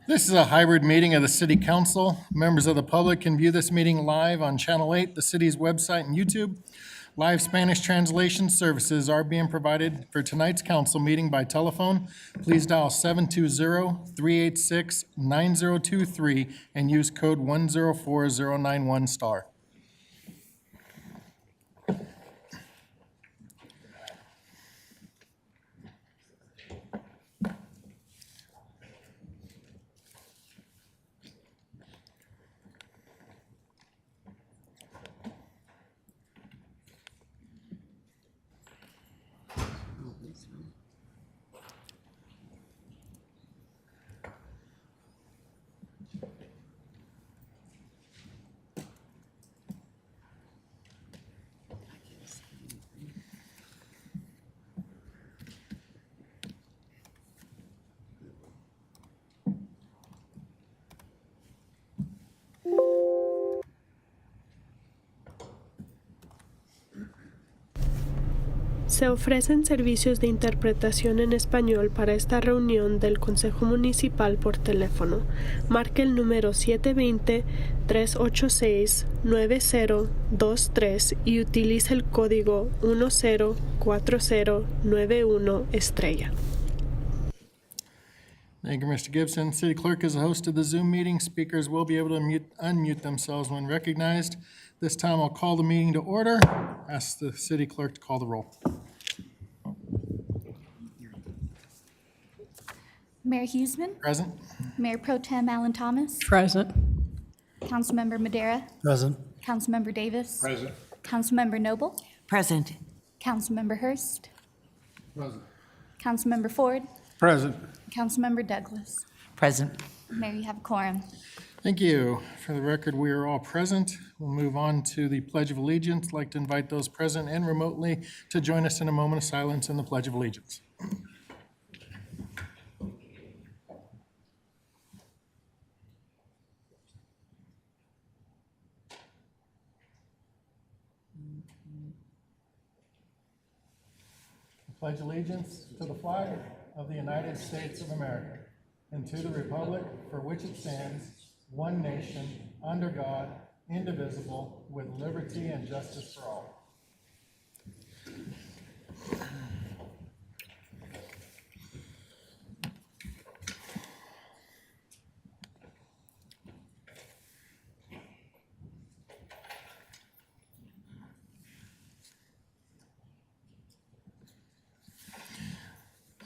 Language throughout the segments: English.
This is a hybrid meeting of the City Council. Members of the public can view this meeting live on Channel 8, the city's website, and YouTube. Live Spanish translation services are being provided for tonight's council meeting by telephone. Please dial 720-386-9023 and use code 104091 *. Se ofrecen servicios de interpretación en español para esta reunión del Consejo Municipal por teléfono. Marque el número 720-386-9023 y utilice el código 104091 #. Thank you, Mr. Gibson. City Clerk is the host of the Zoom meeting. Speakers will be able to unmute themselves when recognized. This time I'll call the meeting to order. Ask the City Clerk to call the roll. Mayor Huseman, Present? Mayor Pro Tem Alan Thomas, Present. Councilmember Madera, Present. Councilmember Davis, Present. Councilmember Noble, Present. Councilmember Hurst, Present. Councilmember Ford, Present. Councilmember Douglas. Present. Mayor, you have a quorum. Thank you. For the record, we are all present. We'll move on to the Pledge of Allegiance. I'd like to invite those present and remotely to join us in a moment of silence in the Pledge of Allegiance. I pledge allegiance to the flag of the United States of America and to the republic for which it stands, one nation, under God, indivisible, with liberty and justice for all.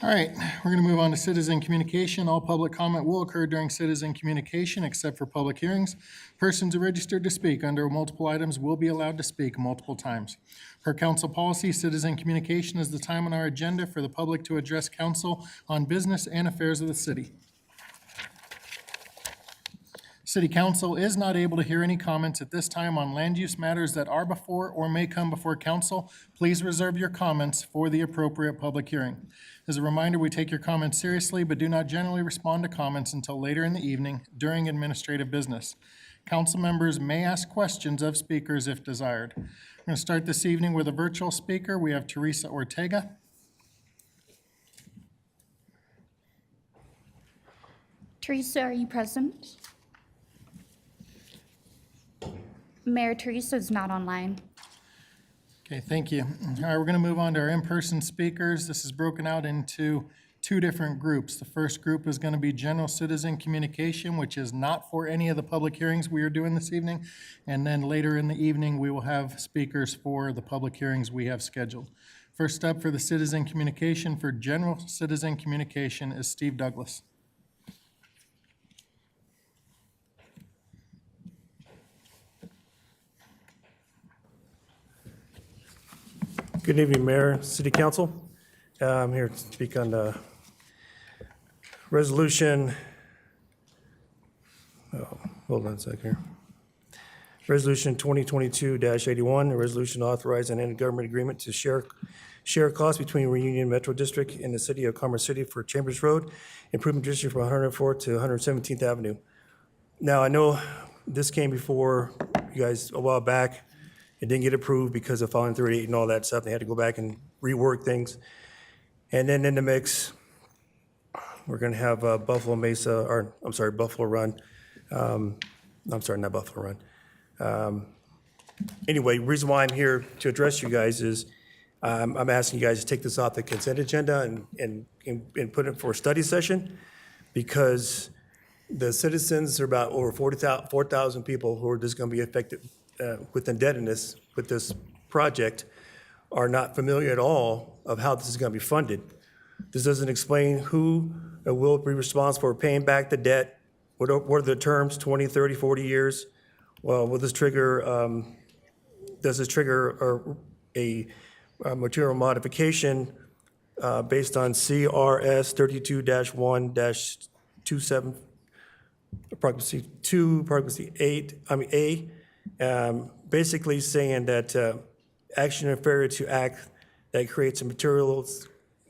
All right, we're going to move on to citizen communication. All public comment will occur during citizen communication except for public hearings. Persons who registered to speak under multiple items will be allowed to speak multiple times. Per council policy, citizen communication is the time on our agenda for the public to address council on business and affairs of the city. City Council is not able to hear any comments at this time on land use matters that are before or may come before council. Please reserve your comments for the appropriate public hearing. As a reminder, we take your comments seriously, but do not generally respond to comments until later in the evening during administrative business. Council members may ask questions of speakers if desired. We're going to start this evening with a virtual speaker. We have Teresa Ortega. Teresa, are you present? Mayor, Teresa is not online. Okay, thank you. All right, we're going to move on to our in-person speakers. This is broken out into two different groups. The first group is going to be general citizen communication, which is not for any of the public hearings we are doing this evening. And then later in the evening, we will have speakers for the public hearings we have scheduled. First up for the citizen communication, for general citizen communication, is Steve Douglas. Good evening, Mayor, City Council. I'm here to speak on the resolution. Hold on a sec here. Resolution 2022-81, a resolution authorizing an intergovernmental agreement to share costs between Reunion Metro District and the City of Commerce City for Chambers Road Improvement District from 104th to 117th Avenue. Now, I know this came before you guys a while back. It didn't get approved because of filing 38 and all that stuff. They had to go back and rework things. And then in the mix, We're going to have Buffalo Mesa, or I'm sorry, Buffalo Run. I'm sorry, not Buffalo Run. Anyway, reason why I'm here to address you guys is I'm asking you guys to take this off the consent agenda and put it for a study session, because the citizens are about over 4,000 people who are just going to be affected with indebtedness with this project are not familiar at all of how this is going to be funded. This doesn't explain who will be responsible for paying back the debt. What are the terms, 20, 30, 40 years? Well, will this trigger, does this trigger a material modification based on CRS 32-1-27, approximately 2, approximately 8, A, basically saying that action or failure to act that creates a material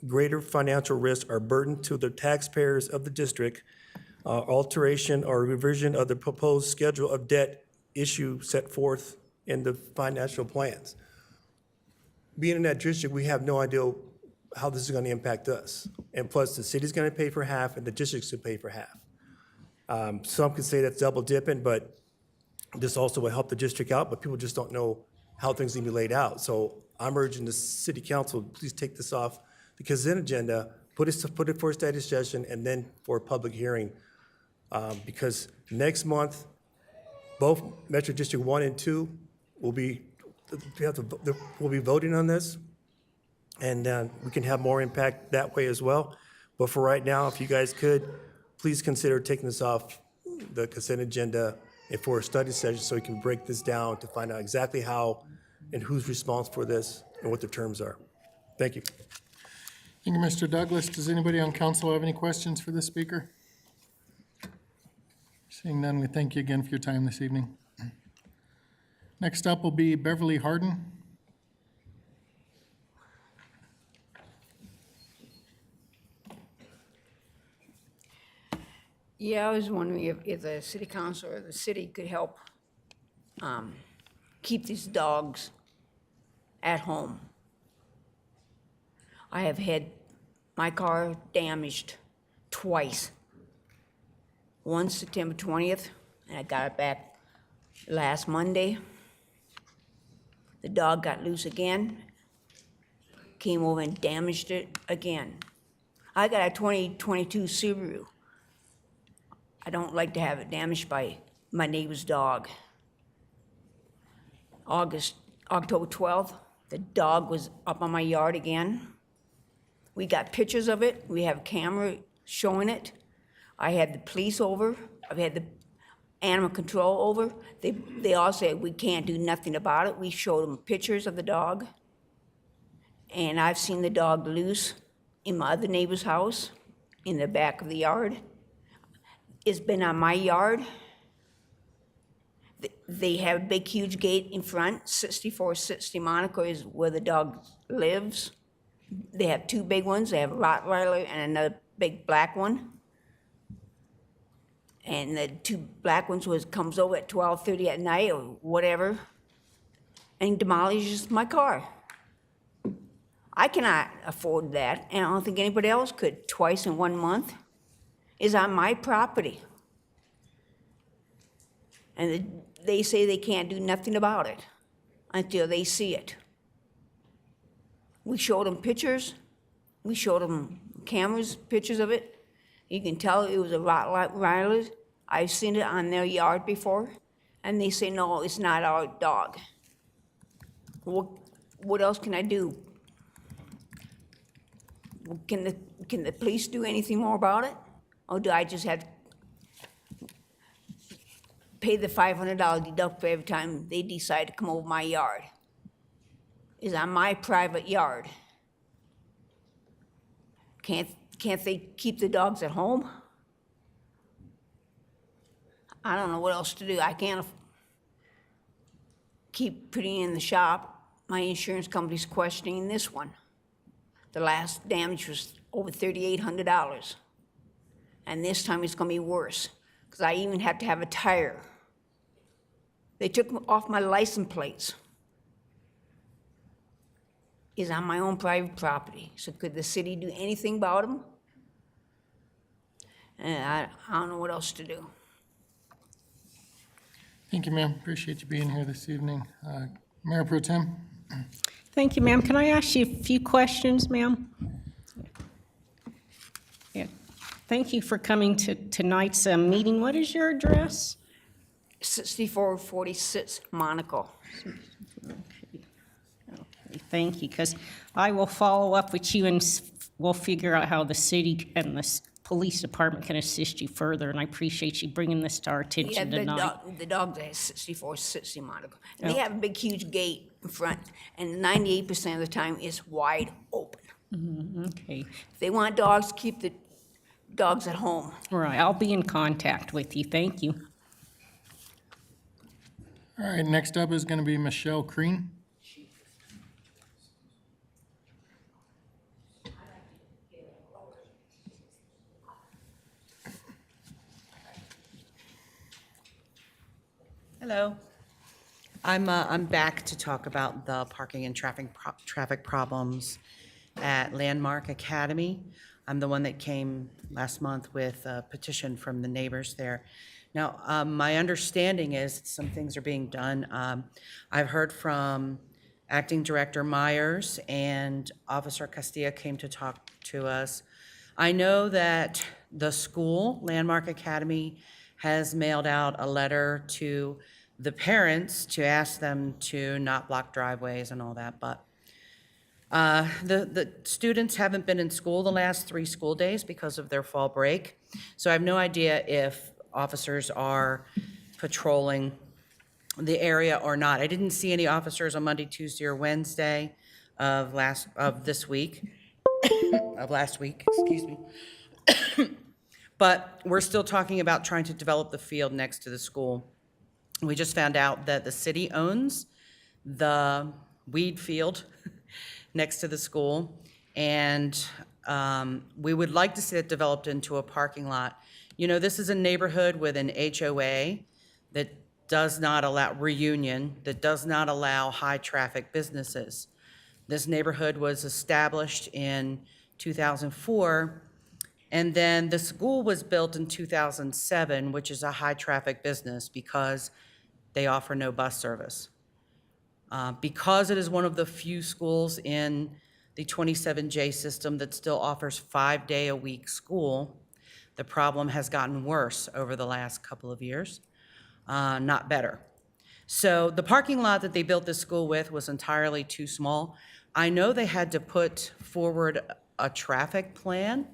greater financial risk or burden to the taxpayers of the district, alteration or revision of the proposed schedule of debt issue set forth in the financial plans. Being in that district, we have no idea how this is going to impact us. And plus, the city's going to pay for half and the district's going to pay for half. Some could say that's double dipping, but this also will help the district out, but people just don't know how things need to be laid out. So I'm urging the city council, please take this off the consent agenda, put it for a study session and then for a public hearing. Because next month, both Metro District 1 and 2 will be voting on this, and we can have more impact that way as well. But for right now, if you guys could, please consider taking this off the consent agenda and for a study session so we can break this down to find out exactly how and who's responsible for this and what the terms are. Thank you. Thank you, Mr. Douglas. Does anybody on council have any questions for the speaker? Seeing none, we thank you again for your time this evening. Next up will be Beverly Harden. Yeah, I was wondering if the city council or the city could help keep these dogs at home. I have had my car damaged twice. Once September 20th, and I got it back last Monday. The dog got loose again, came over and damaged it again. I got a 2022 Subaru. I don't like to have it damaged by my neighbor's dog. October 12th, the dog was up on my yard again. We got pictures of it. We have a camera showing it. I had the police over. I've had the animal control over. They all said we can't do nothing about it. We showed them pictures of the dog. And I've seen the dog loose in my other neighbor's house in the back of the yard. It's been on my yard. They have a big, huge gate in front. 6460 Monaco is where the dog lives. They have two big ones. They have a Rottweiler and another big black one. And the two black ones comes over at 12:30 at night or whatever and demolishes my car. I cannot afford that, and I don't think anybody else could. Twice in 1 month is on my property. And they say they can't do nothing about it until they see it. We showed them pictures. We showed them cameras, pictures of it. You can tell it was a Rottweiler. I've seen it on their yard before, and they say, no, it's not our dog. What else can I do? Can the police do anything more about it? Or do I just have to pay the $500 deductible every time they decide to come over my yard? It's on my private yard. Can't they keep the dogs at home? I don't know what else to do. I can't keep putting it in the shop. My insurance company's questioning this one. The last damage was over $3,800. And this time it's gonna be worse, because I even have to have a tire. They took off my license plates. It's on my own private property. So could the city do anything about them? And I don't know what else to do. Thank you, ma'am. Appreciate you being here this evening. Mayor Pro Tem? Thank you, ma'am. Can I ask you a few questions, ma'am? Yeah. Thank you for coming to tonight's meeting. What is your address? 6446 Monaco. Okay, thank you, because I will follow up with you and we'll figure out how the city and the police department can assist you further, and I appreciate you bringing this to our Yeah, attention tonight. the dog's at 6460 Monaco. And they have a big, huge gate in front, and 98% of the time it's wide open. Okay, If they want dogs, keep the dogs at home. all right, I'll be in contact with you. Thank you. All right, next up is going to be Michelle Crean. Hello. I'm back to talk about the parking and traffic problems at Landmark Academy. I'm the one that came last month with a petition from the neighbors there. Now, my understanding is some things are being done. I've heard from Acting Director Myers, and Officer Castilla came to talk to us. I know that the school, Landmark Academy, has mailed out a letter to the parents to ask them to not block driveways and all that, but the students haven't been in school the last 3 school days because of their fall break. So I have no idea if officers are patrolling the area or not. I didn't see any officers on Monday, Tuesday, or Wednesday of last week, excuse me. But we're still talking about trying to develop the field next to the school. We just found out that the city owns the weed field next to the school, and we would like to see it developed into a parking lot. You know, this is a neighborhood with an HOA that does not allow reunion, that does not allow high-traffic businesses. This neighborhood was established in 2004, and then the school was built in 2007, which is a high-traffic business because they offer no bus service. Because it is one of the few schools in the 27J system that still offers 5-day-a-week school, the problem has gotten worse over the last couple of years, not better. So the parking lot that they built this school with was entirely too small. I know they had to put forward a traffic plan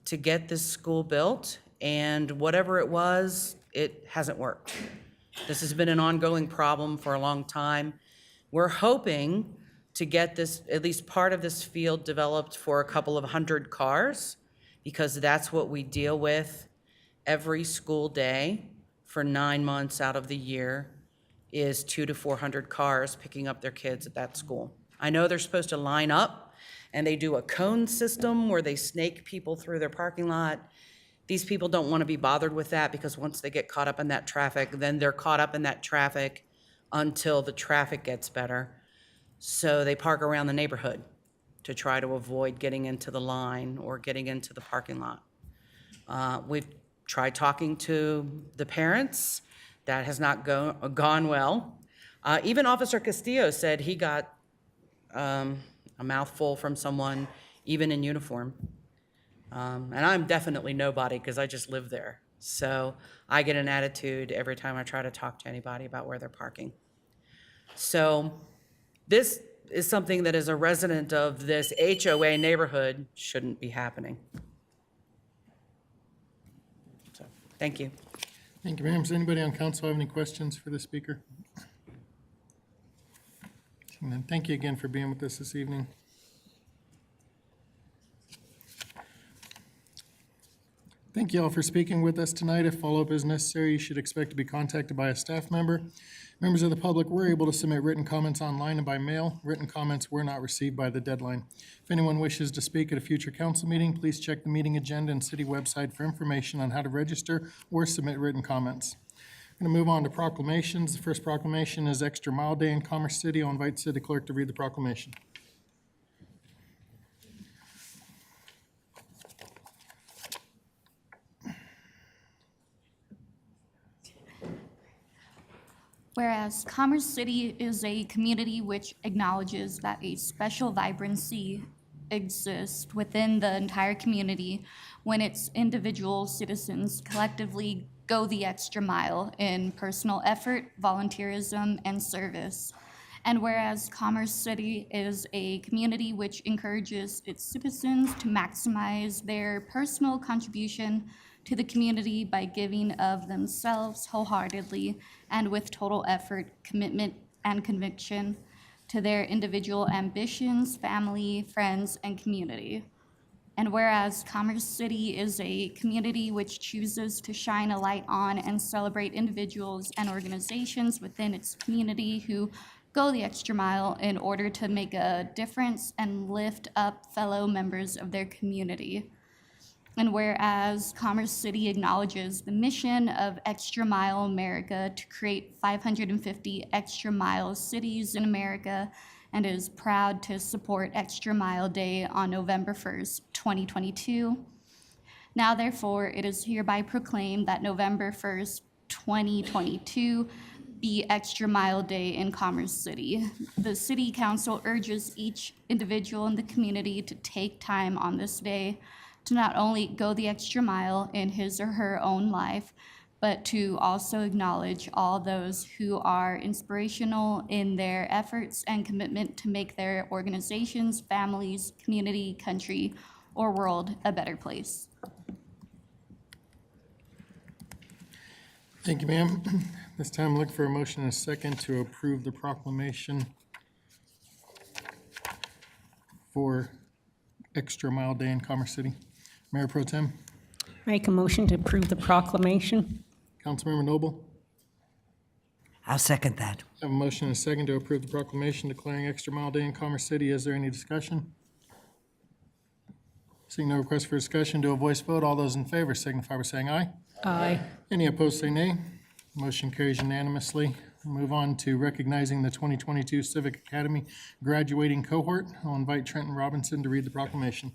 to get this school built, and whatever it was, it hasn't worked. This has been an ongoing problem for a long time. We're hoping to get this, at least part of this field developed for a couple of 100 cars, because that's what we deal with every school day for 9 months out of the year, is 200 to 400 cars picking up their kids at that school. I know they're supposed to line up, and they do a cone system where they snake people through their parking lot. These people don't want to be bothered with that, because once they get caught up in that traffic, then they're caught up in that traffic until the traffic gets better. So they park around the neighborhood to try to avoid getting into the line or getting into the parking lot. We've tried talking to the parents. That has not gone well. Even Officer Castillo said he got a mouthful from someone, even in uniform. And I'm definitely nobody, because I just live there. So I get an attitude every time I try to talk to anybody about where they're parking. So this is something that, as a resident of this HOA neighborhood, shouldn't be happening. So, thank you. Thank you, ma'am. Does anybody on council have any questions for the speaker? And then thank you again for being with us this evening. Thank you all for speaking with us tonight. If follow-up is necessary, you should expect to be contacted by a staff member. Members of the public were able to submit written comments online and by mail. Written comments were not received by the deadline. If anyone wishes to speak at a future council meeting, please check the meeting agenda and city website for information on how to register or submit written comments. I'm going to move on to proclamations. The first proclamation is Extra Mile Day in Commerce City. I'll invite City Clerk to read the proclamation. Whereas Commerce City is a community which acknowledges that a special vibrancy exists within the entire community when its individual citizens collectively go the extra mile in personal effort, volunteerism, and service. And whereas Commerce City is a community which encourages its citizens to maximize their personal contribution to the community by giving of themselves wholeheartedly and with total effort, commitment, and conviction to their individual ambitions, family, friends, and community. And whereas Commerce City is a community which chooses to shine a light on and celebrate individuals and organizations within its community who go the extra mile in order to make a difference and lift up fellow members of their community. And whereas Commerce City acknowledges the mission of Extra Mile America to create 550 Extra Mile cities in America and is proud to support Extra Mile Day on November 1st, 2022. Now therefore, it is hereby proclaimed that November 1st, 2022 be Extra Mile Day in Commerce City. The City Council urges each individual in the community to take time on this day to not only go the extra mile in his or her own life, but to also acknowledge all those who are inspirational in their efforts and commitment to make their organizations, families, community, country, or world a better place. Thank you, ma'am. This time, look for a motion and a second to approve the proclamation for Extra Mile Day in Commerce City. Mayor Pro Tem, Make a motion to approve the proclamation. Councilmember Noble. I'll second that. I have a motion and a second to approve the proclamation declaring Extra Mile Day in Commerce City. Is there any discussion? Seeing no request for discussion, do a voice vote. All those in favor signify by saying aye. Aye. Any opposed, say nay. Motion carries unanimously. Move on to recognizing the 2022 Civic Academy graduating cohort. I'll invite Trenton Robinson to read the proclamation.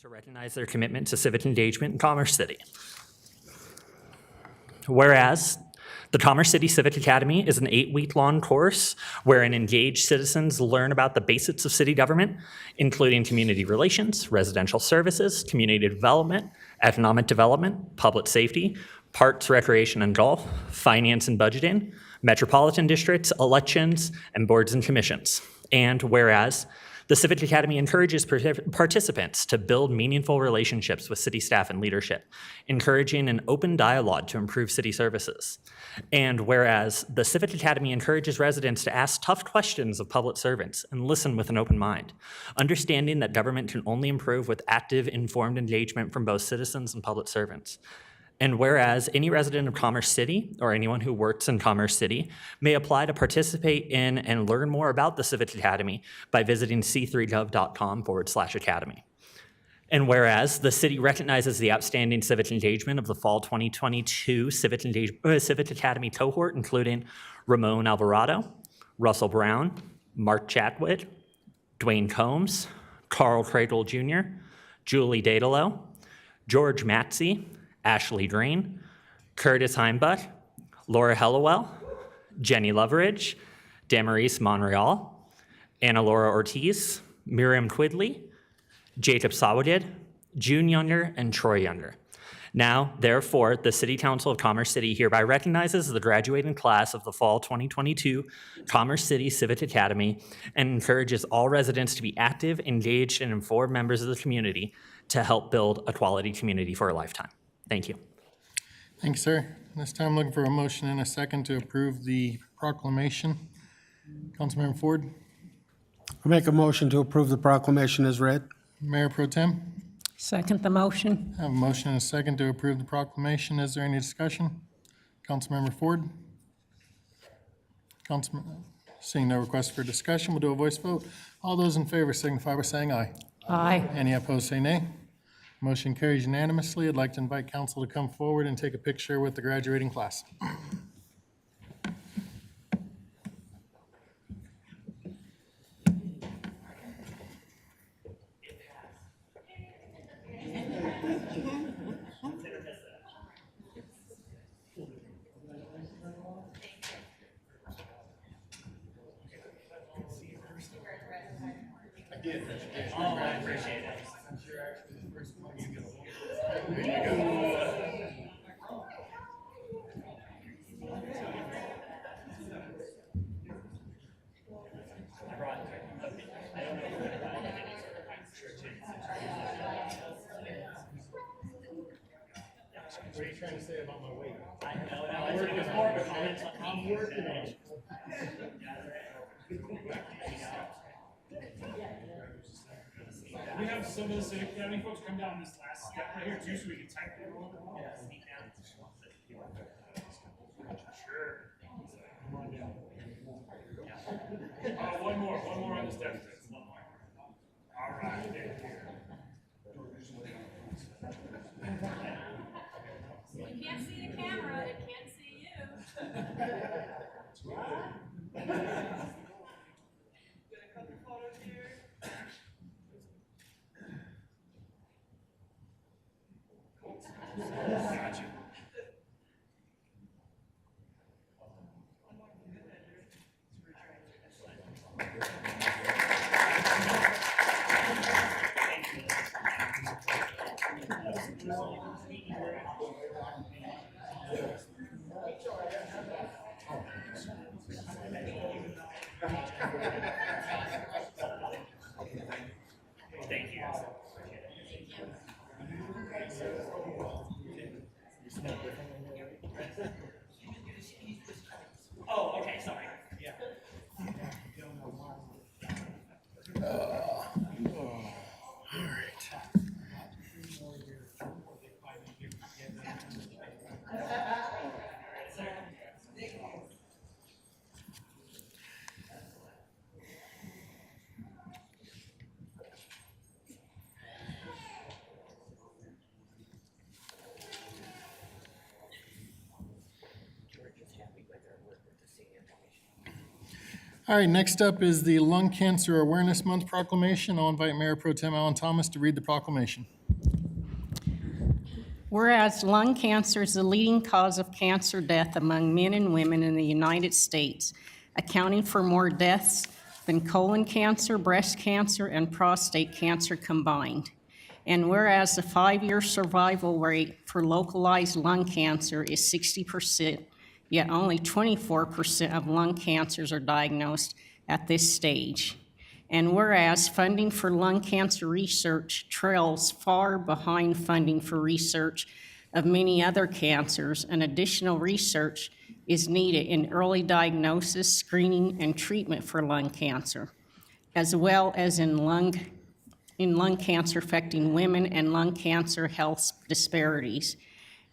To recognize their commitment to civic engagement in Commerce City. Whereas the Commerce City Civic Academy is an 8-week-long course wherein engaged citizens learn about the basics of city government, including community relations, residential services, community development, economic development, public safety, parks, recreation and golf, finance and budgeting, metropolitan districts, elections, and boards and commissions. And whereas the Civic Academy encourages participants to build meaningful relationships with city staff and leadership, encouraging an open dialogue to improve city services. And whereas the Civic Academy encourages residents to ask tough questions of public servants and listen with an open mind, understanding that government can only improve with active, informed engagement from both citizens and public servants. And whereas any resident of Commerce City or anyone who works in Commerce City may apply to participate in and learn more about the Civic Academy by visiting c3gov.com/academy. And whereas the city recognizes the outstanding civic engagement of the fall 2022 Civic Academy cohort, including Ramon Alvarado, Russell Brown, Mark Chatwit, Dwayne Combs, Carl Cradle Jr., Julie Dadalow, George Matzi, Ashley Drain, Curtis Heimbuck, Laura Hellowell, Jenny Loveridge, Damaris Monreal, Anna Laura Ortiz, Miriam Quidley, Jacob Sawadid, June Younger, and Troy Younger. Now, therefore, the City Council of Commerce City hereby recognizes the graduating class of the Fall 2022 Commerce City Civic Academy and encourages all residents to be active, engaged, and informed members of the community to help build a quality community for a lifetime. Thank you. Thank you, sir. This time, looking for a motion and a second to approve the proclamation. Councilmember Ford, I make a motion to approve the proclamation as read. Mayor Pro Tem. Second the motion. I have a motion and a second to approve the proclamation. Is there any discussion? Councilmember Ford? Seeing no request for discussion, we'll do a voice vote. All those in favor signify by saying aye. Aye. Any opposed, say nay. Motion carries unanimously. I'd like to invite council to come forward and take a picture with the graduating class. What are you trying to say about my weight? I know, it's more of a comment. I'm working on it. We have some of the Civic Academy folks come down this last step right here too, so we can type it a little bit more. Sure. One more on the steps. One more. All right, there. You can't see the camera, it can't see you. Get a couple photos here. Gotcha. Thank you. Oh, okay, sorry. Yeah. All right, next up is the Lung Cancer Awareness Month proclamation. I'll invite Mayor Pro Tem Alan Thomas to read the proclamation. Whereas lung cancer is the leading cause of cancer death among men and women in the United States, accounting for more deaths than colon cancer, breast cancer, and prostate cancer combined. And whereas the 5-year survival rate for localized lung cancer is 60%, yet only 24% of lung cancers are diagnosed at this stage. And whereas funding for lung cancer research trails far behind funding for research of many other cancers, and additional research is needed in early diagnosis, screening, and treatment for lung cancer, as well as in lung cancer affecting women and lung cancer health disparities.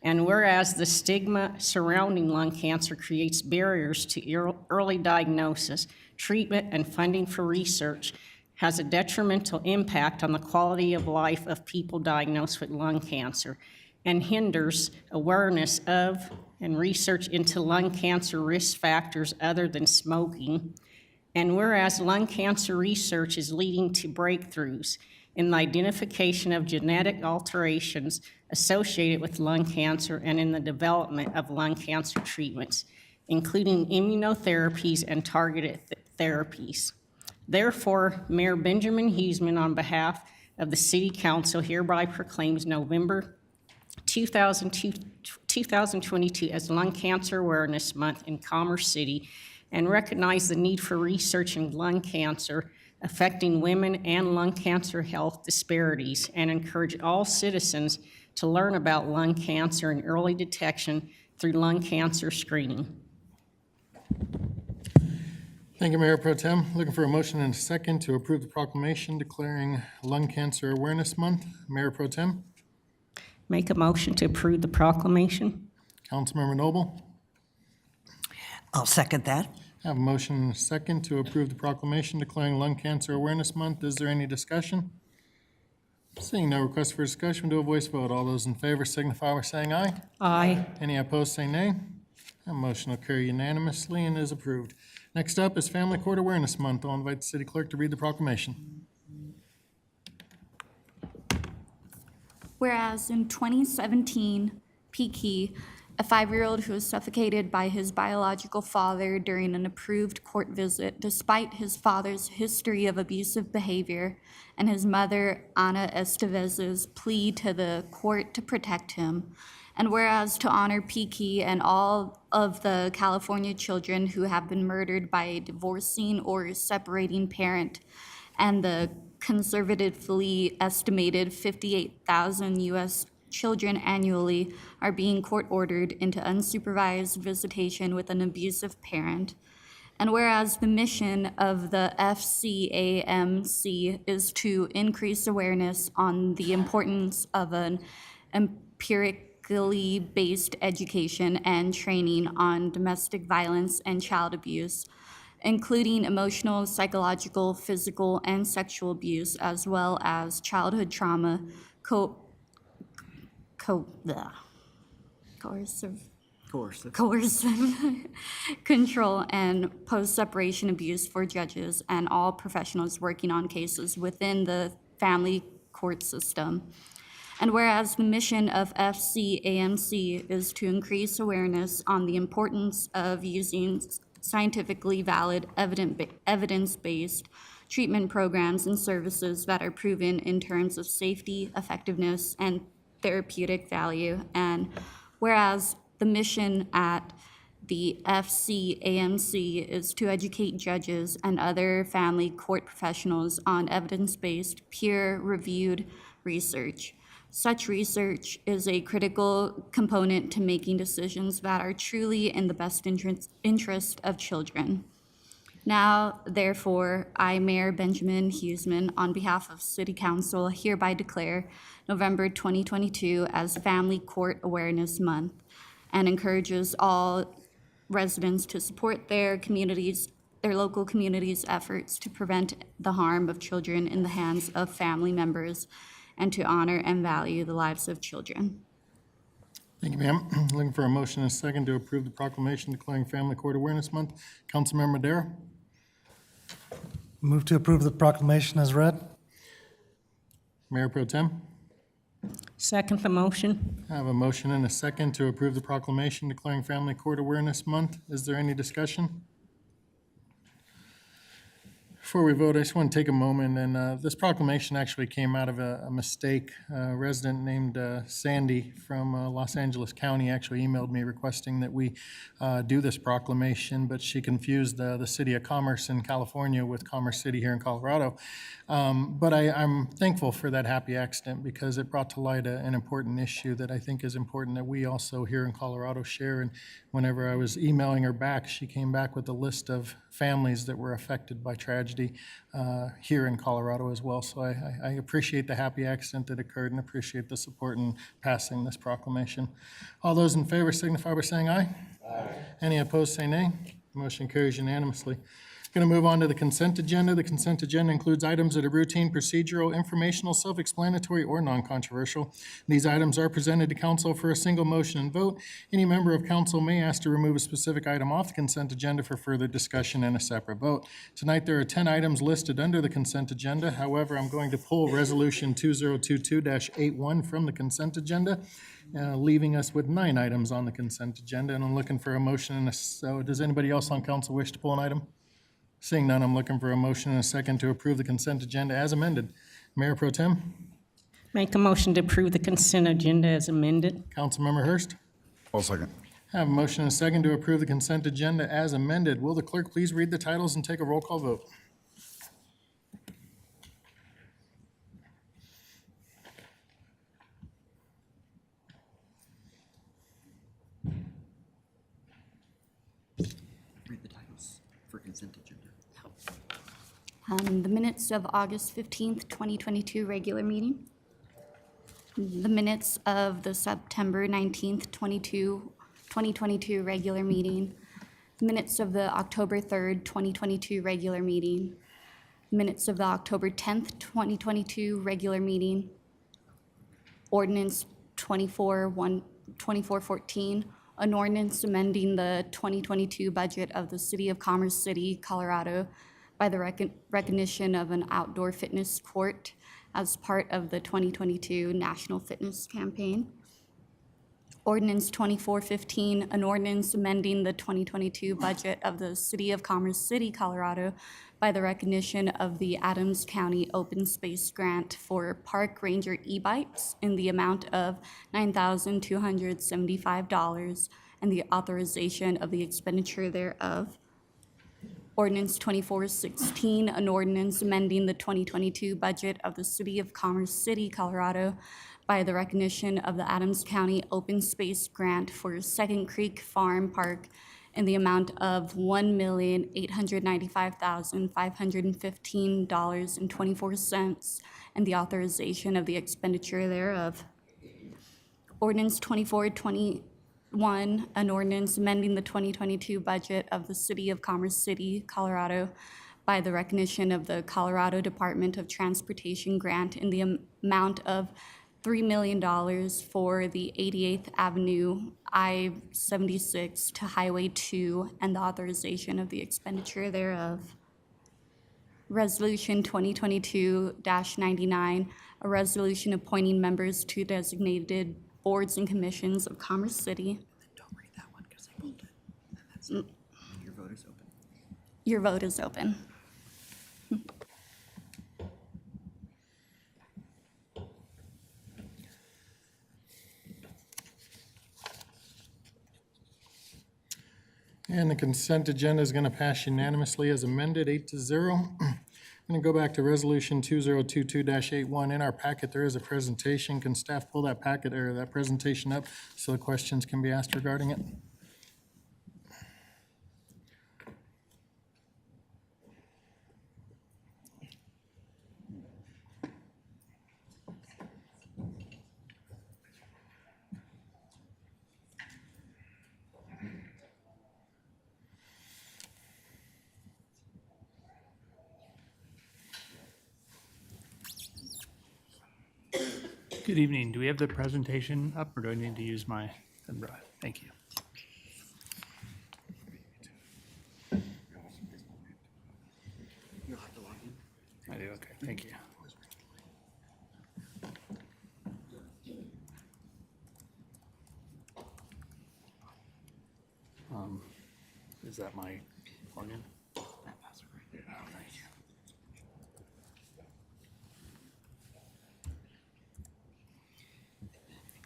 And whereas the stigma surrounding lung cancer creates barriers to early diagnosis, treatment, and funding for research has a detrimental impact on the quality of life of people diagnosed with lung cancer and hinders awareness of and research into lung cancer risk factors other than smoking. And whereas lung cancer research is leading to breakthroughs in the identification of genetic alterations associated with lung cancer and in the development of lung cancer treatments, including immunotherapies and targeted therapies. Therefore, Mayor Benjamin Huseman, on behalf of the City Council, hereby proclaims November 2022 as Lung Cancer Awareness Month in Commerce City and recognize the need for research in lung cancer affecting women and lung cancer health disparities, and encourage all citizens to learn about lung cancer and early detection through lung cancer screening. Thank you, Mayor Pro Tem. Looking for a motion and a second to approve the proclamation declaring Lung Cancer Awareness Month. Mayor Pro Tem, Make a motion to approve the proclamation. Councilmember Noble. I'll second that. I have a motion and a second to approve the proclamation declaring Lung Cancer Awareness Month. Is there any discussion? Seeing no request for discussion, do a voice vote. All those in favor signify by saying aye. Aye. Any opposed, say nay. That motion will carry unanimously and is approved. Next up is Family Court Awareness Month. I'll invite the city clerk to read the proclamation. Whereas in 2017, Peaky, a 5-year-old who was suffocated by his biological father during an approved court visit, despite his father's history of abusive behavior and his mother, Ana Estevez's, plea to the court to protect him. And whereas to honor Peaky and all of the California children who have been murdered by a divorcing or separating parent, and the conservatively estimated 58,000 U.S. children annually are being court-ordered into unsupervised visitation with an abusive parent. And whereas the mission of the FCAMC is to increase awareness on the importance of an empirically based education and training on domestic violence and child abuse, including emotional, psychological, physical, and sexual abuse, as well as childhood trauma, coercive control, and post-separation abuse for judges and all professionals working on cases within the family court system. And whereas the mission of FCAMC is to increase awareness on the importance of using scientifically valid, evidence-based treatment programs and services that are proven in terms of safety, effectiveness, and therapeutic value. And whereas the mission at the FCAMC is to educate judges and other family court professionals on evidence-based, peer-reviewed research. Such research is a critical component to making decisions that are truly in the best interest of children. Now, therefore, I, Mayor Benjamin Huseman, on behalf of City Council, hereby declare November 2022 as Family Court Awareness Month, and encourages all residents to support their local communities' efforts to prevent the harm of children in the hands of family members, and to honor and value the lives of children. Thank you, ma'am. Looking for a motion and a second to approve the proclamation declaring Family Court Awareness Month. Councilmember Madera. Move to approve the proclamation as read. Mayor Pro Tem. Second the motion. I have a motion and a second to approve the proclamation declaring Family Court Awareness Month. Is there any discussion? Before we vote, I just want to take a moment, and this proclamation actually came out of a mistake. A resident named Sandy from Los Angeles County actually emailed me requesting that we do this proclamation, but she confused the City of Commerce in California with Commerce City here in Colorado. But I'm thankful for that happy accident because it brought to light an important issue that I think is important that we also here in Colorado share. And whenever I was emailing her back, she came back with a list of families that were affected by tragedy here in Colorado as well. So I appreciate the happy accident that occurred and appreciate the support in passing this proclamation. All those in favor signify by saying aye. Aye. Any opposed say nay. Motion carries unanimously. Going to move on to the consent agenda. The consent agenda includes items that are routine, procedural, informational, self-explanatory, or non-controversial. These items are presented to council for a single motion and vote. Any member of council may ask to remove a specific item off the consent agenda for further discussion and a separate vote. Tonight, there are 10 items listed under the consent agenda. However, I'm going to pull Resolution 2022-81 from the consent agenda, leaving us with 9 items on the consent agenda, and I'm looking for a motion and so does anybody else on council wish to pull an item? Seeing none, I'm looking for a motion and a second to approve the consent agenda as amended. Mayor Pro Tem, Make a motion to approve the consent agenda as amended. Councilmember Hurst. I'll second. I have a motion and a second to approve the consent agenda as amended. Will the clerk please read the titles and take a roll call vote? Read the titles for consent agenda. The minutes of August 15th, 2022 regular meeting. The minutes of the September 19th, 2022 regular meeting. Minutes of the October 3rd, 2022 regular meeting. Minutes of the October 10th, 2022 regular meeting. Ordinance 2414, an ordinance amending the 2022 budget of the City of Commerce City, Colorado by the recognition of an outdoor fitness court as part of the 2022 National Fitness Campaign. Ordinance 2415, an ordinance amending the 2022 budget of the City of Commerce City, Colorado by the recognition of the Adams County Open Space Grant for Park Ranger e-bikes in the amount of $9,275 and the authorization of the expenditure thereof. Ordinance 2416, an ordinance amending the 2022 budget of the City of Commerce City, Colorado by the recognition of the Adams County Open Space Grant for Second Creek Farm Park in the amount of $1,895,515.24 and the authorization of the expenditure thereof. Ordinance 2421, an ordinance amending the 2022 budget of the City of Commerce City, Colorado by the recognition of the Colorado Department of Transportation grant in the amount of $3 million for the 88th Avenue I-76 to Highway 2 and the authorization of the expenditure thereof. Resolution 2022-99, a resolution appointing members to designated boards and commissions of Commerce City. Don't read that one because I pulled it. And that's it. And your vote is open. Your vote is open. And the consent agenda is going to pass unanimously as amended, 8-0. I'm going to go back to Resolution 2022-81. In our packet, there is a presentation. Can staff pull that packet or that presentation up so the questions can be asked regarding it? Good evening. Do we have the presentation up, or do I need to use my umbrella? Thank you. You'll have to log in. I do, okay, thank you. Is that my login? That password right there. Oh, thank you.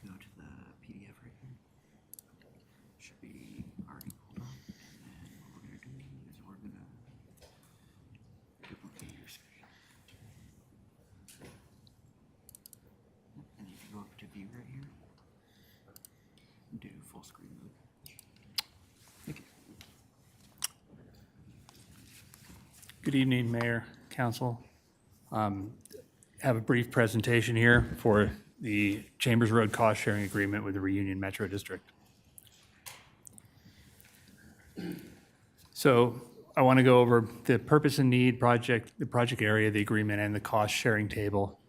Go to the PDF right here. Should be already pulled up. And then what we're gonna do is we're gonna duplicate your screen. And if you go up to view right here, do full screen mode. Thank you. Good evening, Mayor, Council. Have a brief presentation here for the Chambers Road Cost Sharing Agreement with the Reunion Metro District. So I want to go over the purpose and need project, the project area, the agreement, and the cost sharing table.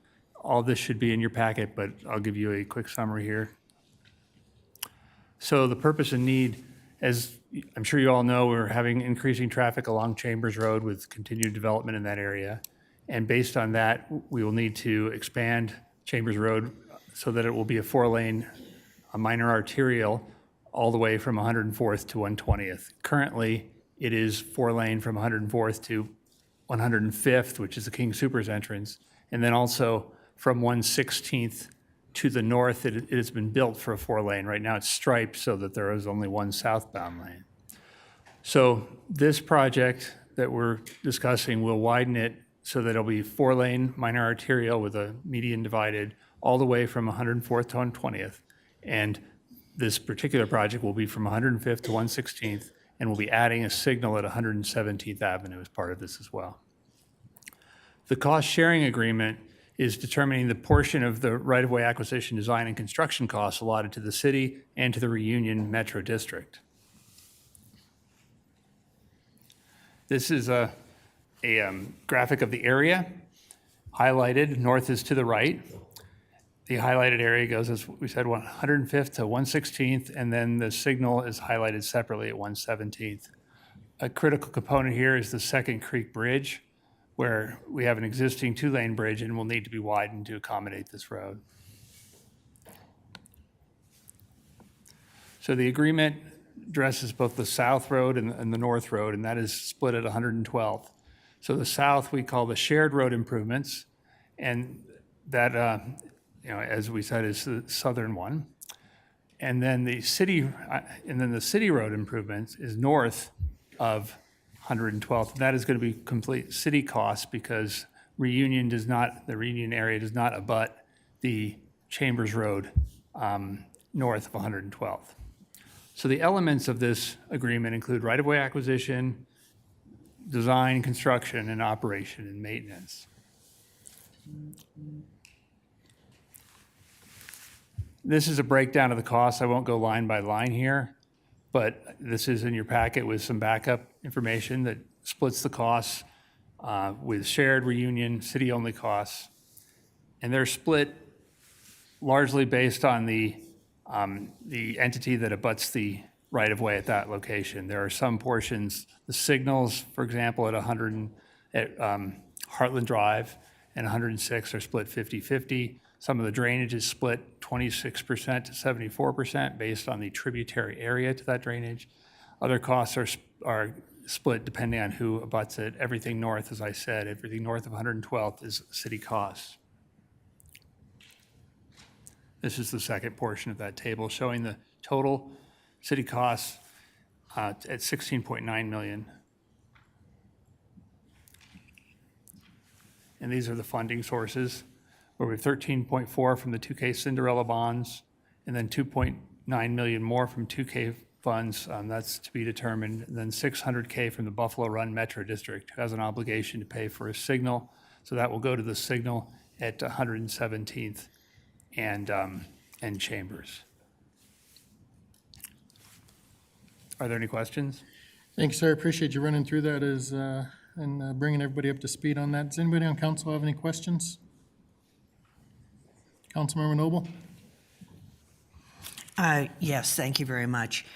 All this should be in your packet, but I'll give you a quick summary here. So the purpose and need, as I'm sure you all know, we're having increasing traffic along Chambers Road with continued development in that area. And based on that, we will need to expand Chambers Road so that it will be a 4-lane, a minor arterial, all the way from 104th to 120th. Currently, it is 4-lane from 104th to 105th, which is the King Supers entrance. And then also from 116th to the north, it has been built for a 4-lane. Right now it's striped so that there is only one southbound lane. So this project that we're discussing will widen it so that it'll be 4-lane minor arterial with a median divided all the way from 104th to 120th. And this particular project will be from 105th to 116th, and we'll be adding a signal at 117th Avenue as part of this as well. The cost sharing agreement is determining the portion of the right-of-way acquisition, design, and construction costs allotted to the city and to the Reunion Metro District. This is a graphic of the area, highlighted. North is to the right. The highlighted area goes, as we said, 105th to 116th, and then the signal is highlighted separately at 117th. A critical component here is the Second Creek Bridge, where we have an existing 2-lane bridge and will need to be widened to accommodate this road. So the agreement addresses both the South Road and the North Road, and that is split at 112th. So the South we call the shared road improvements, and that, as we said, is the southern one. And then the city road improvements is north of 112th. And that is going to be complete city costs because the Reunion area does not abut the Chambers Road north of 112th. So the elements of this agreement include right-of-way acquisition, design, construction, and operation and maintenance. This is a breakdown of the costs. I won't go line by line here, but this is in your packet with some backup information that splits the costs with shared, Reunion, city-only costs. And they're split largely based on the entity that abuts the right-of-way at that location. There are some portions, the signals, for example, at Heartland Drive and 106 are split 50-50. Some of the drainage is split 26% to 74% based on the tributary area to that drainage. Other costs are split depending on who abuts it. Everything north, as I said, everything north of 112th is city costs. This is the second portion of that table showing the total city costs at $16.9 million. And these are the funding sources, where we have 13.4 from the 2K Cinderella bonds, and then 2.9 million more from 2K funds. That's to be determined. And then 600K from the Buffalo Run Metro District, who has an obligation to pay for a signal. So that will go to the signal at 117th and Chambers. Are there any questions? Thanks, sir. Appreciate you running through that and bringing everybody up to speed on that. Does anybody on council have any questions? Councilmember Noble? Yes, thank you very much.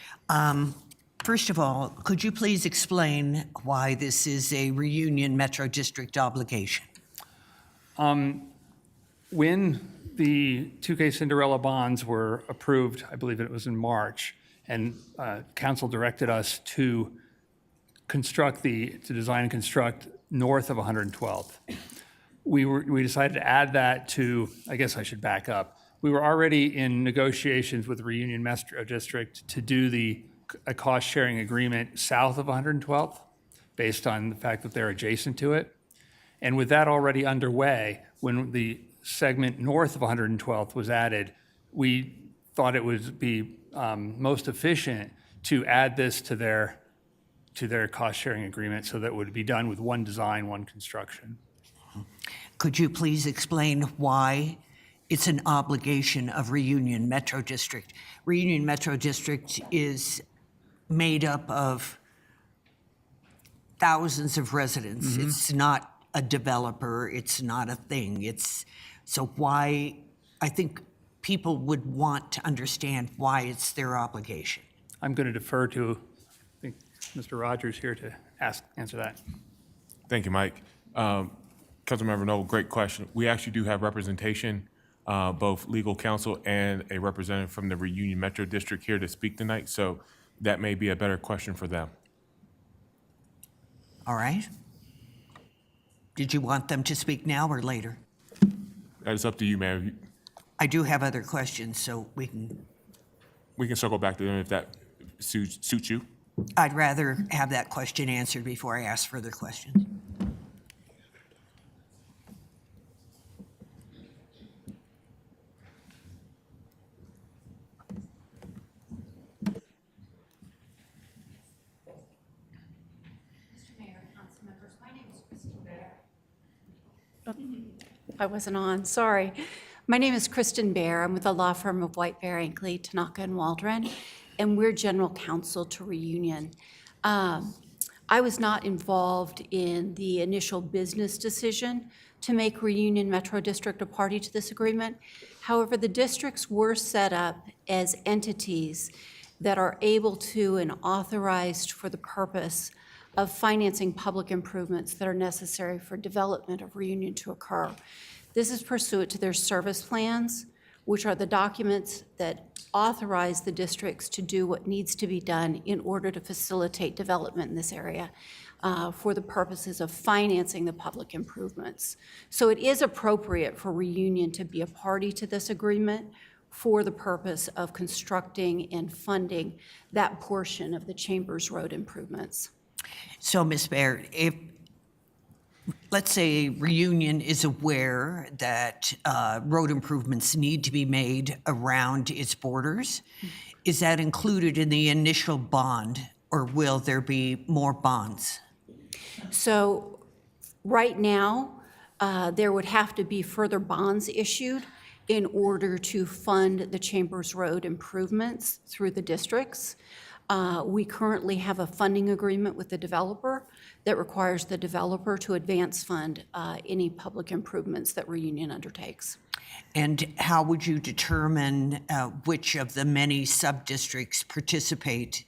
First of all, could you please explain why this is a Reunion Metro District obligation? When the 2K Cinderella bonds were approved, I believe it was in March, and council directed us to design and construct north of 112th. We decided to add that to, I guess I should back up. We were already in negotiations with the Reunion Metro District to do a cost-sharing agreement south of 112th, based on the fact that they're adjacent to it. And with that already underway, when the segment north of 112th was added, we thought it would be most efficient to add this to their cost-sharing agreement so that it would be done with one design, one construction. Could you please explain why it's an obligation of Reunion Metro District? Reunion Metro District is made up of thousands of residents. It's not a developer, it's not a thing. So why, I think people would want to understand why it's their obligation. I'm going to defer to, I think, Mr. Rogers here to answer that. Thank you, Mike. Councilmember Noel, great question. We actually do have representation, both legal counsel and a representative from the Reunion Metro District here to speak tonight, so that may be a better question for them. All right? Did you want them to speak now or later? That is up to you, ma'am. I do have other questions, so we can circle back to them if that suits you. I'd rather have that question answered before I ask further questions. I wasn't on, sorry. My name is Kristen Bear. I'm with the law firm of White Bear, Ankley, Tanaka, and Waldron, and we're general counsel to Reunion. I was not involved in the initial business decision to make Reunion Metro District a party to this agreement. However, the districts were set up as entities that are able to and authorized for the purpose of financing public improvements that are necessary for development of Reunion to occur. This is pursuant to their service plans, which are the documents that authorize the districts to do what needs to be done in order to facilitate development in this area for the purposes of financing the public improvements. So it is appropriate for Reunion to be a party to this agreement for the purpose of constructing and funding that portion of the Chambers Road improvements. So, Ms. Baird, if, let's say Reunion is aware that road improvements need to be made around its borders, is that included in the initial bond, or will there be more bonds? So right now, there would have to be further bonds issued in order to fund the Chambers Road improvements through the districts. We currently have a funding agreement with the developer that requires the developer to advance fund any public improvements that Reunion undertakes. And how would you determine which of the many sub-districts participate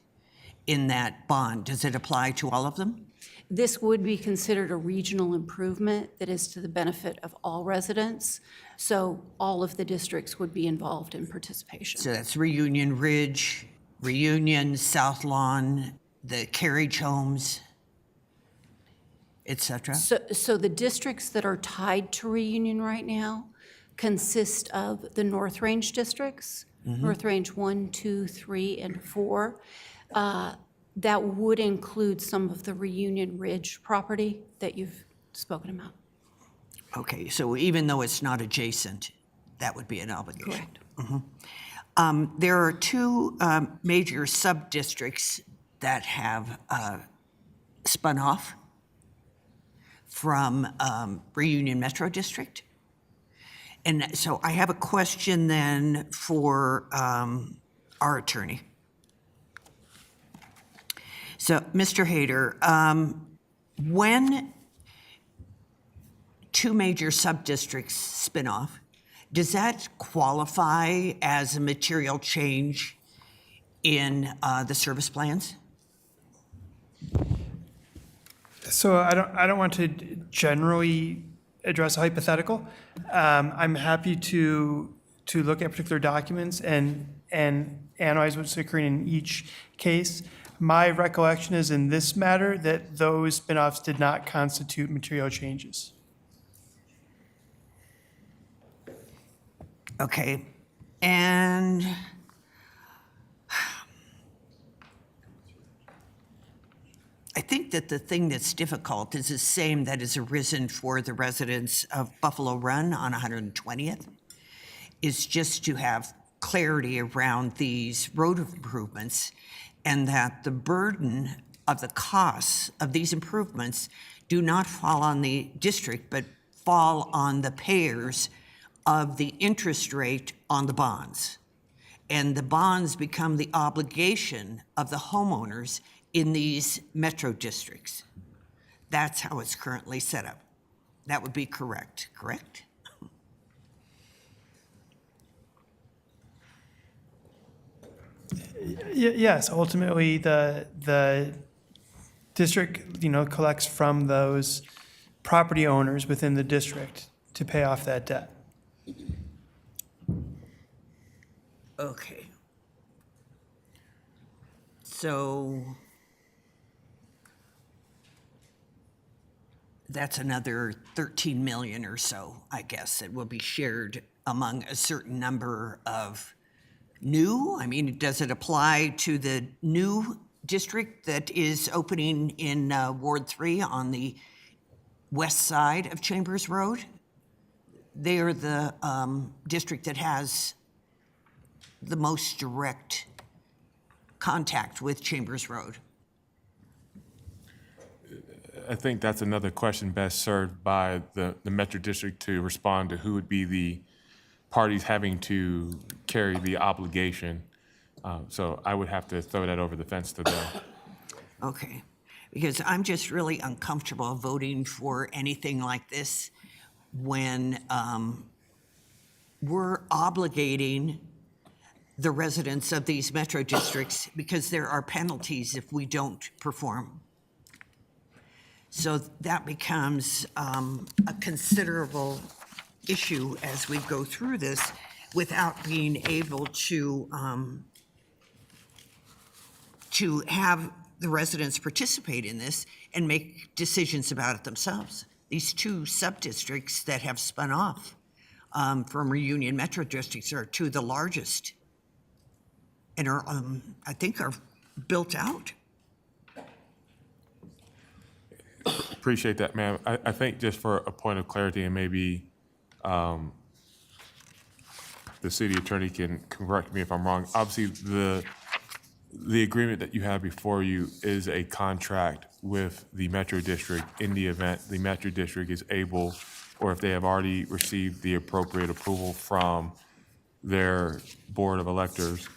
in that bond? Does it apply to all of them? This would be considered a regional improvement that is to the benefit of all residents. So all of the districts would be involved in participation. So that's Reunion Ridge, Reunion, South Lawn, the Carriage Homes, et cetera? So the districts that are tied to Reunion right now consist of the North Range districts, North Range 1, 2, 3, and 4. That would include some of the Reunion Ridge property that you've spoken about. Okay, so even though it's not adjacent, that would be an obligation? Correct. There are two major sub-districts that have spun off from Reunion Metro District. And so I have a question then for our attorney. So, Mr. Hayter, when two major sub-districts spin off, does that qualify as a material change in the service plans? So I don't want to generally address a hypothetical. I'm happy to look at particular documents and analyze what's occurring in each case. My recollection is in this matter that those spin-offs did not constitute material changes. Okay, and I think that the thing that's difficult is the same that has arisen for the residents of Buffalo Run on 120th, is just to have clarity around these road improvements and that the burden of the costs of these improvements do not fall on the district, but fall on the payers of the interest rate on the bonds. And the bonds become the obligation of the homeowners in these metro districts. That's how it's currently set up. That would be correct? Yes, ultimately, the district, collects from those property owners within the district to pay off that debt. Okay. So that's another 13 million or so, I guess, that will be shared among a certain number of new. I mean, does it apply to the new district that is opening in Ward 3 on the west side of Chambers Road? They are the district that has the most direct contact with Chambers Road. I think that's another question best served by the Metro District to respond to who would be the parties having to carry the obligation. So I would have to throw that over the fence to them. Okay, because I'm just really uncomfortable voting for anything like this when we're obligating the residents of these metro districts because there are penalties if we don't perform. So that becomes a considerable issue as we go through this without being able to have the residents participate in this and make decisions about it themselves. These two sub-districts that have spun off from Reunion Metro Districts are two of the largest and are, I think, are built out. Appreciate that, ma'am. I think just for a point of clarity, and maybe the city attorney can correct me if I'm wrong. Obviously, the agreement that you have before you is a contract with the Metro District in the event the Metro District is able, or if they have already received the appropriate approval from their board of electors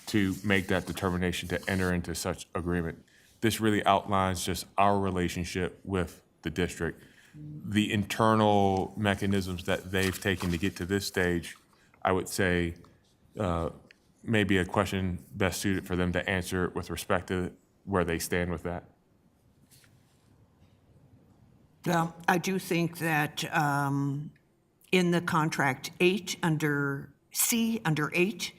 to make that determination to enter into such agreement. This really outlines just our relationship with the district. The internal mechanisms that they've taken to get to this stage, I would say, maybe a question best suited for them to answer with respect to where they stand with that. Well, I do think that in the contract 8 under C, under 8,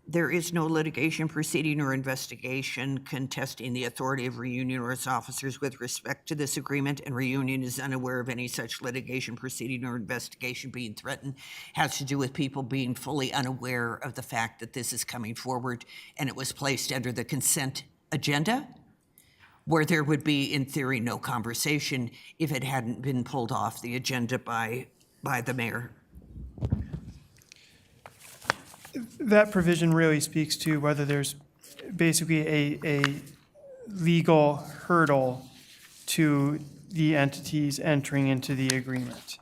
there is no litigation proceeding or investigation contesting the authority of Reunion or its officers with respect to this agreement, and Reunion is unaware of any such litigation proceeding or investigation being threatened. Has to do with people being fully unaware of the fact that this is coming forward, and it was placed under the consent agenda, where there would be, in theory, no conversation if it hadn't been pulled off the agenda by the mayor. That provision really speaks to whether there's basically a legal hurdle to the entities entering into the agreement,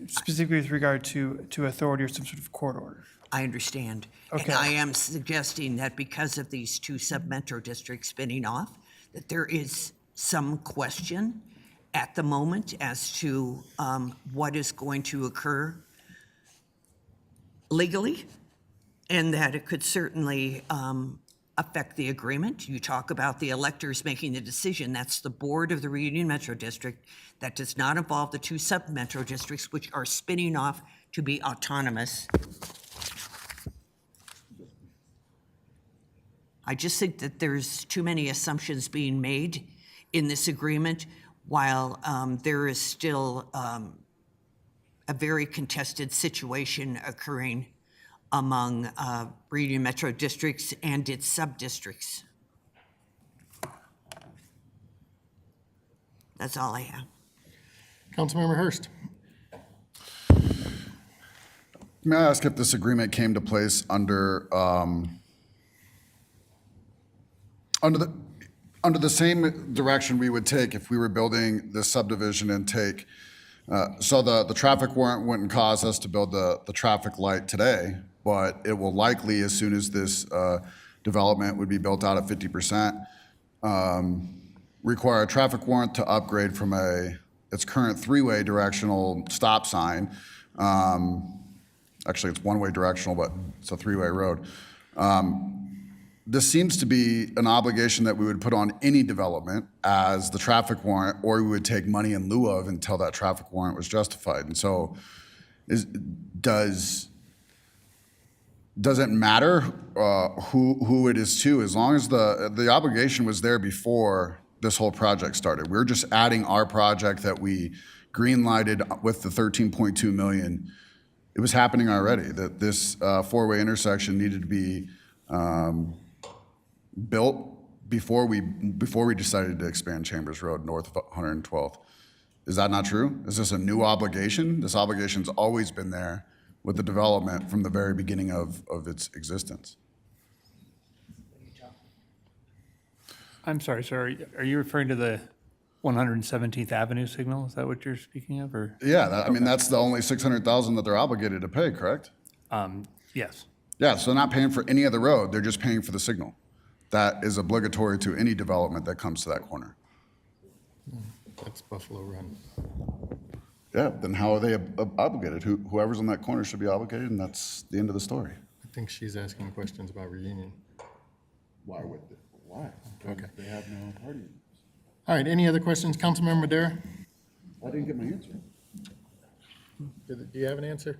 specifically with regard to authority or some sort of court order. I understand. Okay. And I am suggesting that because of these two sub-metro districts spinning off, that there is some question at the moment as to what is going to occur legally, and that it could certainly affect the agreement. You talk about the electors making the decision. That's the board of the Reunion Metro District. That does not involve the two sub-metro districts, which are spinning off to be autonomous. I just think that there's too many assumptions being made in this agreement, while there is still a very contested situation occurring among Reunion Metro Districts and its sub-districts. That's all I have. Councilmember Hurst. May I ask if this agreement came to place under the same direction we would take if we were building this subdivision intake? So the traffic warrant wouldn't cause us to build the traffic light today, but it will likely, as soon as this development would be built out at 50%, require a traffic warrant to upgrade from its current three-way directional stop sign. Actually, it's one-way directional, but it's a three-way road. This seems to be an obligation that we would put on any development as the traffic warrant, or we would take money in lieu of until that traffic warrant was justified. And so does it matter who it is to, as long as the obligation was there before this whole project started? We're just adding our project that we green-lighted with the 13.2 million. It was happening already, that this four-way intersection needed to be built before we decided to expand Chambers Road north of 112th. Is that not true? Is this a new obligation? This obligation's always been there with the development from the very beginning of its existence. I'm sorry, sir. Are you referring to the 117th Avenue signal? Is that what you're speaking of, or? Yeah, I mean, that's the only 600,000 that they're obligated to pay, correct? Yes. Yeah, so they're not paying for any of the road, they're just paying for the signal. That is obligatory to any development that comes to that corner. That's Buffalo Run. Yeah, then how are they obligated? Whoever's on that corner should be obligated, and that's the end of the story. I think she's asking questions about reunion. Why would they? Why? Okay. They have no party. All right, any other questions? Councilmember Madera? I didn't get my answer. Do you have an answer?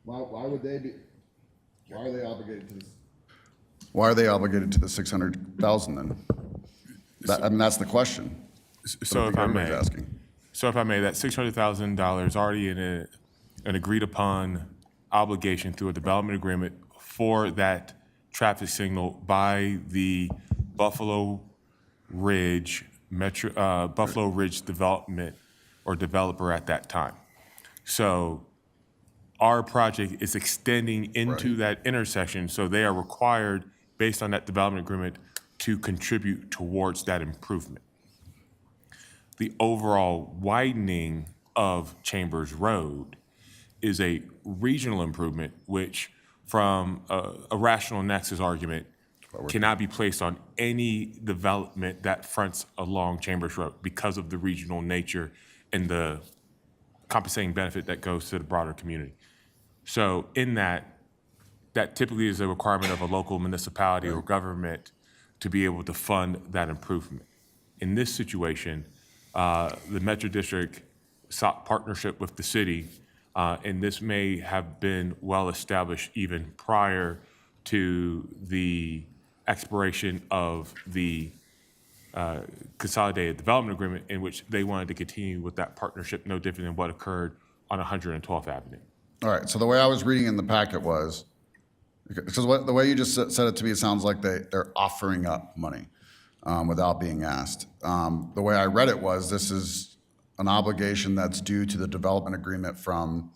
Why would they be, why are they obligated to this? Why are they obligated to the 600,000 then? I mean, that's the question. So if I may, asking. so if I may, that $600,000 already in an agreed upon obligation through a development agreement for that traffic signal by the Buffalo Ridge development or developer at that time. So our project is extending into that intersection, so they are required, based on that development agreement, to contribute towards that improvement. The overall widening of Chambers Road is a regional improvement, which from a rational nexus argument cannot be placed on any development that fronts along Chambers Road because of the regional nature and the compensating benefit that goes to the broader community. So in that typically is a requirement of a local municipality or government to be able to fund that improvement. In this situation, the Metro District sought partnership with the city, and this may have been well established even prior to the expiration of the consolidated development agreement, in which they wanted to continue with that partnership, no different than what occurred on 112th Avenue. All right, so the way I was reading in the packet was, because the way you just said it to me, it sounds like they're offering up money without being asked. The way I read it was, this is an obligation that's due to the development agreement from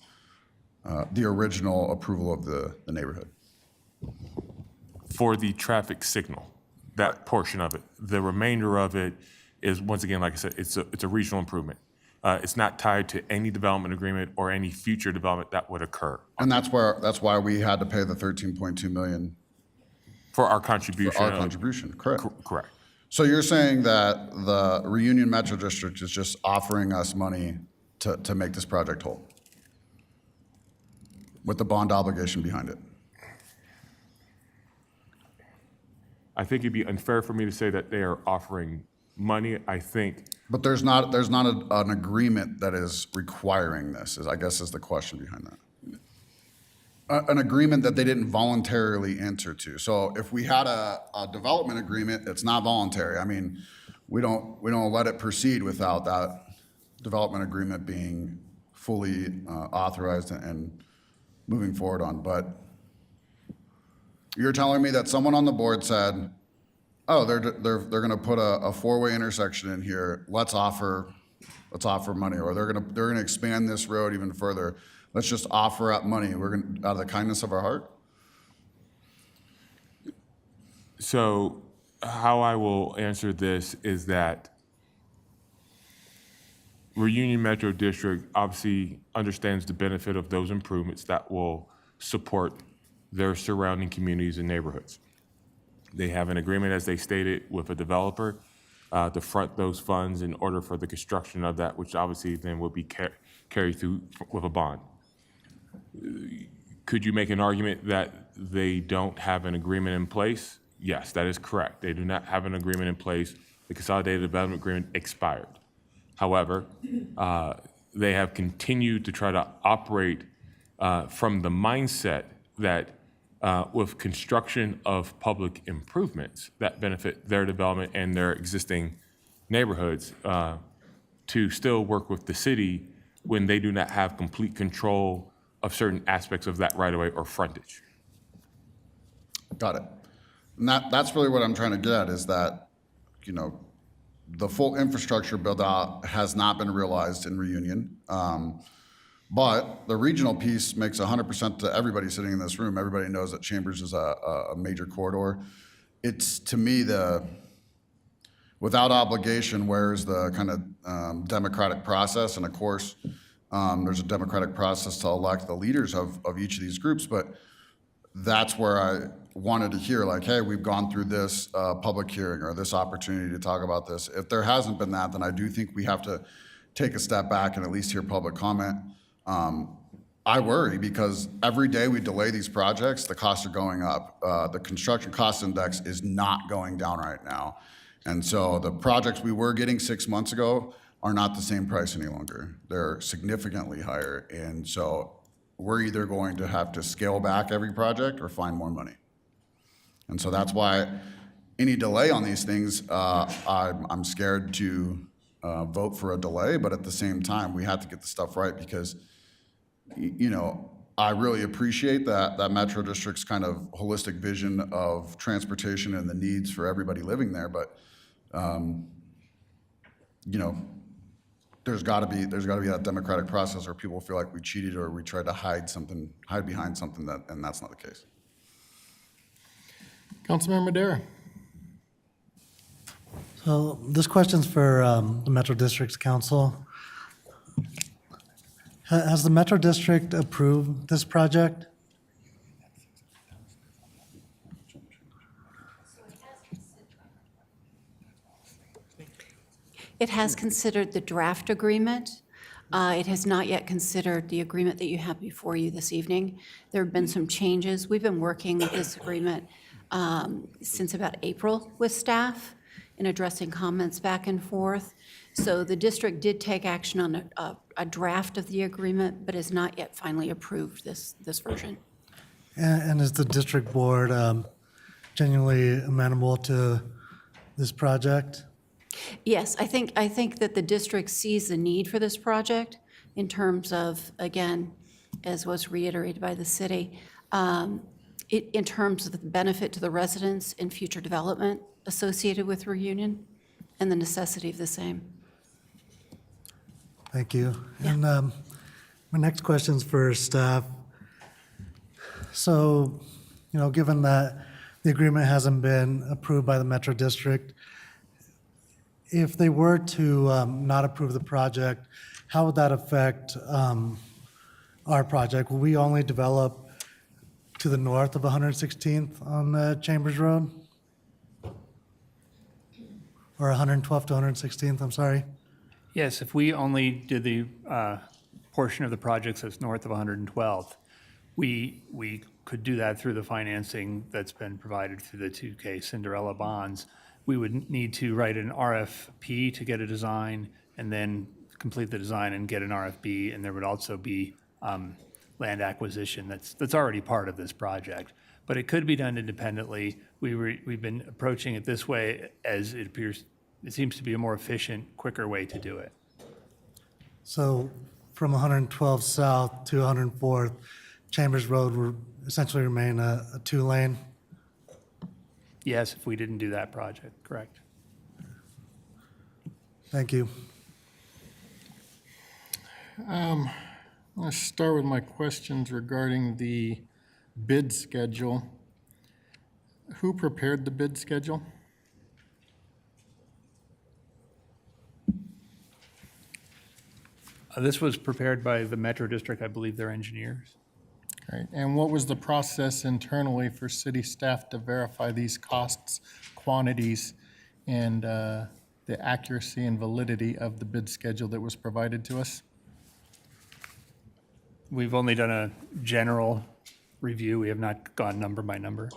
the original approval of the neighborhood. For the traffic signal, that portion of it. The remainder of it is, once again, like I said, it's a regional improvement. It's not tied to any development agreement or any future development that would occur. And that's why we had to pay the 13.2 million. For our contribution. For our contribution, correct. Correct. So you're saying that the Reunion Metro District is just offering us money to make this project whole? With the bond obligation behind it? I think it'd be unfair for me to say that they are offering money. I think. But there's not an agreement that is requiring this, I guess is the question behind that. An agreement that they didn't voluntarily enter to. So if we had a development agreement, it's not voluntary. I mean, we don't let it proceed without that development agreement being fully authorized and moving forward on. But you're telling me that someone on the board said, oh, they're going to put a four-way intersection in here. Let's offer money, or they're going to expand this road even further. Let's just offer up money. We're going out of the kindness of our heart. So how I will answer this is that Reunion Metro District obviously understands the benefit of those improvements that will support their surrounding communities and neighborhoods. They have an agreement, as they stated, with a developer to front those funds in order for the construction of that, which obviously then will be carried through with a bond. Could you make an argument that they don't have an agreement in place? Yes, that is correct. They do not have an agreement in place. The Consolidated Development Agreement expired. However, they have continued to try to operate from the mindset that with construction of public improvements that benefit their development and their existing neighborhoods, to still work with the city when they do not have complete control of certain aspects of that right-of-way or frontage. Got it. And that's really what I'm trying to get at, is that, you know, the full infrastructure build out has not been realized in Reunion. But the regional piece makes 100% to everybody sitting in this room. Everybody knows that Chambers is a major corridor. It's, to me, without obligation, where's the kind of democratic process? And of course, there's a democratic process to elect the leaders of each of these groups, but that's where I wanted to hear, like, hey, we've gone through this public hearing or this opportunity to talk about this. If there hasn't been that, then I do think we have to take a step back and at least hear public comment. I worry because every day we delay these projects, the costs are going up. The construction cost index is not going down right now. And so the projects we were getting 6 months ago are not the same price any longer. They're significantly higher. And so we're either going to have to scale back every project or find more money. And so that's why any delay on these things, I'm scared to vote for a delay, but at the same time, we have to get the stuff right because, you know, I really appreciate that Metro District's kind of holistic vision of transportation and the needs for everybody living there, but, you know, there's got to be that democratic process where people feel like we cheated or we tried to hide behind something and that's not the case. Councilmember Madera. So this question's for the Metro District's council. Has the Metro District approved this project? It has considered the draft agreement. It has not yet considered the agreement that you have before you this evening. There have been some changes. We've been working with this agreement since about April with staff in addressing comments back and forth. So the district did take action on a draft of the agreement, but has not yet finally approved this version. And is the district board genuinely amenable to this project? Yes, I think that the district sees the need for this project in terms of, again, as was reiterated by the city, in terms of the benefit to the residents and future development associated with Reunion and the necessity of the same. Thank you. Yeah. And my next question's for staff. So, you know, given that the agreement hasn't been approved by the Metro District, if they were to not approve the project, how would that affect our project? Will we only develop to the north of 116th on Chambers Road? Or 112th to 116th, I'm sorry? Yes, if we only did the portion of the projects that's north of 112th, we could do that through the financing that's been provided through the 2K Cinderella bonds. We would need to write an RFP to get a design and then complete the design and get an RFP, and there would also be land acquisition that's already part of this project. But it could be done independently. We've been approaching it this way as it seems to be a more efficient, quicker way to do it. So from 112 South to 104th, Chambers Road would essentially remain a two-lane? Yes, if we didn't do that project, correct. Thank you. Let's start with my questions regarding the bid schedule. Who prepared the bid schedule? This was prepared by the Metro District, I believe they're engineers. Great. And what was the process internally for city staff to verify these costs, quantities, and the accuracy and validity of the bid schedule that was provided to us. We've only done a general review. We have not gone number by number.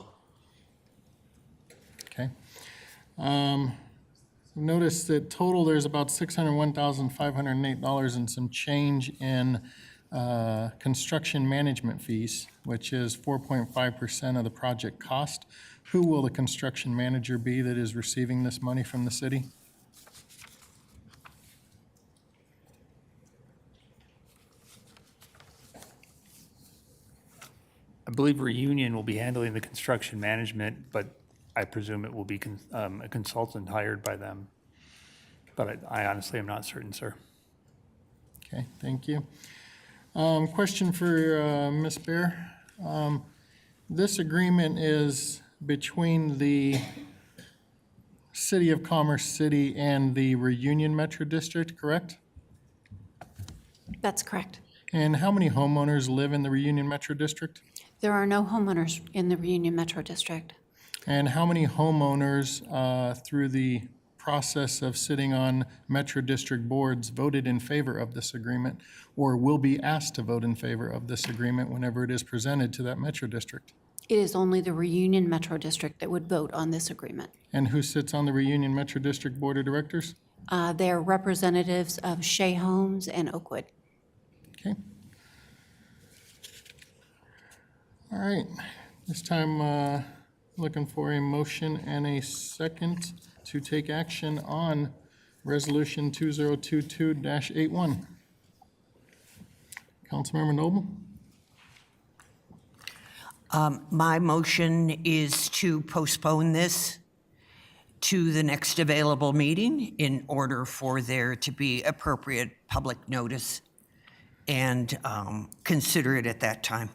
Okay. Notice that total, there's about $601,508 and some change in construction management fees, which is 4.5% of the project cost. Who will the construction manager be that is receiving this money from the city? I believe Reunion will be handling the construction management, but I presume it will be a consultant hired by them. But I honestly am not certain, sir. Okay, thank you. Question for Ms. Bear. This agreement is between the City of Commerce City and the Reunion Metro District, correct? That's correct. And how many homeowners live in the Reunion Metro District? There are no homeowners in the Reunion Metro District. And how many homeowners, through the process of sitting on Metro District boards, voted in favor of this agreement or will be asked to vote in favor of this agreement whenever it is presented to that Metro District? It is only the Reunion Metro District that would vote on this agreement. And who sits on the Reunion Metro District Board of Directors? They're representatives of Shea Homes and Oakwood. Okay. All right, this time looking for a motion and a second to take action on Resolution 2022-81. Councilmember Noble? My motion is to postpone this to the next available meeting in order for there to be appropriate public notice and consider it at that time.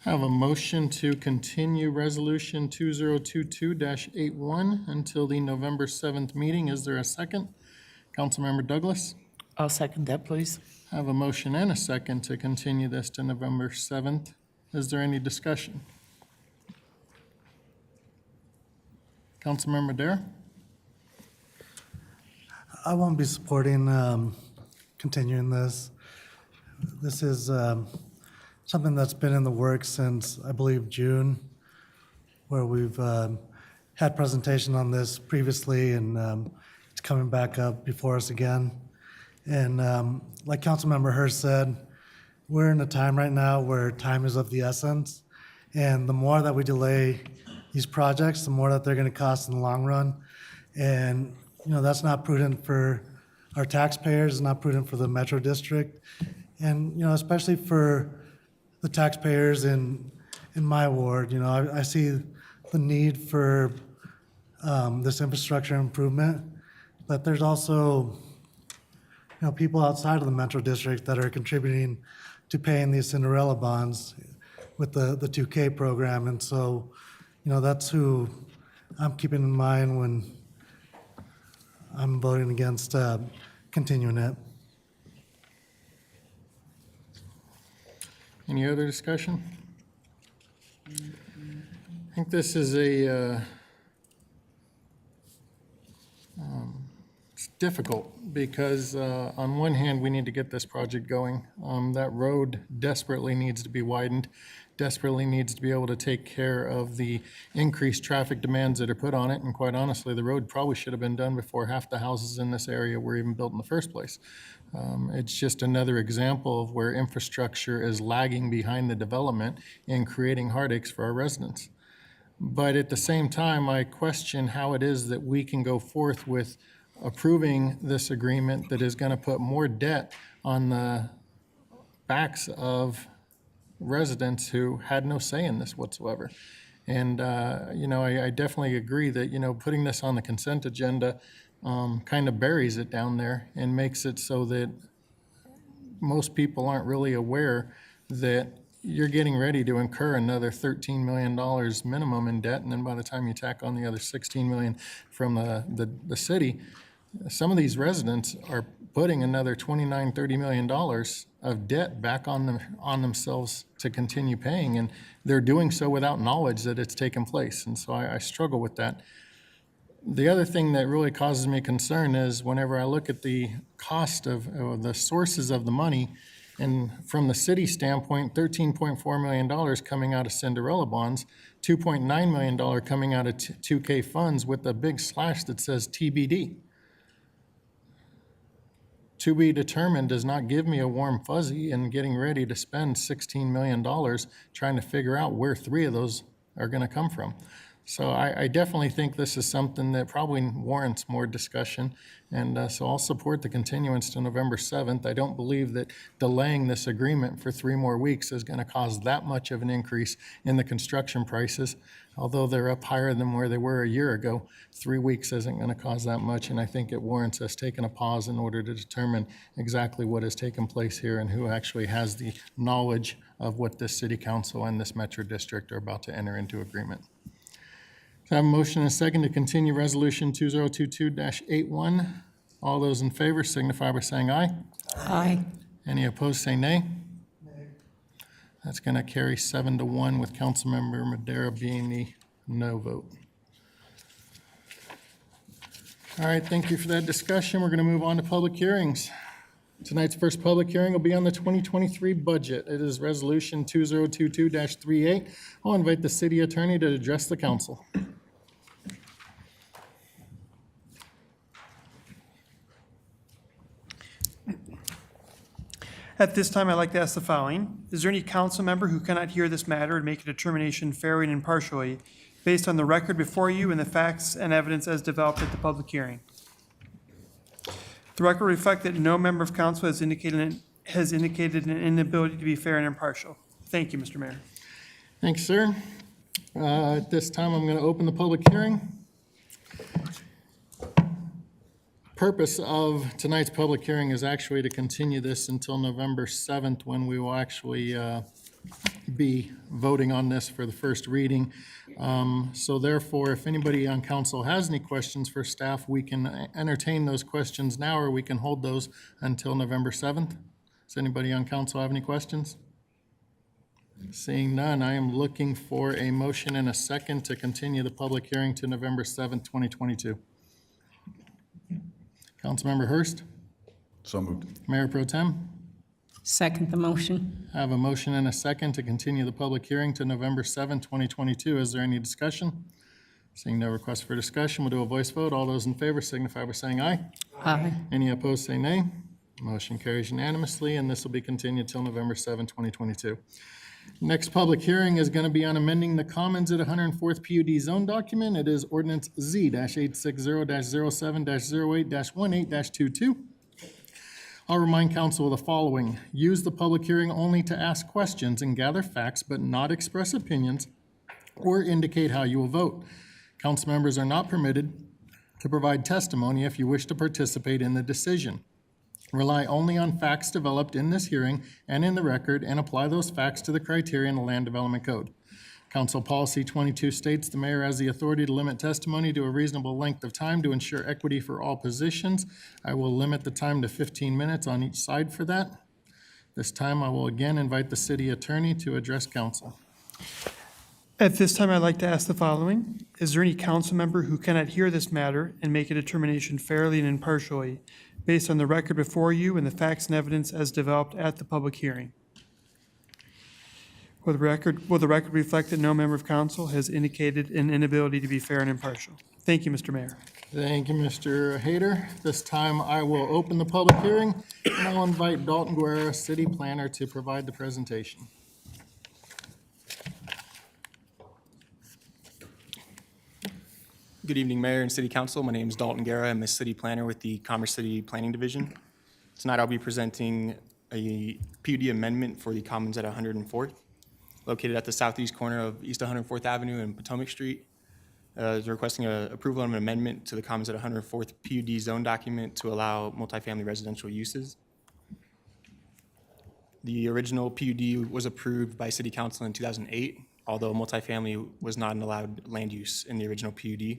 I have a motion to continue Resolution 2022-81 until the November 7th meeting. Is there a second? Councilmember Douglas? I'll second that, please. I have a motion and a second to continue this to November 7th. Is there any discussion? Councilmember Dare? I won't be supporting continuing this. This is something that's been in the works since, I believe, June, where we've had presentation on this previously, and it's coming back up before us again. And like Councilmember Hurst said, we're in a time right now where time is of the essence, and the more that we delay these projects, the more that they're going to cost in the long run. And that's not prudent for our taxpayers, it's not prudent for the Metro District, and especially for the taxpayers in my ward. I see the need for this infrastructure improvement, but there's also people outside of the Metro District that are contributing to paying these Cinderella bonds with the 2K program, and so that's who I'm keeping in mind when I'm voting against continuing it. Any other discussion? I think this is it's difficult because on one hand, we need to get this project going. That road desperately needs to be widened, desperately needs to be able to take care of the increased traffic demands that are put on it. And quite honestly, the road probably should have been done before half the houses in this area were even built in the first place. It's just another example of where infrastructure is lagging behind the development and creating heartaches for our residents. But at the same time, I question how it is that we can go forth with approving this agreement that is going to put more debt on the backs of residents who had no say in this whatsoever. And, I definitely agree that, putting this on the consent agenda kind of buries it down there and makes it so that most people aren't really aware that you're getting ready to incur another $13 million minimum in debt, and then by the time you tack on the other $16 million from the city, some of these residents are putting another $29, $30 million of debt back on themselves to continue paying, and they're doing so without knowledge that it's taken place. And so I struggle with that. The other thing that really causes me concern is whenever I look at the cost of the sources of the money, and from the city standpoint, $13.4 million coming out of Cinderella bonds, $2.9 million coming out of 2K funds with a big slash that says TBD. To be determined does not give me a warm fuzzy in getting ready to spend $16 million trying to figure out where 3 of those are going to come from. So I definitely think this is something that probably warrants more discussion, and so I'll support the continuance to November 7th. I don't believe that delaying this agreement for 3 more weeks is going to cause that much of an increase in the construction prices. Although they're up higher than where they were a year ago, 3 weeks isn't going to cause that much, and I think it warrants us taking a pause in order to determine exactly what has taken place here and who actually has the knowledge of what this city council and this metro district are about to enter into agreement. I have a motion and a second to continue Resolution 2022-81. All those in favor signify by saying aye. Aye. Any opposed, say nay. That's going to carry 7-1 with Councilmember Madera being the no vote. All right, thank you for that discussion. We're going to move on to public hearings. Tonight's first public hearing will be on the 2023 budget. It is Resolution 2022-38. I'll invite the city attorney to address the council. At this time, I'd like to ask the following. Is there any council member who cannot hear this matter and make a determination fairly and impartially based on the record before you and the facts and evidence as developed at the public hearing? The record reflects that no member of council has indicated an inability to be fair and impartial. Thank you, Mr. Mayor. Thanks, sir. At this time, I'm going to open the public hearing. Purpose of tonight's public hearing is actually to continue this until November 7th, when we will actually be voting on this for the first reading. So therefore, if anybody on council has any questions for staff, we can entertain those questions now, or we can hold those until November 7th. Does anybody on council have any questions? Seeing none, I am looking for a motion and a second to continue the public hearing to November 7th, 2022. Councilmember Hurst? So moved. Mayor Pro Tem? Second the motion. I have a motion and a second to continue the public hearing to November 7, 2022. Is there any discussion? Seeing no request for discussion, we'll do a voice vote. All those in favor signify by saying aye. Aye. Any opposed, say nay. Motion carries unanimously, and this will be continued till November 7, 2022. Next public hearing is going to be on amending the Commons at 104th PUD zone document. It is ordinance Z-860-07-08-18-22. I'll remind council of the following. Use the public hearing only to ask questions and gather facts, but not express opinions or indicate how you will vote. Council members are not permitted to provide testimony if you wish to participate in the decision. Rely only on facts developed in this hearing and in the record, and apply those facts to the criteria in the Land Development Code. Council Policy 22 states the mayor has the authority to limit testimony to a reasonable length of time to ensure equity for all positions. I will limit the time to 15 minutes on each side for that. This time, I will again invite the city attorney to address council. At this time, I'd like to ask the following. Is there any council member who cannot hear this matter and make a determination fairly and impartially based on the record before you and the facts and evidence as developed at the public hearing? Will the record reflect that no member of council has indicated an inability to be fair and impartial? Thank you, Mr. Mayor. Thank you, Mr. Hayter. This time, I will open the public hearing, and I'll invite Dalton Guerra, city planner, to provide the presentation. Good evening, Mayor and City Council. My name is Dalton Guerra. I'm a city planner with the Commerce City Planning Division. Tonight I'll be presenting a PUD amendment for the Commons at 104th, located at the southeast corner of East 104th Avenue and Potomac Street. Requesting approval of an amendment to the Commons at 104th PUD zone document to allow multifamily residential uses. The original PUD was approved by City Council in 2008, although multifamily was not an allowed land use in the original PUD.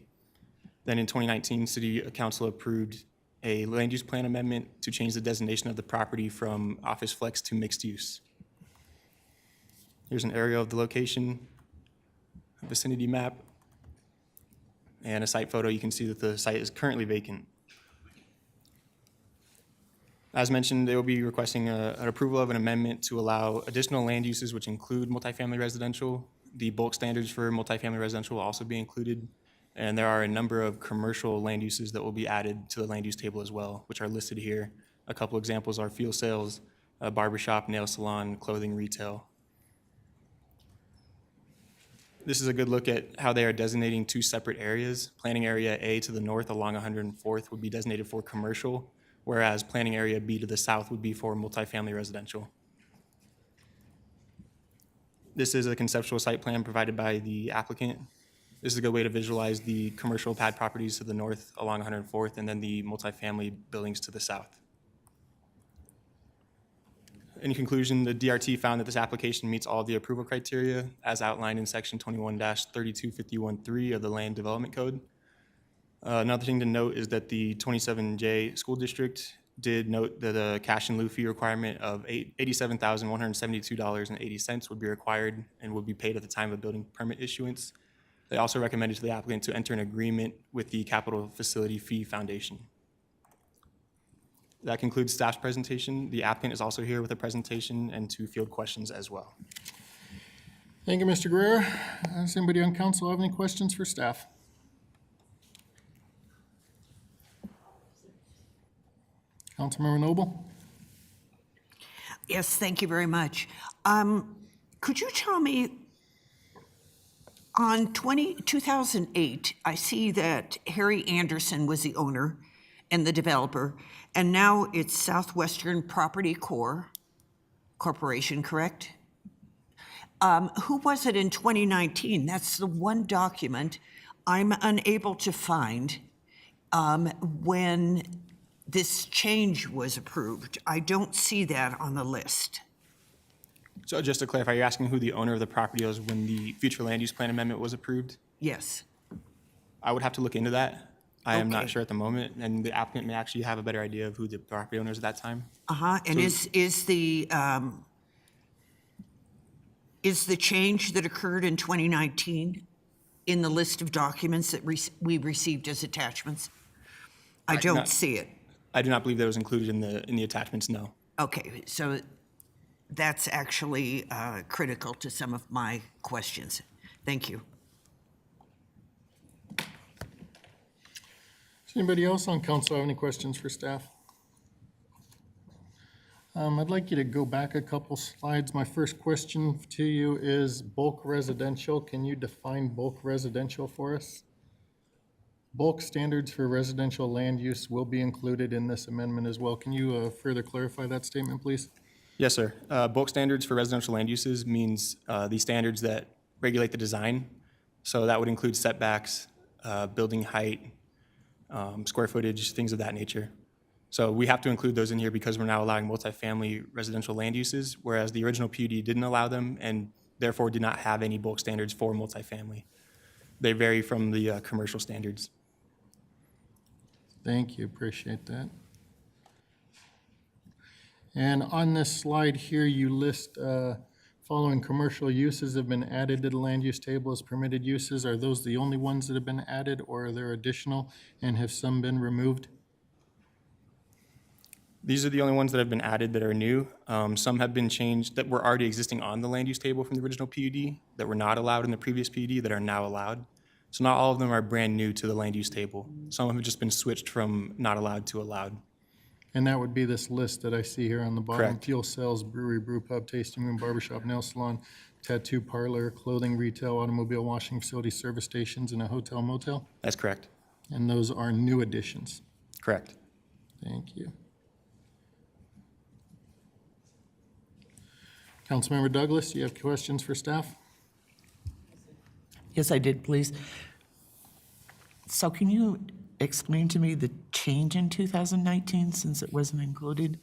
Then in 2019, City Council approved a land use plan amendment to change the designation of the property from office flex to mixed use. Here's an aerial of the location, vicinity map, and a site photo. You can see that the site is currently vacant. As mentioned, they will be requesting an approval of an amendment to allow additional land uses which include multifamily residential. The bulk standards for multifamily residential will also be included. And there are a number of commercial land uses that will be added to the land use table as well, which are listed here. A couple examples are fuel sales, a barbershop, nail salon, clothing retail. This is a good look at how they are designating two separate areas. Planning area A to the north along 104th would be designated for commercial, whereas planning area B to the south would be for multifamily residential. This is a conceptual site plan provided by the applicant. This is a good way to visualize the commercial pad properties to the north along 104th and then the multifamily buildings to the south. In conclusion, the DRT found that this application meets all of the approval criteria as outlined in section 21-32513 of the Land Development Code. Another thing to note is that the 27J school district did note that a cash in lieu fee requirement of $87,172.80 would be required and would be paid at the time of building permit issuance. They also recommended to the applicant to enter an agreement with the Capital Facility Fee Foundation. That concludes staff's presentation. The applicant is also here with a presentation and to field questions as well. Thank you, Mr. Guerrero. Does anybody on council have any questions for staff? Councilmember Noble? Yes, thank you very much. Could you tell me, on 2008, I see that Harry Anderson was the owner and the developer, and now it's Southwestern Property Corporation, correct? Who was it in 2019? That's the one document I'm unable to find when this change was approved. I don't see that on the list. So just to clarify, you're asking who the owner of the property was when the future land use plan amendment was approved? Yes. I would have to look into that. I am not Okay. sure at the moment, and the applicant may actually have a better idea of who the property owner is at that time. And So- is the change that occurred in 2019 in the list of documents that we received as attachments? I do don't not- see it. I do not believe that was included in the attachments, no. Okay, so that's actually critical to some of my questions. Thank you. Does anybody else on council have any questions for staff? I'd like you to go back a couple slides. My first question to you is bulk residential. Can you define bulk residential for us? Bulk standards for residential land use will be included in this amendment as well. Can you further clarify that statement, please? Yes, sir. Bulk standards for residential land uses means the standards that regulate the design. So that would include setbacks, building height, square footage, things of that nature. So we have to include those in here because we're now allowing multifamily residential land uses, whereas the original PUD didn't allow them and therefore did not have any bulk standards for multifamily. They vary from the commercial standards. Thank you, appreciate that. And on this slide here, you list following commercial uses have been added to the land use table as permitted uses. Are those the only ones that have been added, or are there additional, and have some been removed? These are the only ones that have been added that are new. Some have been changed that were already existing on the land use table from the original PUD that were not allowed in the previous PUD that are now allowed. So not all of them are brand new to the land use table. Some have just been switched from not allowed to allowed. And that would be this list that I see here on the bottom. Correct. Fuel sales, brewery, brew pub, tasting room, barbershop, nail salon, tattoo parlor, clothing, retail, automobile washing facility, service stations, and a hotel motel? That's correct. And those are new additions? Correct. Thank you. Councilmember Douglas, do you have questions for staff? Yes, I did, please. So can you explain to me the change in 2019 since it wasn't included?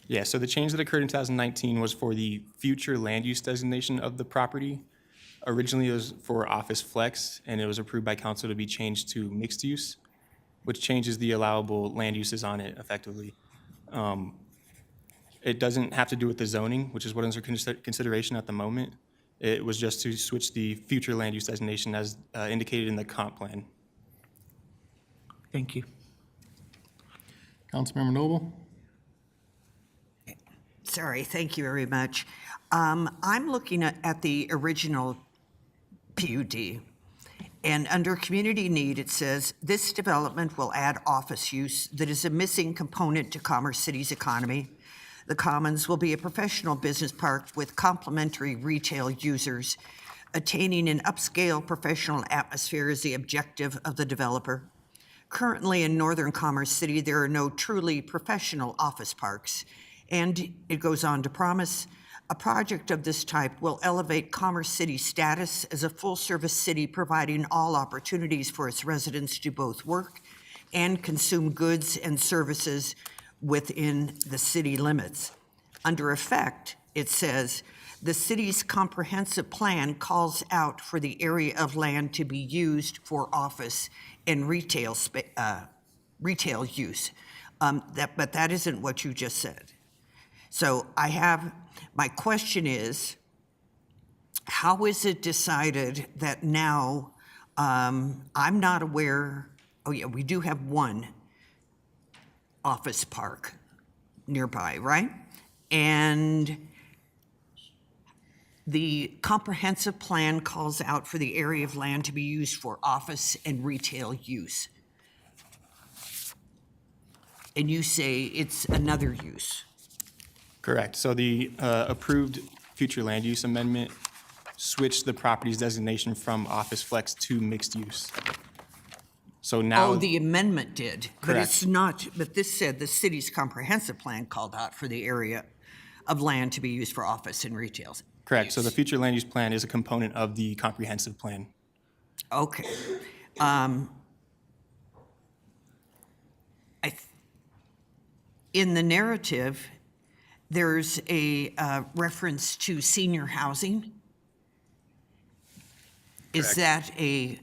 Yeah, so the change that occurred in 2019 was for the future land use designation of the property. Originally, it was for office flex, and it was approved by council to be changed to mixed use. which changes the allowable land uses on it effectively. It doesn't have to do with the zoning, which is what is under consideration at the moment. It was just to switch the future land use designation as indicated in the comp plan. Thank you. Councilmember Noble? Sorry, thank you very much. I'm looking at the original PUD, and under community need, it says, this development will add office use that is a missing component to Commerce City's economy. The Commons will be a professional business park with complementary retail users. Attaining an upscale professional atmosphere is the objective of the developer. Currently in Northern Commerce City, there are no truly professional office parks. And it goes on to promise, a project of this type will elevate Commerce City's status as a full-service city, providing all opportunities for its residents to both work and consume goods and services within the city limits. Under effect, it says, the city's comprehensive plan calls out for the area of land to be used for office and retail use. But that isn't what you just said. So my question is, how is it decided that now, I'm not aware, oh yeah, we do have one office park nearby, right? And the comprehensive plan calls out for the area of land to be used for office and retail use. And you say it's another use. Correct. So the approved future land use amendment switched the property's designation from office flex to mixed use. So now. Oh, the amendment did. But Correct. it's not, but this said the city's comprehensive plan called out for the area of land to be used for office and retail. Correct. So the future land use plan is a component of the comprehensive plan. Okay. In the narrative, there's a reference to senior housing. Is that a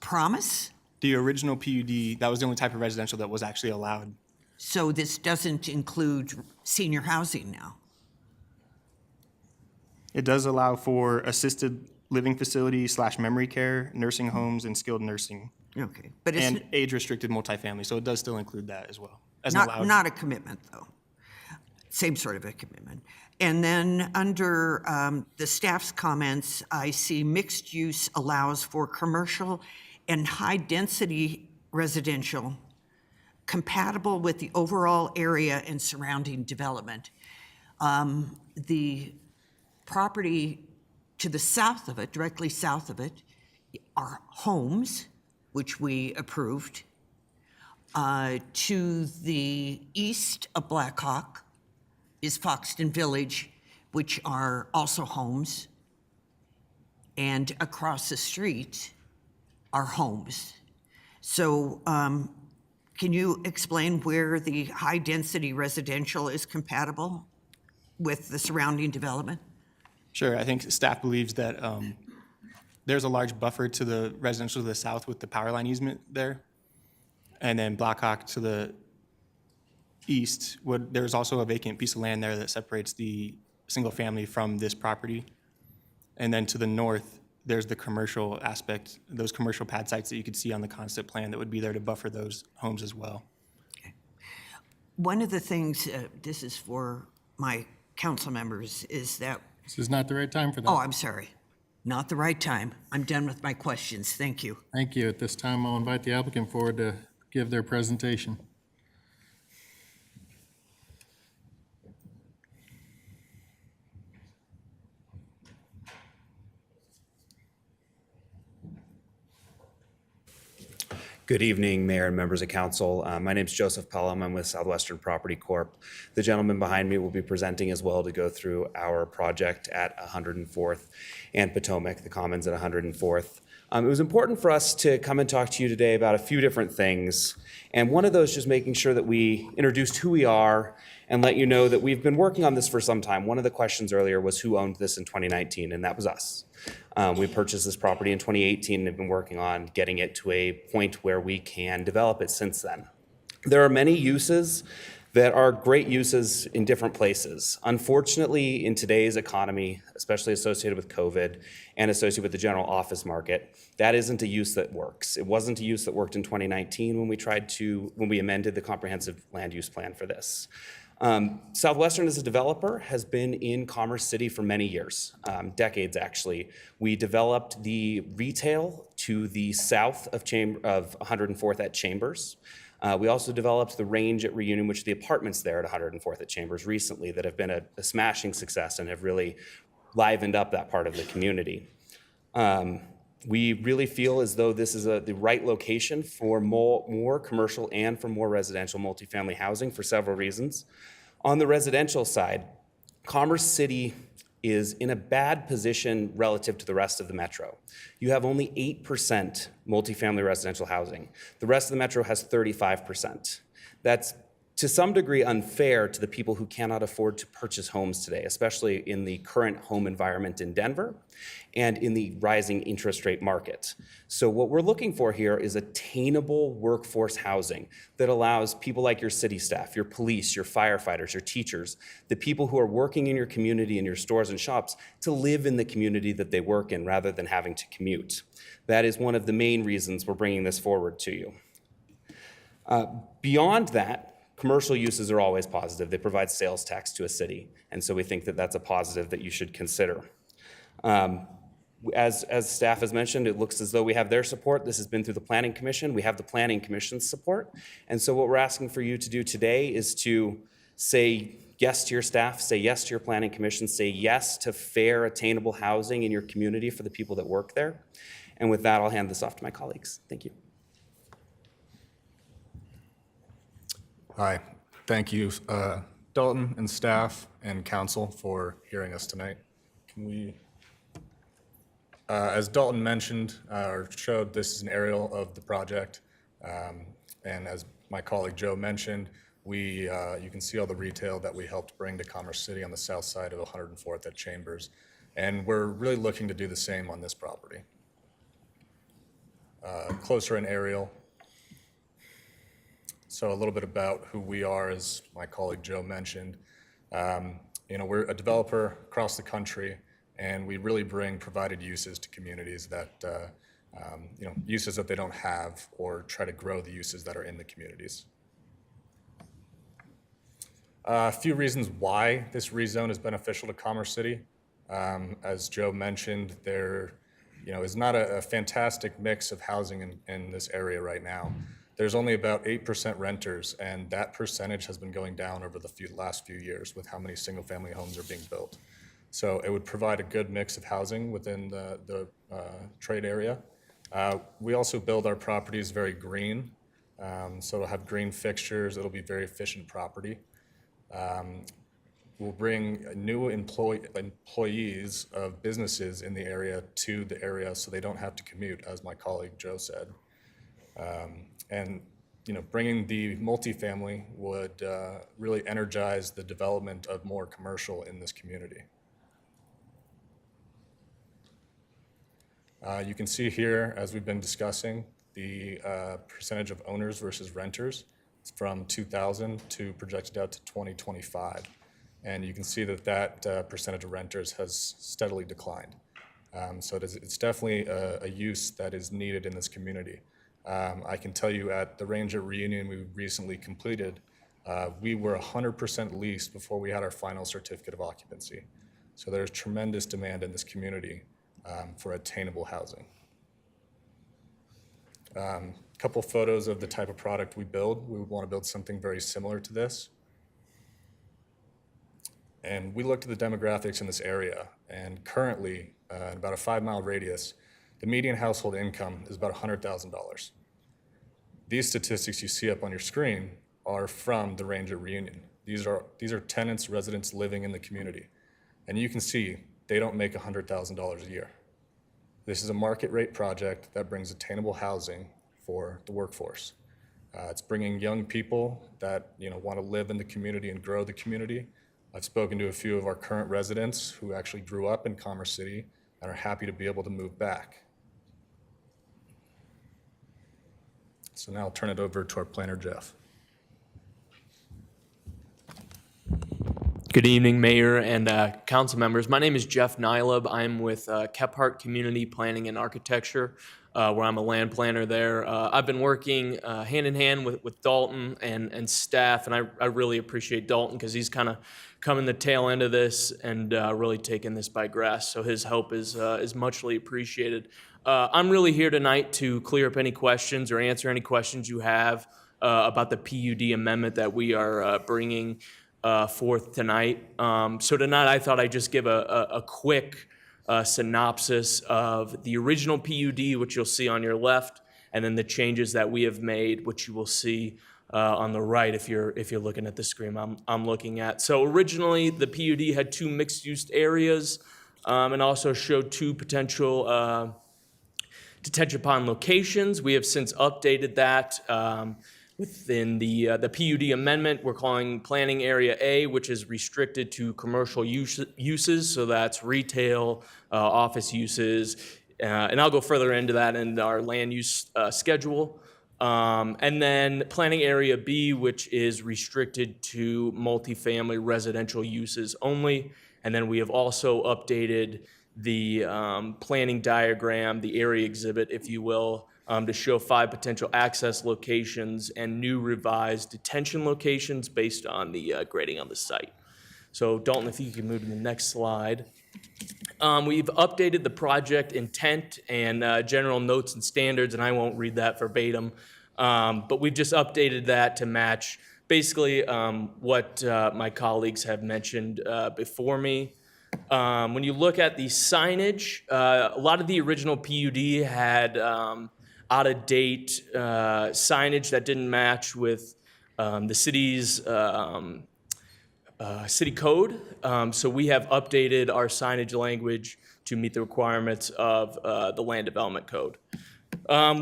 promise? The original PUD, that was the only type of residential that was actually allowed. So this doesn't include senior housing now? It does allow for assisted living facilities / memory care, nursing homes, and skilled nursing. Okay, but it's and age-restricted multifamily, so it does still include that as well. As not a commitment, though. Same sort of a commitment. And then under the staff's comments, I see mixed use allows for commercial and high-density residential compatible with the overall area and surrounding development. The property to the south of it, directly south of it, are homes, which we approved. To the east of Blackhawk is Foxton Village, which are also homes. And across the street are homes. So can you explain where the high-density residential is compatible with the surrounding development? Sure. I think staff believes that there's a large buffer to the residential to the south with the power line easement there. And then Blackhawk to the east, there's also a vacant piece of land there that separates the single family from this property. And then to the north, there's the commercial aspect, those commercial pad sites that you could see on the concept plan that would be there to buffer those homes as well. Okay. One of the things, this is for my council members, is that... This is not the right time for that. Oh, I'm sorry. Not the right time. I'm done with my questions. Thank you. Thank you. At this time, I'll invite the applicant forward to give their presentation. Good evening, Mayor and members of council. My name is Joseph Pelham. I'm with Southwestern Property Corp. The gentleman behind me will be presenting as well to go through our project at 104th and Potomac, the Commons at 104th. It was important for us to come and talk to you today about a few different things. And one of those just making sure that we introduced who we are and let you know that we've been working on this for some time. One of the questions earlier was who owned this in 2019, and that was us. We purchased this property in 2018 and have been working on getting it to a point where we can develop it since then. There are many uses that are great uses in different places. Unfortunately, in today's economy, especially associated with COVID and associated with the general office market, that isn't a use that works. It wasn't a use that worked in 2019 when we amended the comprehensive land use plan for this. Southwestern as a developer has been in Commerce City for many years, decades actually. We developed the retail to the south of 104th at Chambers. We also developed the range at Reunion, which are the apartments there at 104th at Chambers recently that have been a smashing success and have really livened up that part of the community. We really feel as though this is the right location for more commercial and for more residential multifamily housing for several reasons. On the residential side, Commerce City is in a bad position relative to the rest of the metro. You have only 8% multifamily residential housing. The rest of the metro has 35%. That's to some degree unfair to the people who cannot afford to purchase homes today, especially in the current home environment in Denver and in the rising interest rate market. So what we're looking for here is attainable workforce housing that allows people like your city staff, your police, your firefighters, your teachers, the people who are working in your community, in your stores and shops, to live in the community that they work in rather than having to commute. That is one of the main reasons we're bringing this forward to you. Beyond that, commercial uses are always positive. They provide sales tax to a city, and so we think that that's a positive that you should consider. As staff has mentioned, it looks as though we have their support. This has been through the Planning Commission. We have the Planning Commission's support, and so what we're asking for you to do today is to say yes to your staff, say yes to your Planning Commission, say yes to fair, attainable housing in your community for the people that work there. And with that, I'll hand this off to my colleagues. Thank you. Hi, thank you, Dalton and staff and council for hearing us tonight. Can we, as Dalton mentioned or showed, this is an aerial of the project. And as my colleague Joe mentioned, you can see all the retail that we helped bring to Commerce City on the south side of 104th at Chambers. And we're really looking to do the same on this property. Closer in aerial. So a little bit about who we are, as my colleague Joe mentioned. We're a developer across the country, and we really bring provided uses to communities that, uses that they don't have, or try to grow the uses that are in the communities. A few reasons why this rezone is beneficial to Commerce City. As Joe mentioned, there is not a fantastic mix of housing in this area right now. There's only about 8% renters, and that percentage has been going down over the last few years with how many single-family homes are being built. So it would provide a good mix of housing within the trade area. We also build our properties very green, so it'll have green fixtures. It'll be very efficient property. We'll bring new employees of businesses in the area to the area so they don't have to commute, as my colleague Joe said. And bringing the multifamily would really energize the development of more commercial in this community. You can see here, as we've been discussing, the percentage of owners versus renters from 2000 to projected out to 2025. And you can see that percentage of renters has steadily declined. So it's definitely a use that is needed in this community. I can tell you at the Ranger reunion we recently completed, we were 100% leased before we had our final certificate of occupancy. So there's tremendous demand in this community for attainable housing. A couple photos of the type of product we build. We would want to build something very similar to this. And we looked at the demographics in this area, and currently, in about a 5-mile radius, the median household income is about $100,000. These statistics you see up on your screen are from the Ranger reunion. These are tenants, residents living in the community. And you can see they don't make $100,000 a year. This is a market rate project that brings attainable housing for the workforce. It's bringing young people that want to live in the community and grow the community. I've spoken to a few of our current residents who actually grew up in Commerce City and are happy to be able to move back. So now I'll turn it over to our planner, Jeff. Good evening, Mayor and council members. My name is Jeff Nylub. I'm with Kephart Community Planning and Architecture, where I'm a land planner there. I've been working hand in hand with Dalton and staff, and I really appreciate Dalton because he's kind of coming the tail end of this and really taking this by grasp. So his help is muchly appreciated. I'm really here tonight to clear up any questions or answer any questions you have about the PUD amendment that we are bringing forth tonight. So tonight I thought I'd just give a quick synopsis of the original PUD, which you'll see on your left, and then the changes that we have made, which you will see on the right if you're looking at the screen I'm looking at. So originally the PUD had 2 mixed-use areas and also showed 2 potential detention pond locations. We have since updated that. Within the PUD amendment, we're calling Planning Area A, which is restricted to commercial uses, so that's retail, office uses, and I'll go further into that in our land use schedule. And then Planning Area B, which is restricted to multifamily residential uses only. And then we have also updated the planning diagram, the area exhibit, if you will, to show 5 potential access locations and new revised detention locations based on the grading on the site. So Dalton, if you can move to the next slide. We've updated the project intent and general notes and standards, and I won't read that verbatim, but we've just updated that to match basically what my colleagues have mentioned before me. When you look at the signage, a lot of the original PUD had out-of-date signage that didn't match with the city's city code. So we have updated our signage language to meet the requirements of the land development code.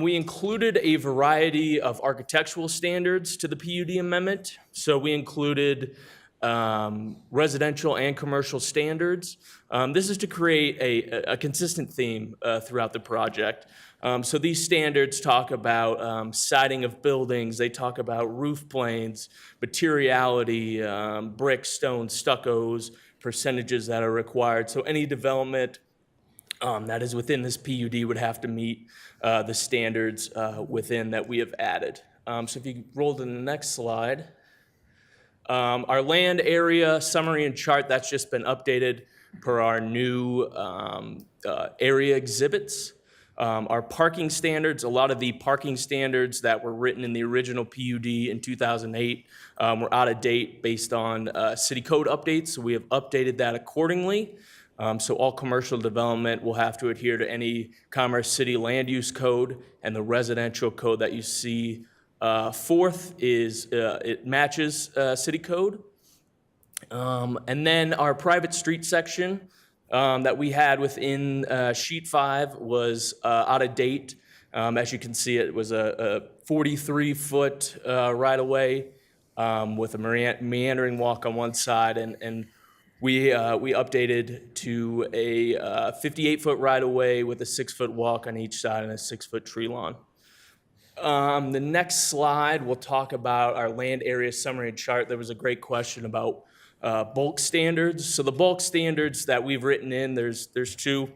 We included a variety of architectural standards to the PUD amendment. So we included residential and commercial standards. This is to create a consistent theme throughout the project. So these standards talk about siding of buildings, they talk about roof planes, materiality, brick, stone, stuccos, percentages that are required. So any development that is within this PUD would have to meet the standards within that we have added. So if you roll to the next slide. Our land area summary and chart, that's just been updated per our new area exhibits. Our parking standards, a lot of the parking standards that were written in the original PUD in 2008 were out of date based on city code updates, so we have updated that accordingly. So all commercial development will have to adhere to any Commerce City land use code, and the residential code that you see fourth is it matches city code. And then our private street section that we had within sheet 5 was out of date. As you can see, it was a 43-foot right-of-way with a meandering walk on one side, and we updated to a 58-foot right-of-way with a 6-foot walk on each side and a 6-foot tree lawn. The next slide, we'll talk about our land area summary and chart. There was a great question about bulk standards. So the bulk standards that we've written in, there's 2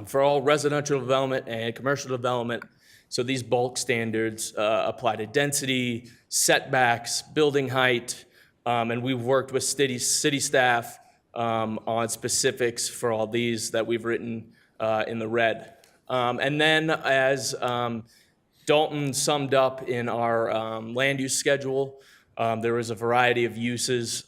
for all residential development and commercial development. So these bulk standards apply to density, setbacks, building height, and we've worked with city staff on specifics for all these that we've written in the red. And then as Dalton summed up in our land use schedule, there was a variety of uses.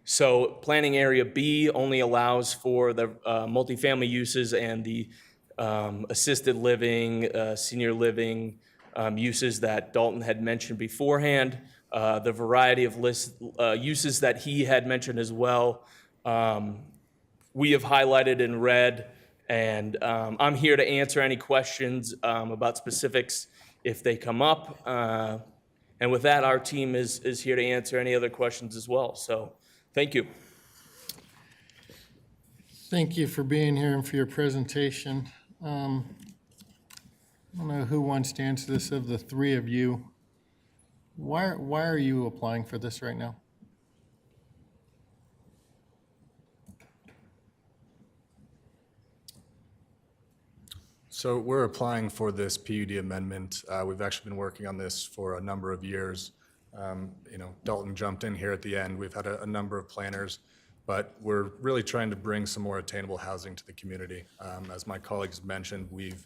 So Planning Area B only allows for the multifamily uses and the assisted living, senior living uses that Dalton had mentioned beforehand. The variety of uses that he had mentioned as well, we have highlighted in red And I'm here to answer any questions about specifics if they come up. And with that, our team is here to answer any other questions as well. So thank you. Thank you for being here and for your presentation. I don't know who wants to answer this of the three of you. Why are you applying for this right now? So we're applying for this PUD amendment. We've actually been working on this for a number of years. Dalton jumped in here at the end. We've had a number of planners, but we're really trying to bring some more attainable housing to the community. As my colleagues mentioned, we've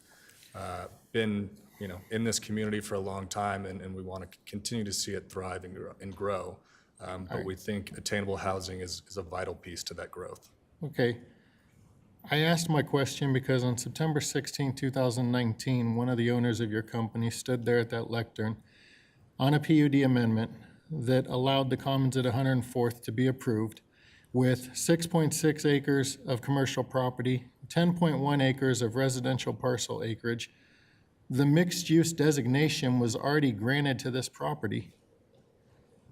been in this community for a long time, and we want to continue to see it thrive and grow. But we think attainable housing is a vital piece to that growth. Okay. I asked my question because on September 16, 2019, one of the owners of your company stood there at that lectern on a PUD amendment that allowed the commons at 104th to be approved with 6.6 acres of commercial property, 10.1 acres of residential parcel acreage. The mixed-use designation was already granted to this property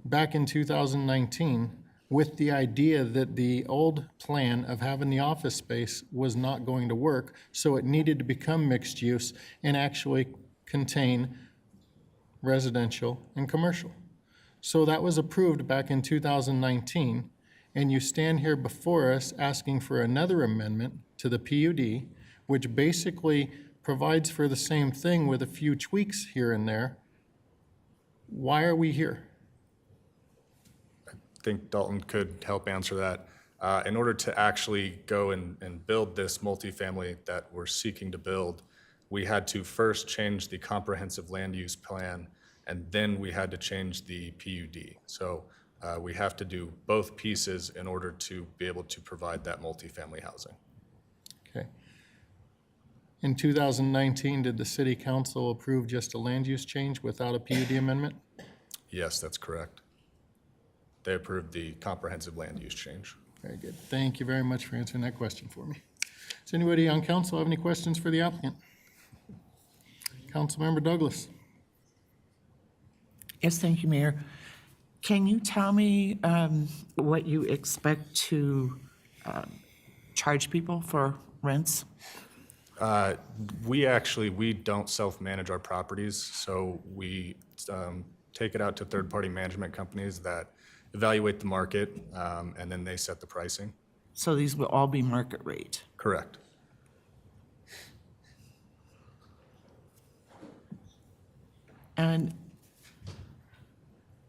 back in 2019 with the idea that the old plan of having the office space was not going to work, so it needed to become mixed use and actually contain residential and commercial. So that was approved back in 2019, and you stand here before us asking for another amendment to the PUD, which basically provides for the same thing with a few tweaks here and there. Why are we here? I think Dalton could help answer that. In order to actually go and build this multifamily that we're seeking to build, we had to first change the comprehensive land use plan, and then we had to change the PUD. So we have to do both pieces in order to be able to provide that multifamily housing. Okay. In 2019, did the city council approve just a land use change without a PUD amendment? Yes, that's correct. They approved the comprehensive land use change. Very good. Thank you very much for answering that question for me. Does anybody on council have any questions for the applicant? Councilmember Douglas. Yes, thank you, Mayor. Can you tell me what you expect to charge people for rents? We don't self-manage our properties, so we take it out to third-party management companies that evaluate the market, and then they set the pricing. So these will all be market rate? Correct. And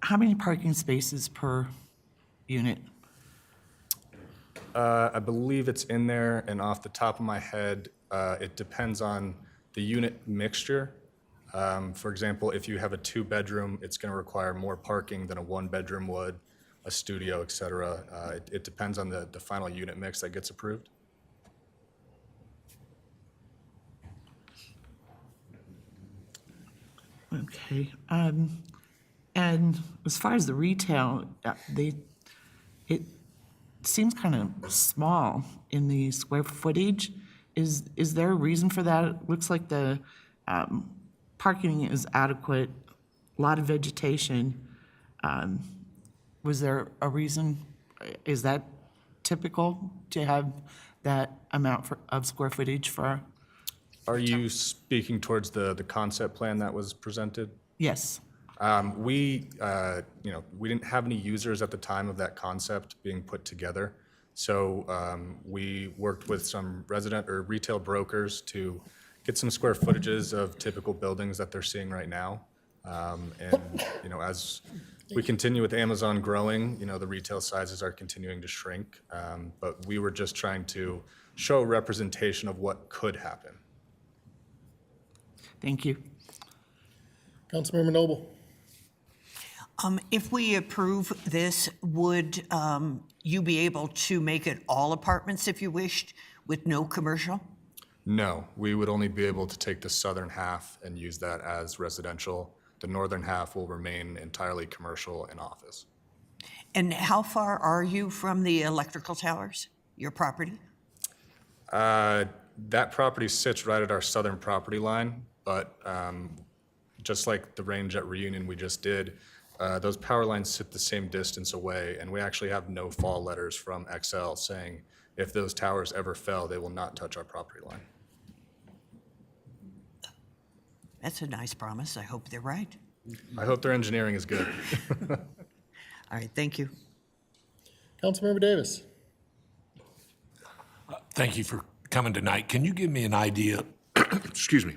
how many parking spaces per unit? I believe it's in there, and off the top of my head, it depends on the unit mixture. For example, if you have a two-bedroom, it's going to require more parking than a one-bedroom would, a studio, et cetera. It depends on the final unit mix that gets approved. Okay. And as far as the retail, it seems kind of small in the square footage. Is there a reason for that? It looks like the parking is adequate, a lot of vegetation. Was there a reason? Is that typical to have that amount of square footage for? Are you speaking towards the concept plan that was presented? Yes. We didn't have any users at the time of that concept being put together. So we worked with some resident or retail brokers to get some square footages of typical buildings that they're seeing right now. As we continue with Amazon growing, the retail sizes are continuing to shrink. But we were just trying to show a representation of what could happen. Thank you. Councilmember Noble. If we approve this, would you be able to make it all apartments if you wished with no commercial? No, we would only be able to take the southern half and use that as residential. The northern half will remain entirely commercial and office. And how far are you from the electrical towers, your property? That property sits right at our southern property line, but just like the range at Reunion we just did, those power lines sit the same distance away, and we actually have no fall letters from XL saying if those towers ever fell, they will not touch our property line. That's a nice promise. I hope they're right. I hope their engineering is good. All right, thank you. Councilmember Davis. Thank you for coming tonight. Can you give me an idea, excuse me,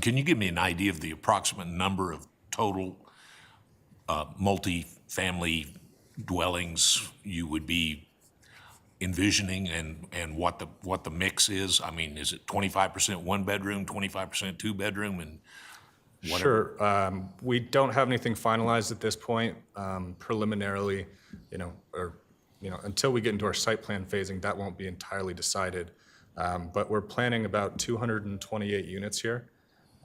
can you give me an idea of the approximate number of total multi-family dwellings you would be envisioning and what the mix is? I mean, is it 25% one bedroom, 25% two bedroom, and whatever? Sure. We don't have anything finalized at this point. Preliminarily, until we get into our site plan phasing, that won't be entirely decided. But we're planning about 228 units here.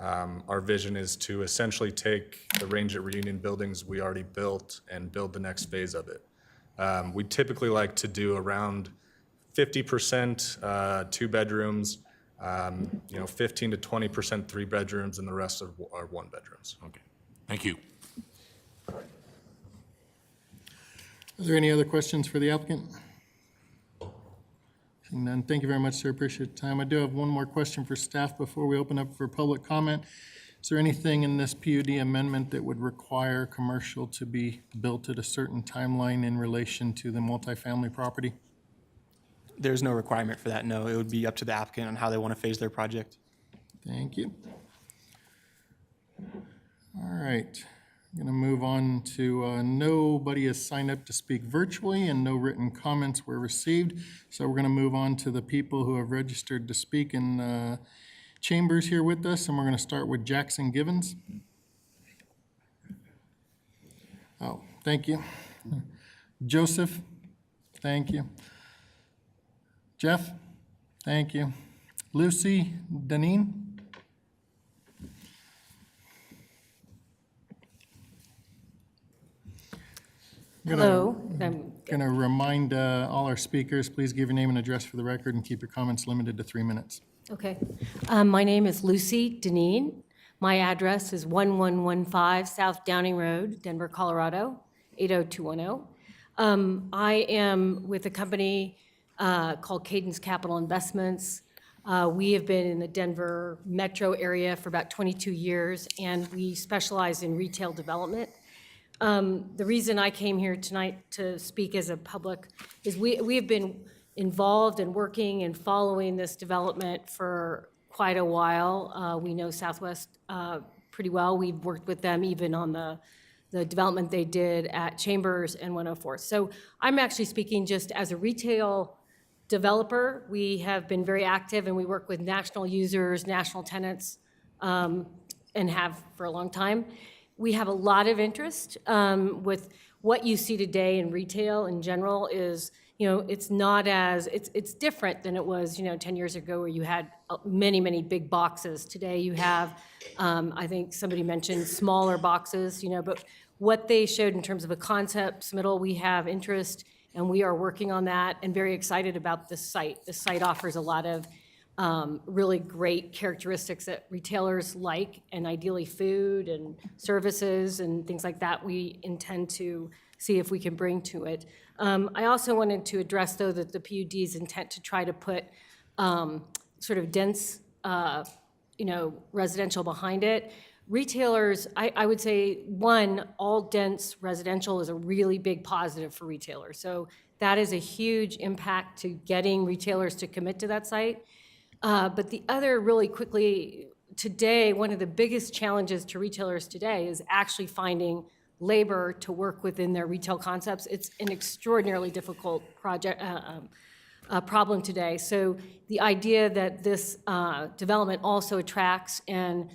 Our vision is to essentially take the range at Reunion buildings we already built and build the next phase of it. We typically like to do around 50% two bedrooms, 15 to 20% three bedrooms, and the rest are one bedrooms. Okay, thank you. Is there any other questions for the applicant? Seeing none, thank you very much, sir. Appreciate the time. I do have one more question for staff before we open up for public comment. Is there anything in this PUD amendment that would require commercial to be built at a certain timeline in relation to the multifamily property? There's no requirement for that, no. It would be up to the applicant on how they want to phase their project. Thank you. All right. I'm going to move on to nobody has signed up to speak virtually and no written comments were received. So we're going to move on to the people who have registered to speak in chambers here with us, and we're going to start with Jackson Givens. Oh, thank you. Joseph, thank you. Jeff, thank you. Lucy Deneen. Hello. I'm going to remind all our speakers, please give your name and address for the record and keep your comments limited to 3 minutes. Okay. My name is Lucy Deneen. My address is 1115 South Downing Road, Denver, Colorado, 80210. I am with a company called Cadence Capital Investments. We have been in the Denver metro area for about 22 years, and we specialize in retail development. The reason I came here tonight to speak as a public is we have been involved and working and following this development for quite a while. We know Southwest pretty well. We've worked with them even on the development they did at Chambers and 104. So I'm actually speaking just as a retail developer. We have been very active and we work with national users, national tenants, and have for a long time. We have a lot of interest with what you see today in retail in general is, it's not as, it's different than it was, 10 years ago where you had many, many big boxes. Today you have, I think somebody mentioned smaller boxes, but what they showed in terms of a concept submittal, we have interest and we are working on that and very excited about this site. This site offers a lot of really great characteristics that retailers like, and ideally food and services and things like that we intend to see if we can bring to it. I also wanted to address, though, that the PUD's intent to try to put sort of dense, residential behind it. Retailers, I would say, one, all dense residential is a really big positive for retailers. So that is a huge impact to getting retailers to commit to that site. But the other, really quickly, today, one of the biggest challenges to retailers today is actually finding labor to work within their retail concepts. It's an extraordinarily difficult problem today. So the idea that this development also attracts and,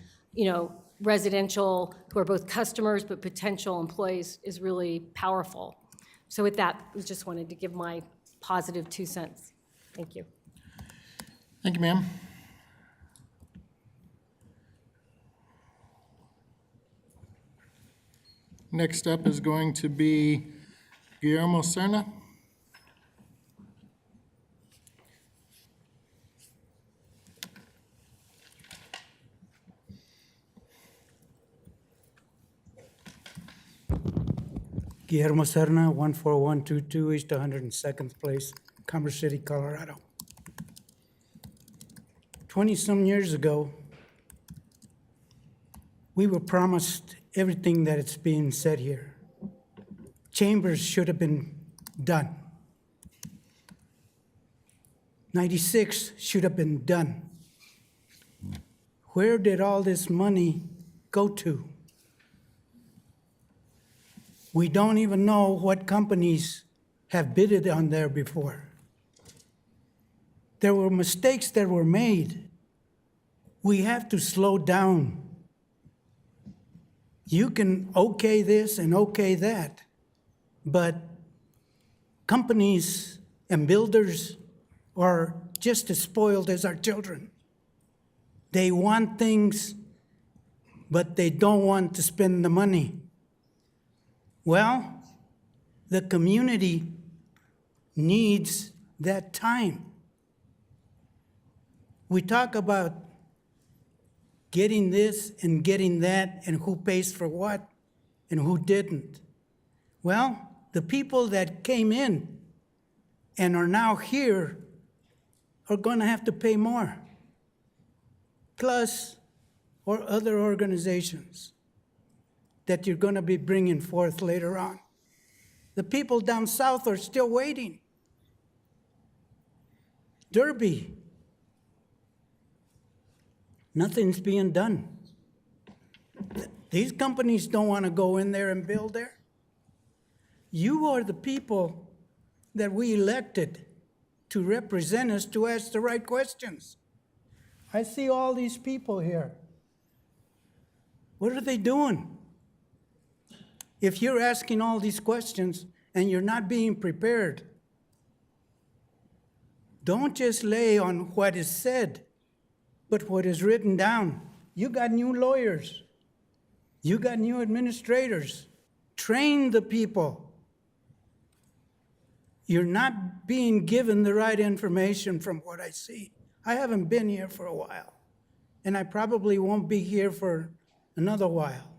residential who are both customers but potential employees is really powerful. So with that, I just wanted to give my positive 2 cents. Thank you. Thank you, ma'am. Next up is going to be Guillermo Serna. Guillermo Serna, 14122 East 102nd Place, Commerce City, Colorado. 20-some years ago, we were promised everything that it's being said here. Chambers should have been done. 96 should have been done. Where did all this money go to? We don't even know what companies have bidded on there before. There were mistakes that were made. We have to slow down. You can okay this and okay that, but companies and builders are just as spoiled as our children. They want things, but they don't want to spend the money. Well, the community needs that time. We talk about getting this and getting that and who pays for what and who didn't. Well, the people that came in and are now here are going to have to pay more. Plus, or other organizations that you're going to be bringing forth later on. The people down south are still waiting. Derby, nothing's being done. These companies don't want to go in there and build there. You are the people that we elected to represent us, to ask the right questions. I see all these people here. What are they doing? If you're asking all these questions and you're not being prepared, don't just lay on what is said, but what is written down. You got new lawyers. You got new administrators. Train the people. You're not being given the right information from what I see. I haven't been here for a while, and I probably won't be here for another while.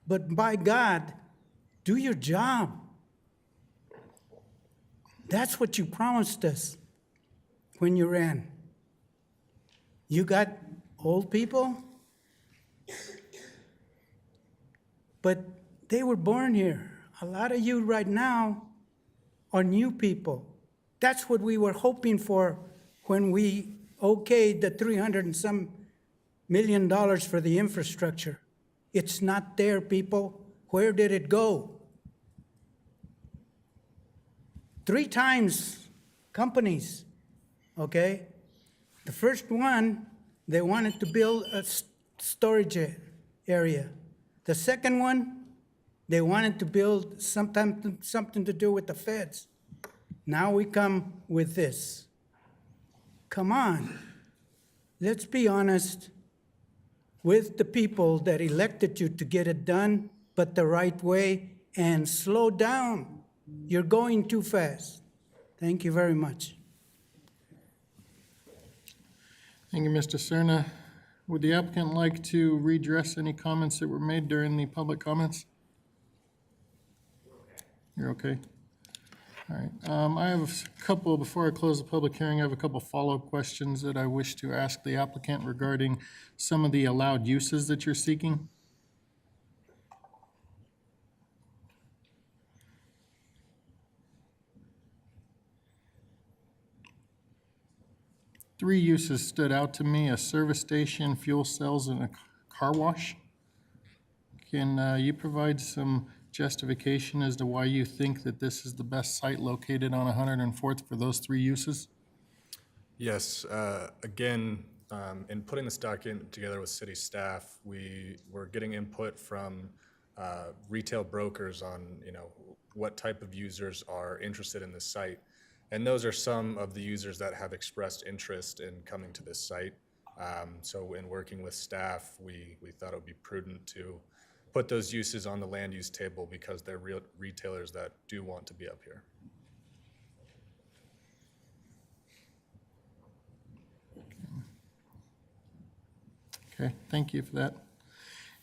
But by God, do your job. That's what you promised us when you ran. You got old people, but they were born here. A lot of you right now are new people. That's what we were hoping for when we okayed the $300 and some million for the infrastructure. It's not there, people. Where did it go? 3 times companies, okay? The first one, they wanted to build a storage area. The second one, they wanted to build something to do with the feds. Now we come with this. Come on, let's be honest with the people that elected you to get it done, but the right way, and slow down. You're going too fast. Thank you very much. Thank you, Mr. Serna. Would the applicant like to redress any comments that were made during the public comments? You're okay? All right. I have a couple, before I close the public hearing, I have a couple follow-up questions that I wish to ask the applicant regarding some of the allowed uses that you're seeking. Three uses stood out to me: a service station, fuel cells, and a car wash. Can you provide some justification as to why you think that this is the best site located on 104th for those 3 uses? Yes, again, in putting this document together with city staff, we were getting input from retail brokers on, what type of users are interested in this site. And those are some of the users that have expressed interest in coming to this site. So in working with staff, we thought it would be prudent to put those uses on the land use table because they're real retailers that do want to be up here. Okay, thank you for that.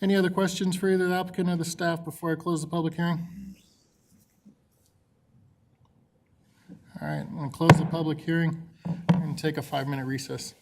Any other questions for either the applicant or the staff before I close the public hearing? All right, I'm going to close the public hearing and take a 5-minute recess.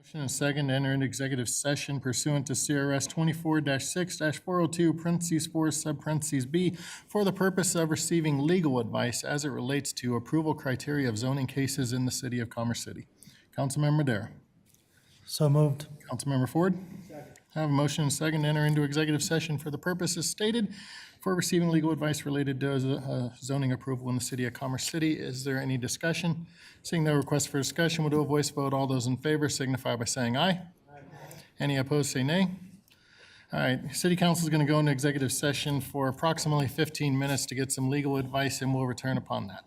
Motion and second to enter into executive session pursuant to CRS 24-6-402, parentheses 4, sub parentheses B, for the purpose of receiving legal advice as it relates to approval criteria of zoning cases in the city of Commerce City. Councilmember Madera. So moved. Councilmember Ford. I have a motion and second to enter into executive session for the purposes stated for receiving legal advice related to zoning approval in the city of Commerce City. Is there any discussion? Seeing no request for discussion, we'll do a voice vote. All those in favor signify by saying aye. Any opposed, say nay. All right, city council is going to go into executive session for approximately 15 minutes to get some legal advice, and we'll return upon that.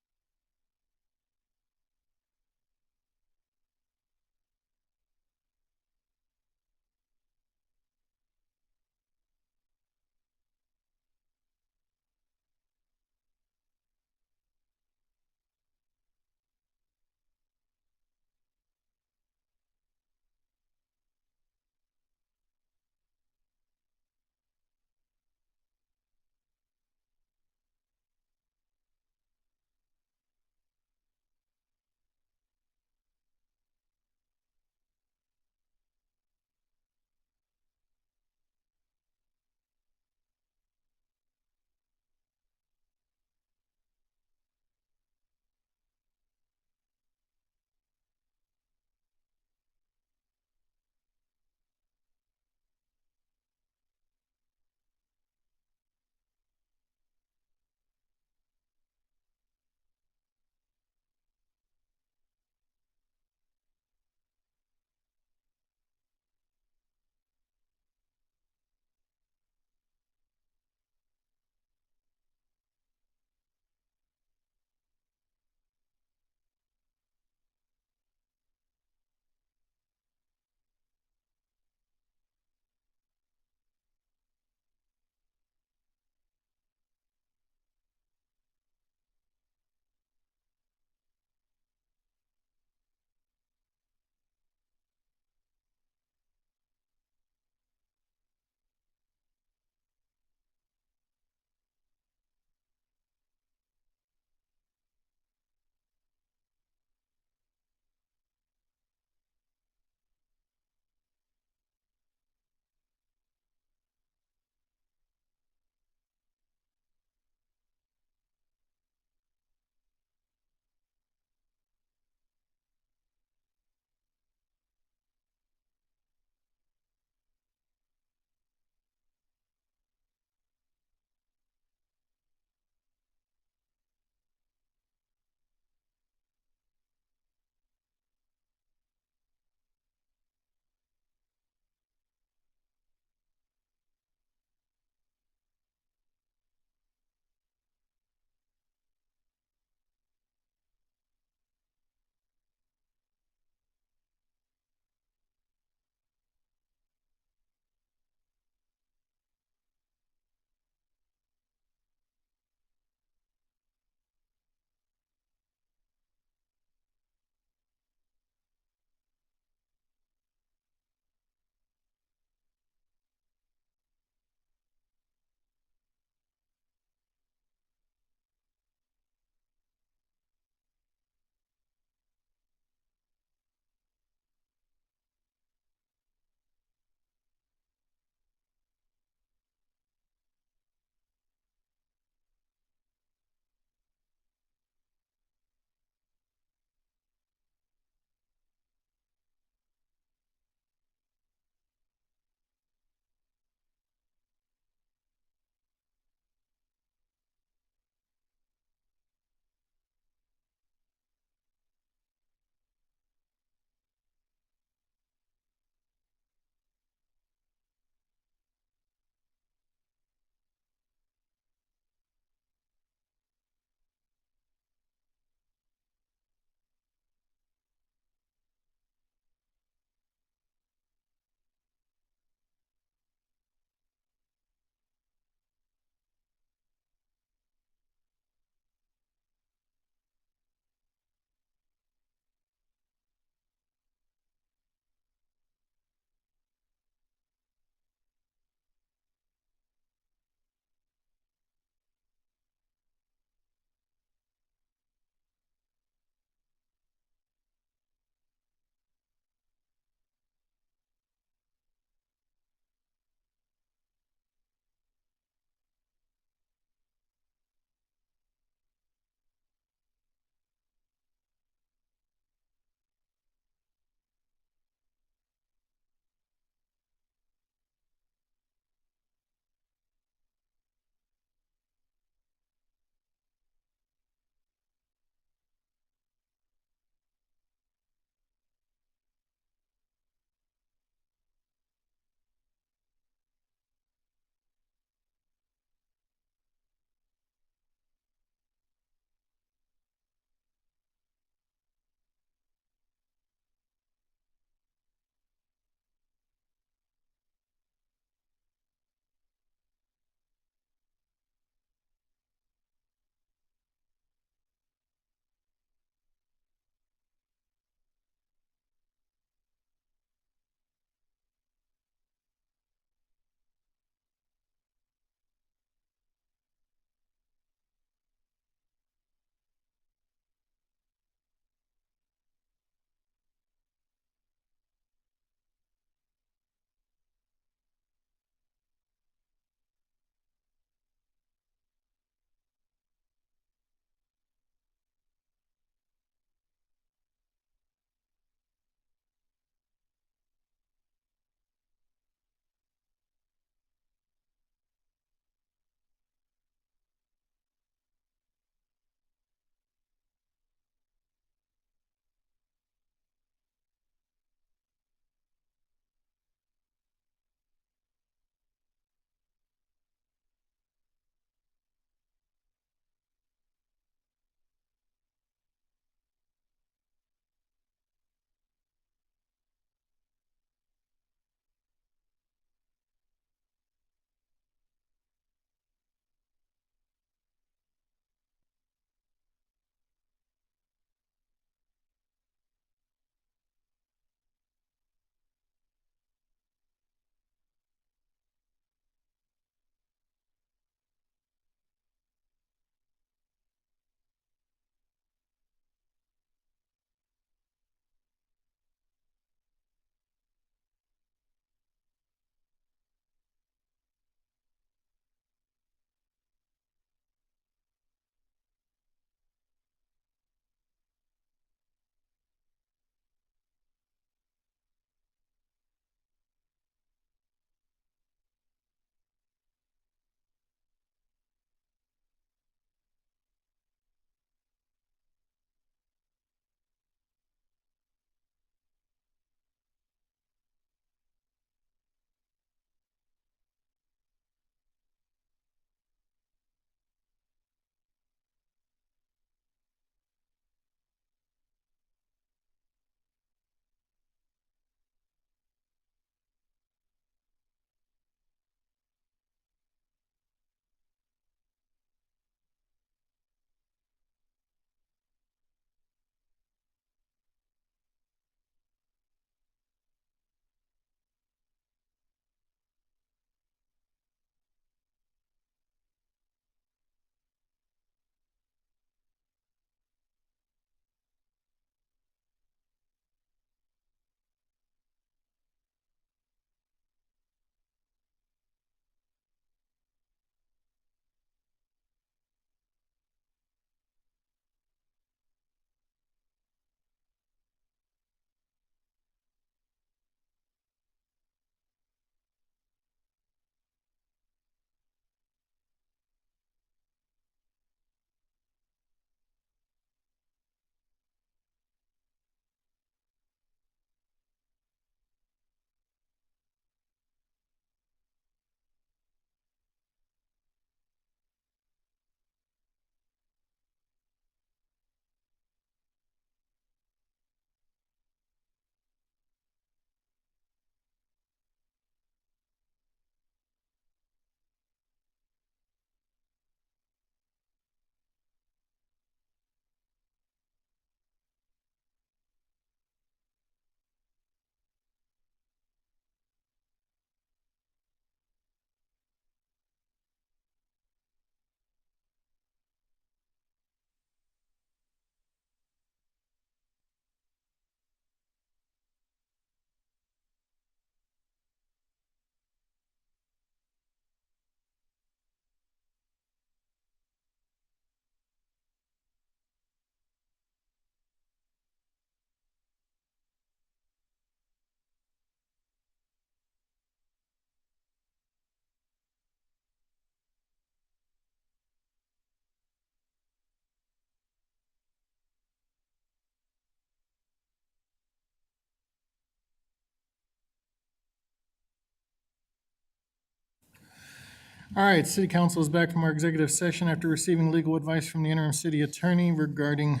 All right, City Council is back from our executive session after receiving legal advice from the interim city attorney regarding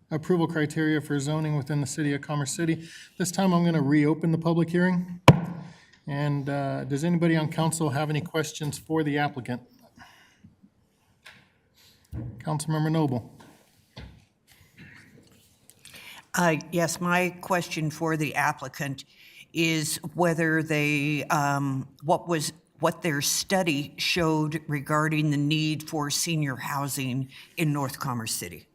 approval criteria for zoning within the city of Commerce City. This time I'm going to reopen the public hearing. And does anybody on council have any questions for the applicant? Councilmember Noble. Yes, my question for the applicant is whether they, what their study showed regarding the need for senior housing in North Commerce City.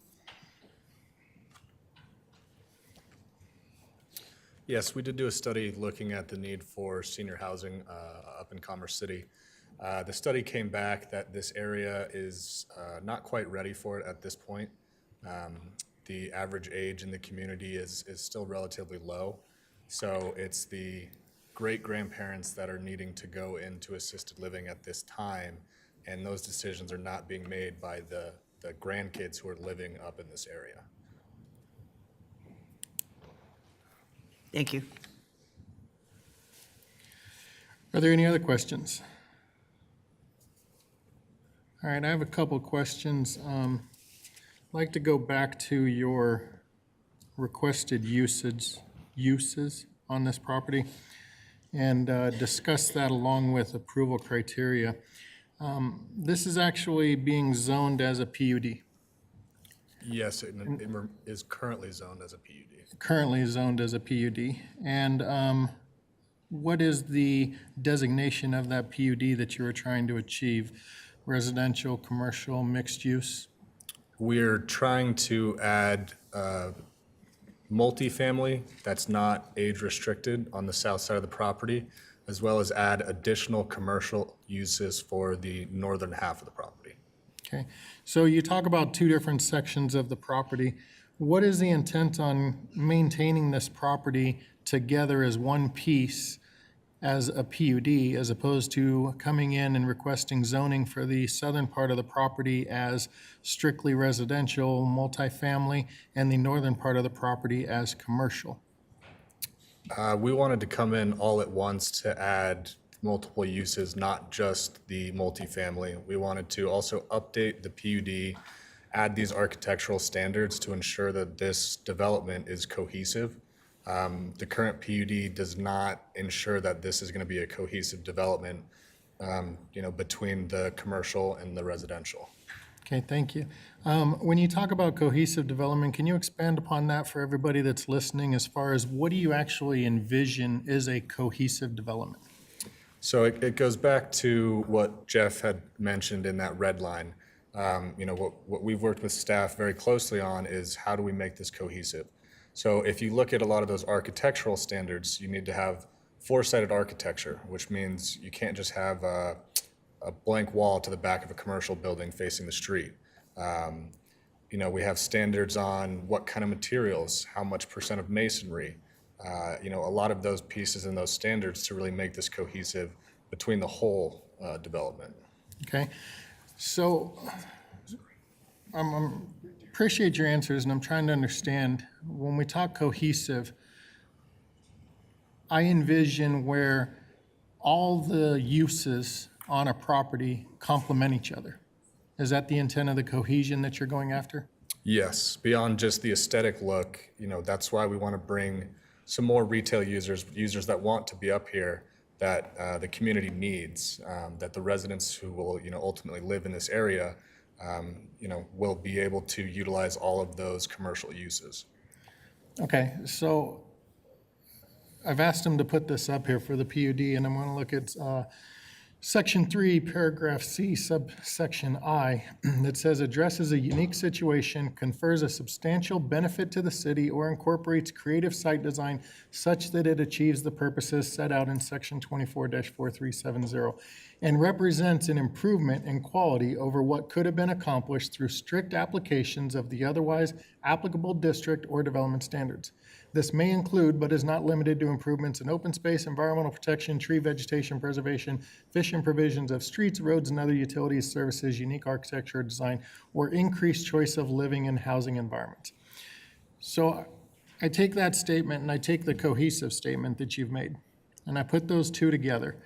Yes, we did do a study looking at the need for senior housing up in Commerce City. The study came back that this area is not quite ready for it at this point. The average age in the community is still relatively low. So it's the great-grandparents that are needing to go into assisted living at this time, and those decisions are not being made by the grandkids who are living up in this area. Thank you. Are there any other questions? All right, I have a couple questions. I'd like to go back to your requested uses on this property and discuss that along with approval criteria. This is actually being zoned as a PUD. Yes, it is currently zoned as a PUD. Currently zoned as a PUD. And what is the designation of that PUD that you are trying to achieve? Residential, commercial, mixed use? We're trying to add multifamily that's not age restricted on the south side of the property, as well as add additional commercial uses for the northern half of the property. Okay, so you talk about two different sections of the property. What is the intent on maintaining this property together as one piece as a PUD, as opposed to coming in and requesting zoning for the southern part of the property as strictly residential, multifamily, and the northern part of the property as commercial? We wanted to come in all at once to add multiple uses, not just the multifamily. We wanted to also update the PUD, add these architectural standards to ensure that this development is cohesive. The current PUD does not ensure that this is going to be a cohesive development, between the commercial and the residential. Okay, thank you. When you talk about cohesive development, can you expand upon that for everybody that's listening as far as what do you actually envision is a cohesive development? So it goes back to what Jeff had mentioned in that red line. What we've worked with staff very closely on is how do we make this cohesive? So if you look at a lot of those architectural standards, you need to have four-sided architecture, which means you can't just have a blank wall to the back of a commercial building facing the street. We have standards on what kind of materials, how much percent of masonry, a lot of those pieces and those standards to really make this cohesive between the whole development. Okay, so appreciate your answers, and I'm trying to understand, when we talk cohesive, I envision where all the uses on a property complement each other. Is that the intent of the cohesion that you're going after? Yes, beyond just the aesthetic look, that's why we want to bring some more retail users that want to be up here, that the community needs, that the residents who will, ultimately live in this area, will be able to utilize all of those commercial uses. Okay, so I've asked him to put this up here for the PUD, and I'm going to look at Section 3, Paragraph C, subsection I, that says addresses a unique situation, confers a substantial benefit to the city, or incorporates creative site design such that it achieves the purposes set out in Section 24-4370, and represents an improvement in quality over what could have been accomplished through strict applications of the otherwise applicable district or development standards. This may include, but is not limited to, improvements in open space, environmental protection, tree vegetation preservation, fishing provisions of streets, roads, and other utilities, services, unique architecture or design, or increased choice of living and housing environments. So I take that statement and I take the cohesive statement that you've made, and I put those two together.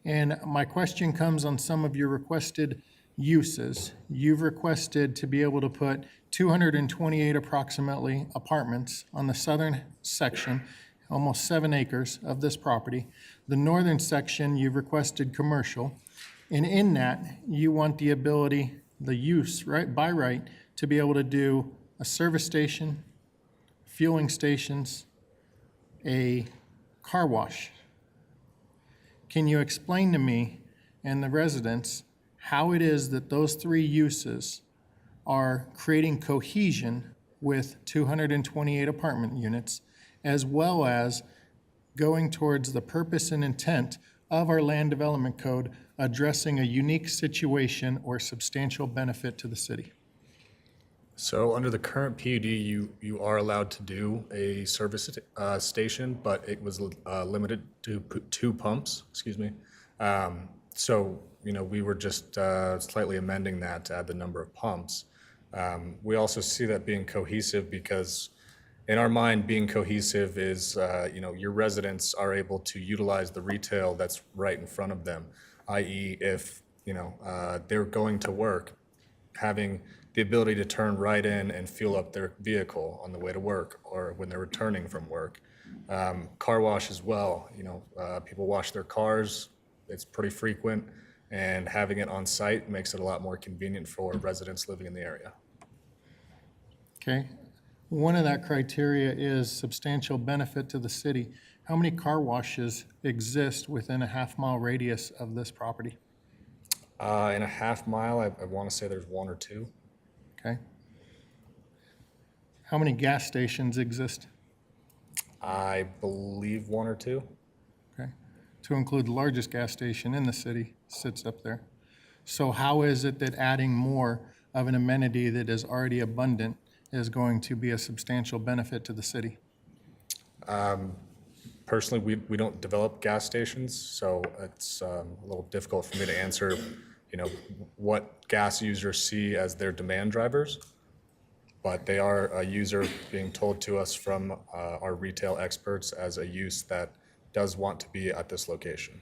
And my question comes on some of your requested uses. You've requested to be able to put 228 approximately apartments on the southern section, almost 7 acres of this property. The northern section, you've requested commercial. And in that, you want the ability, the use, right, by right, to be able to do a service station, fueling stations, a car wash. Can you explain to me and the residents how it is that those 3 uses are creating cohesion with 228 apartment units, as well as going towards the purpose and intent of our land development code, addressing a unique situation or substantial benefit to the city? So under the current PUD, you are allowed to do a service station, but it was limited to 2 pumps, excuse me. So, we were just slightly amending that to add the number of pumps. We also see that being cohesive because in our mind, being cohesive is, your residents are able to utilize the retail that's right in front of them, i.e. if, they're going to work, having the ability to turn right in and fuel up their vehicle on the way to work or when they're returning from work. Car wash as well, people wash their cars, it's pretty frequent, and having it on site makes it a lot more convenient for residents living in the area. Okay. One of that criteria is substantial benefit to the city. How many car washes exist within a half-mile radius of this property? In a half mile, I want to say there's 1 or 2. Okay. How many gas stations exist? I believe 1 or 2. Okay. To include the largest gas station in the city sits up there. So how is it that adding more of an amenity that is already abundant is going to be a substantial benefit to the city? Personally, we don't develop gas stations, so it's a little difficult for me to answer, what gas users see as their demand drivers. But they are a user being told to us from our retail experts as a use that does want to be at this location.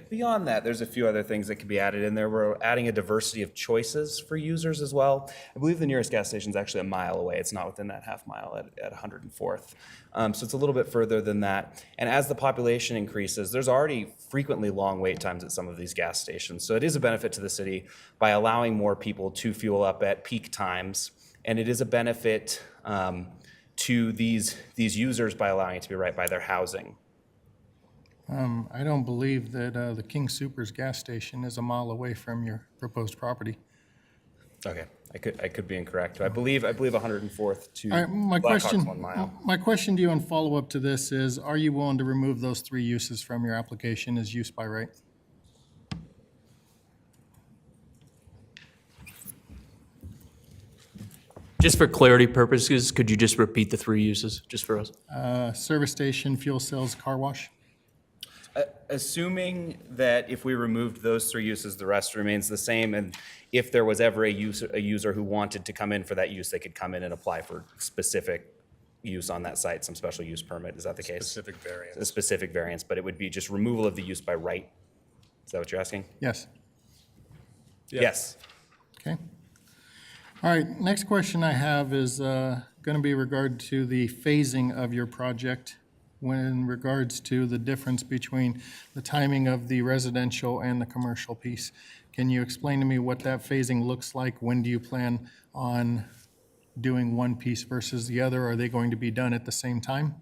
Beyond that, there's a few other things that could be added in there. We're adding a diversity of choices for users as well. I believe the nearest gas station is actually a mile away. It's not within that half mile at 104th. So it's a little bit further than that. And as the population increases, there's already frequently long wait times at some of these gas stations. So it is a benefit to the city by allowing more people to fuel up at peak times. And it is a benefit to these users by allowing it to be right by their housing. I don't believe that the King Soopers gas station is a mile away from your proposed property. Okay, I could be incorrect. I believe 104th to All right, Blackhawk's 1 mile. my question to you in follow-up to this is, are you willing to remove those 3 uses from your application as use by right? Just for clarity purposes, could you just repeat the 3 uses, just for us? Service station, fuel cells, car wash? Assuming that if we removed those 3 uses, the rest remains the same, and if there was ever a user who wanted to come in for that use, they could come in and apply for specific use on that site, some special use permit. Is that the case? Specific variance. A specific variance, but it would be just removal of the use by right. Is that what you're asking? Yes. Yes. Okay. All right, next question I have is going to be regard to the phasing of your project in regards to the difference between the timing of the residential and the commercial piece. Can you explain to me what that phasing looks like? When do you plan on doing one piece versus the other? Are they going to be done at the same time?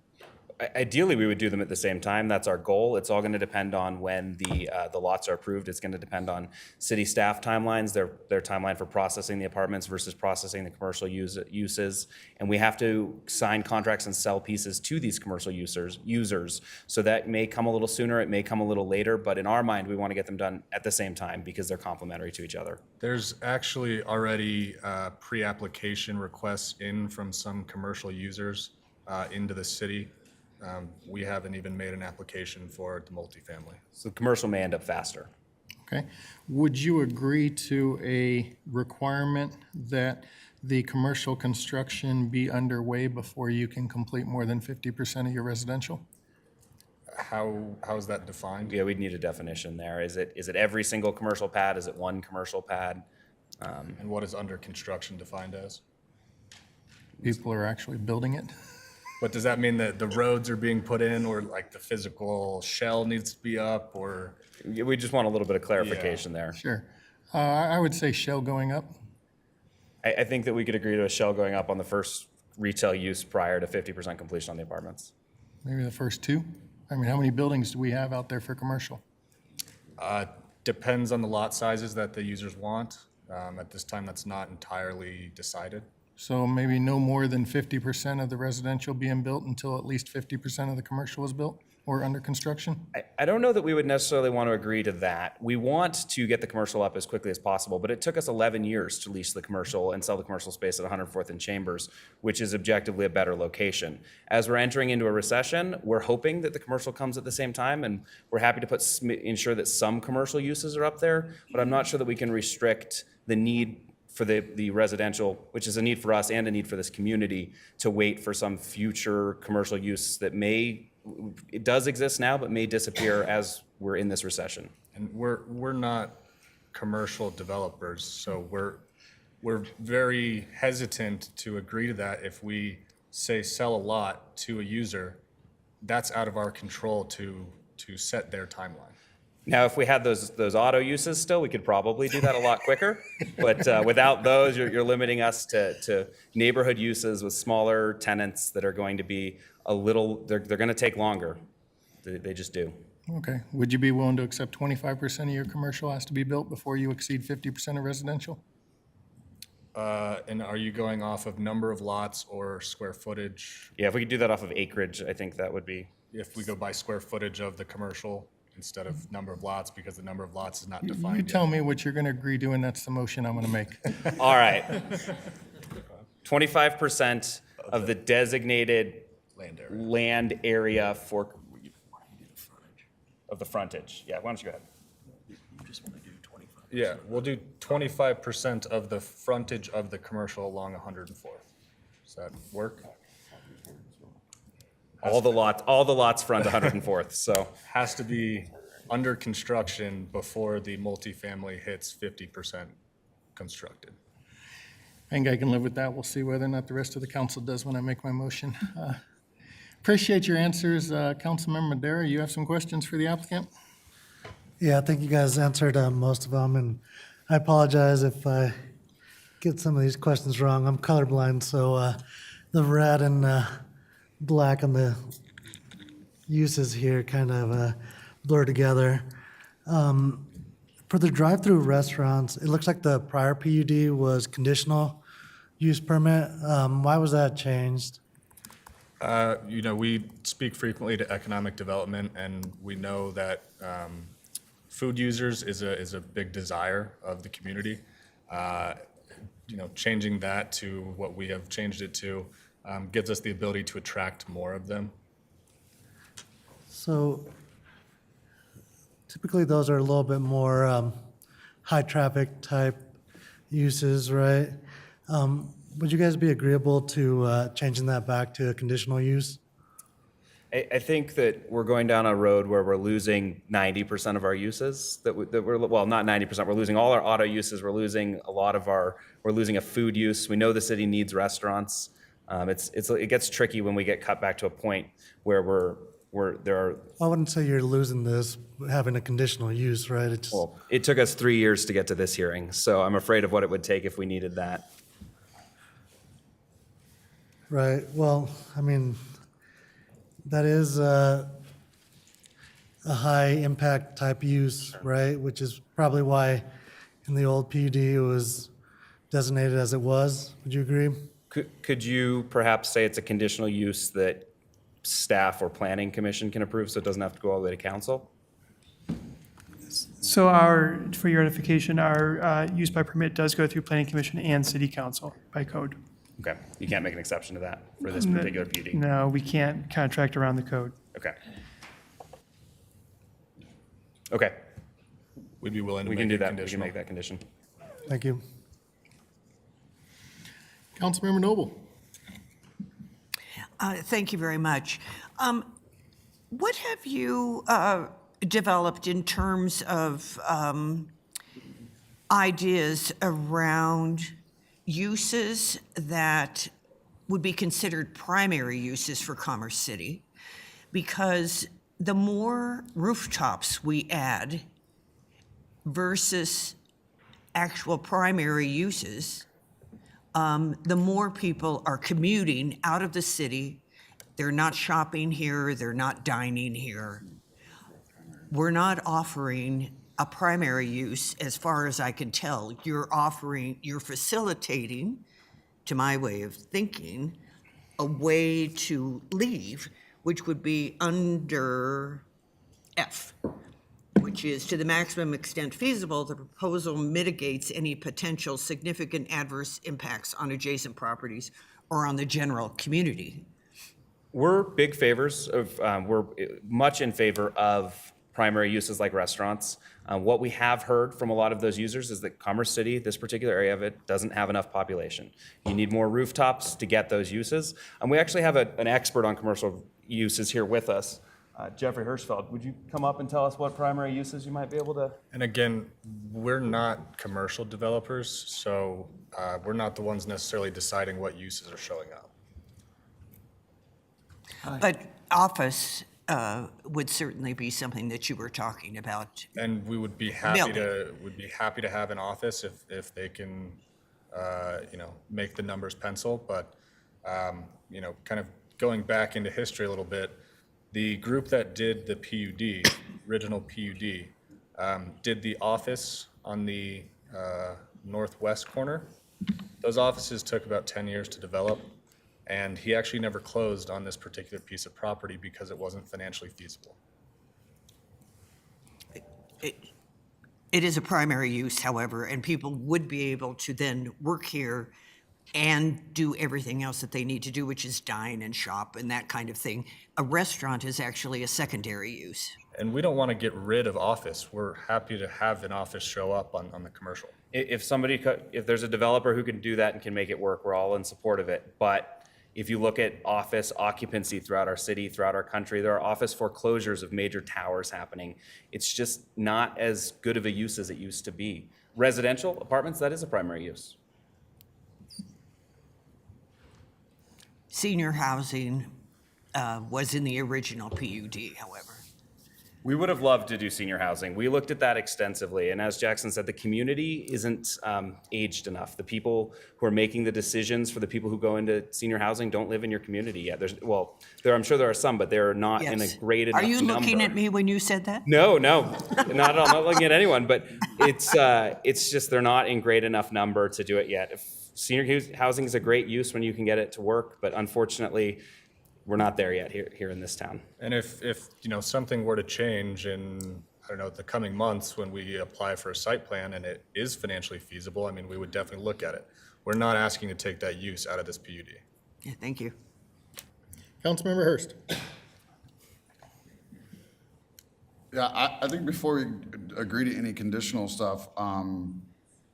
Ideally, we would do them at the same time. That's our goal. It's all going to depend on when the lots are approved. It's going to depend on city staff timelines, their timeline for processing the apartments versus processing the commercial uses. And we have to sign contracts and sell pieces to these commercial users. So that may come a little sooner, it may come a little later, but in our mind, we want to get them done at the same time because they're complementary to each other. There's actually already pre-application requests in from some commercial users into the city. We haven't even made an application for the multifamily. So commercial may end up faster. Okay. Would you agree to a requirement that the commercial construction be underway before you can complete more than 50% of your residential? How is that defined? Yeah, we'd need a definition there. Is it every single commercial pad? Is it one commercial pad? And what is under construction defined as? People are actually building it. But does that mean that the roads are being put in, or like the physical shell needs to be up, or? We just want a little bit of clarification there. Sure. I would say shell going up. I think that we could agree to a shell going up on the first retail use prior to 50% completion on the apartments. Maybe the first two. I mean, how many buildings do we have out there for commercial? Depends on the lot sizes that the users want. At this time, that's not entirely decided. So maybe no more than 50% of the residential being built until at least 50% of the commercial is built or under construction? I don't know that we would necessarily want to agree to that. We want to get the commercial up as quickly as possible, but it took us 11 years to lease the commercial and sell the commercial space at 104th and Chambers, which is objectively a better location. As we're entering into a recession, we're hoping that the commercial comes at the same time, and we're happy to ensure that some commercial uses are up there, but I'm not sure that we can restrict the need for the residential, which is a need for us and a need for this community, to wait for some future commercial use that it does exist now, but may disappear as we're in this recession. And we're not commercial developers, so we're very hesitant to agree to that. If we say sell a lot to a user, that's out of our control to set their timeline. Now, if we had those auto uses still, we could probably do that a lot quicker. But without those, you're limiting us to neighborhood uses with smaller tenants that are going to be they're going to take longer. They just do. Okay. Would you be willing to accept 25% of your commercial has to be built before you exceed 50% of residential? And are you going off of number of lots or square footage? Yeah, if we could do that off of acreage, I think that would be. If we go by square footage of the commercial instead of number of lots, because the number of lots is not defined You yet. tell me what you're going to agree to, and that's the motion I'm going to make. All right. 25% of the designated land area for, of the frontage. Yeah, why don't you go ahead? You just want to do 25. Yeah, we'll do 25% of the frontage of the commercial along 104th. Does that work? All the lots front 104th, so. Has to be under construction before the multifamily hits 50% constructed. I think I can live with that. We'll see whether or not the rest of the council does when I make my motion. Appreciate your answers. Councilmember Madera, you have some questions for the applicant? Yeah, I think you guys answered most of them, and I apologize if I get some of these questions wrong. I'm colorblind, so the red and black on the uses here kind of blur together. For the drive-through restaurants, it looks like the prior PUD was conditional use permit. Why was that changed? We speak frequently to economic development, and we know that food users is a big desire of the community. Changing that to what we have changed it to gives us the ability to attract more of them. So typically those are a little bit more high traffic type uses, right? Would you guys be agreeable to changing that back to a conditional use? I think that we're going down a road where we're losing 90% of our uses well, not 90%, we're losing all our auto uses, we're losing we're losing a food use. We know the city needs restaurants. It gets tricky when we get cut back to a point where there are. I wouldn't say you're losing this, having a conditional use, right? It took us 3 years to get to this hearing, so I'm afraid of what it would take if we needed that. Right, well, I mean, that is a high impact type use, right? Which is probably why in the old PUD it was designated as it was. Would you agree? Could you perhaps say it's a conditional use that staff or planning commission can approve, so it doesn't have to go all the way to council? So for your edification, our use by permit does go through planning commission and city council by code. Okay, you can't make an exception to that for this particular PUD? No, we can't contract around the code. Okay. Okay. We'd be willing to We make can do it that, we can conditional. make that condition. Thank you. Councilmember Noble. Thank you very much. What have you developed in terms of ideas around uses that would be considered primary uses for Commerce City? Because the more rooftops we add versus actual primary uses, the more people are commuting out of the city. They're not shopping here, they're not dining here. We're not offering a primary use, as far as I can tell. You're facilitating, to my way of thinking, a way to leave, which would be under F, which is to the maximum extent feasible, the proposal mitigates any potential significant adverse impacts on adjacent properties or on the general community. We're big favors of, we're much in favor of primary uses like restaurants. What we have heard from a lot of those users is that Commerce City, this particular area of it, doesn't have enough population. You need more rooftops to get those uses. And we actually have an expert on commercial uses here with us. Jeffrey Hirschfeld, would you come up and tell us what primary uses you might be able to? And again, we're not commercial developers, so we're not the ones necessarily deciding what uses are showing up. But office would certainly be something that you were talking about. And we would be happy to have an office if they can, make the numbers pencil. But kind of going back into history a little bit, the group that did the PUD, original PUD, did the office on the northwest corner. Those offices took about 10 years to develop. And he actually never closed on this particular piece of property because it wasn't financially feasible. It is a primary use, however, and people would be able to then work here and do everything else that they need to do, which is dine and shop and that kind of thing. A restaurant is actually a secondary use. And we don't want to get rid of office. We're happy to have an office show up on the commercial. If there's a developer who can do that and can make it work, we're all in support of it. But if you look at office occupancy throughout our city, throughout our country, there are office foreclosures of major towers happening. It's just not as good of a use as it used to be. Residential apartments, that is a primary use. Senior housing was in the original PUD, however. We would have loved to do senior housing. We looked at that extensively, and as Jackson said, the community isn't aged enough. The people who are making the decisions for the people who go into senior housing don't live in your community yet. I'm sure there are some, but they're not in a great enough number. Are you looking at me when you said that? No, not at all. I'm not looking at anyone, but it's just they're not in great enough number to do it yet. If senior housing is a great use when you can get it to work, but unfortunately, we're not there yet here in this town. And if something were to change in, the coming months when we apply for a site plan and it is financially feasible, we would definitely look at it. We're not asking to take that use out of this PUD. Yeah, thank you. Councilmember Hurst. Yeah, I think before we agree to any conditional stuff, I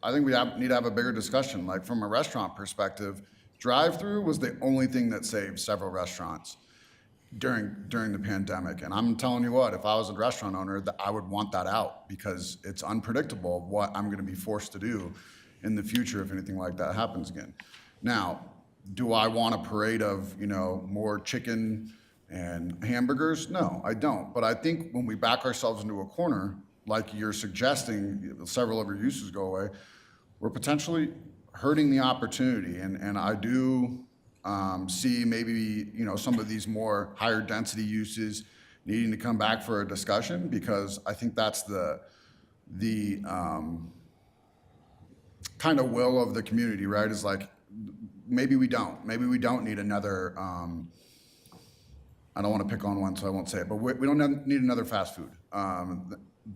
think we need to have a bigger discussion. Like from a restaurant perspective, drive-through was the only thing that saved several restaurants during the pandemic. And I'm telling you what, if I was a restaurant owner, I would want that out because it's unpredictable what I'm going to be forced to do in the future if anything like that happens again. Now, do I want a parade of, more chicken and hamburgers? No, I don't. But I think when we back ourselves into a corner, like you're suggesting, several of your uses go away, we're potentially hurting the opportunity. And I do see maybe, some of these more higher density uses needing to come back for a discussion, because I think that's the kind of will of the community, right? Is like, maybe we don't need another, I don't want to pick on one, so I won't say it, but we don't need another fast food.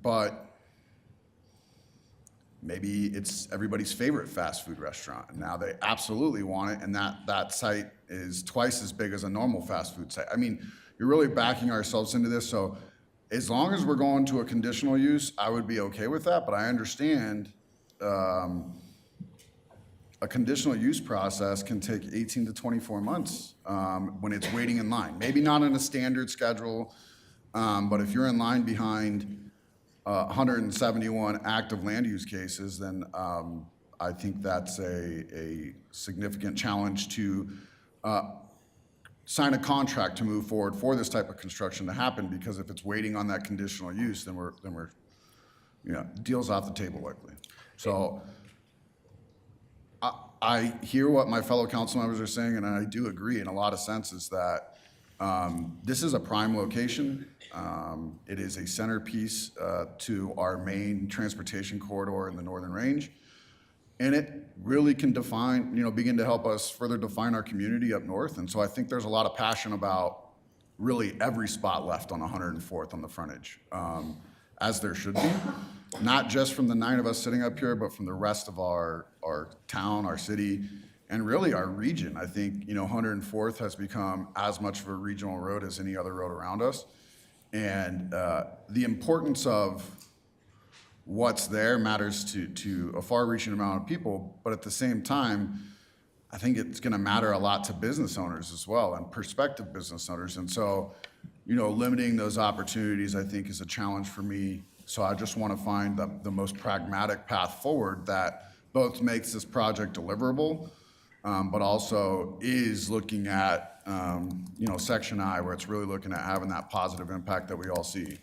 But maybe it's everybody's favorite fast food restaurant. And now they absolutely want it, and that site is twice as big as a normal fast food site. You're really backing ourselves into this. So as long as we're going to a conditional use, I would be okay with that. But I understand a conditional use process can take 18 to 24 months when it's waiting in line. Maybe not in a standard schedule, But if you're in line behind 171 active land use cases, then I think that's a significant challenge to sign a contract to move forward for this type of construction to happen, because if it's waiting on that conditional use, then we're deals off the table likely. So I hear what my fellow council members are saying, and I do agree in a lot of senses that this is a prime location. It is a centerpiece to our main transportation corridor in the Northern Range. And it really can define, begin to help us further define our community up north. And so I think there's a lot of passion about really every spot left on 104th on the frontage, as there should be. Not just from the 9 of us sitting up here, but from the rest of our town, our city, and really our region. I think, 104th has become as much of a regional road as any other road around us. And the importance of what's there matters to a far-reaching amount of people, but at the same time, I think it's going to matter a lot to business owners as well, and prospective business owners. And so, limiting those opportunities, I think, is a challenge for me. So I just want to find the most pragmatic path forward that both makes this project deliverable, but also is looking at, Section I, where it's really looking at having that positive impact that we all see.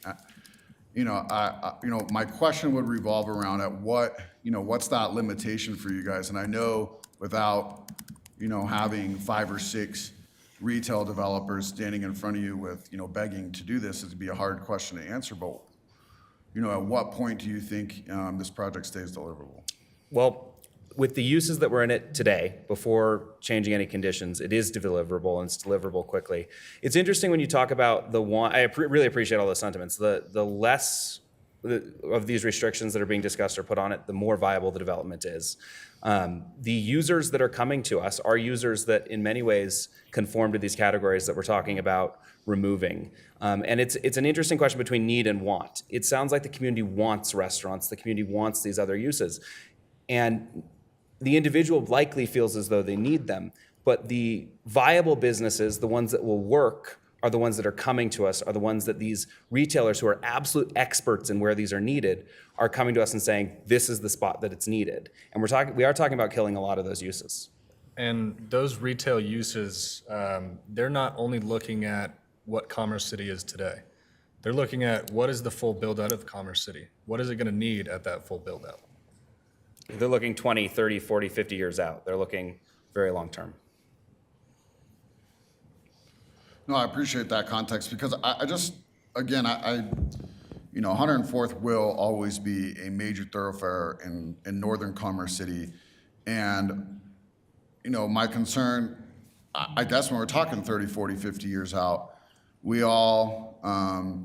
My question would revolve around at what's that limitation for you guys? And I know without, having 5 or 6 retail developers standing in front of you with, begging to do this, it'd be a hard question to answer. But, at what point do you think this project stays deliverable? Well, with the uses that were in it today, before changing any conditions, it is deliverable, and it's deliverable quickly. It's interesting when you talk about I really appreciate all those sentiments. The less of these restrictions that are being discussed or put on it, the more viable the development is. The users that are coming to us are users that in many ways conform to these categories that we're talking about removing. And it's an interesting question between need and want. It sounds like the community wants restaurants, the community wants these other uses. And the individual likely feels as though they need them, but the viable businesses, the ones that will work, are the ones that are coming to us, are the ones that these retailers who are absolute experts in where these are needed are coming to us and saying, this is the spot that it's needed. And we are talking about killing a lot of those uses. And those retail uses, they're not only looking at what Commerce City is today. They're looking at what is the full build out of Commerce City? What is it going to need at that full build out? They're looking 20, 30, 40, 50 years out. They're looking very long term. No, I appreciate that context, because I 104th will always be a major thoroughfare in northern Commerce City. And, my concern, I guess when we're talking 30, 40, 50 years out, we all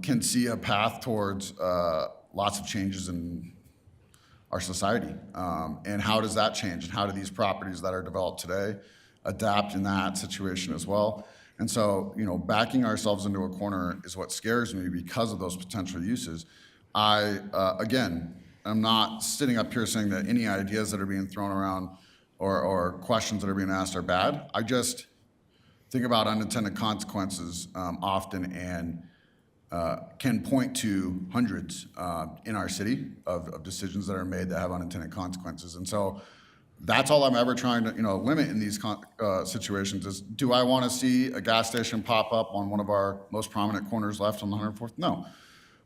can see a path towards lots of changes in our society. And how does that change? And how do these properties that are developed today adapt in that situation as well? And so, backing ourselves into a corner is what scares me because of those potential uses. I'm not sitting up here saying that any ideas that are being thrown around or questions that are being asked are bad. I just think about unintended consequences often, and can point to hundreds in our city of decisions that are made that have unintended consequences. And so that's all I'm ever trying to limit in these situations is, do I want to see a gas station pop up on one of our most prominent corners left on the 104th? No.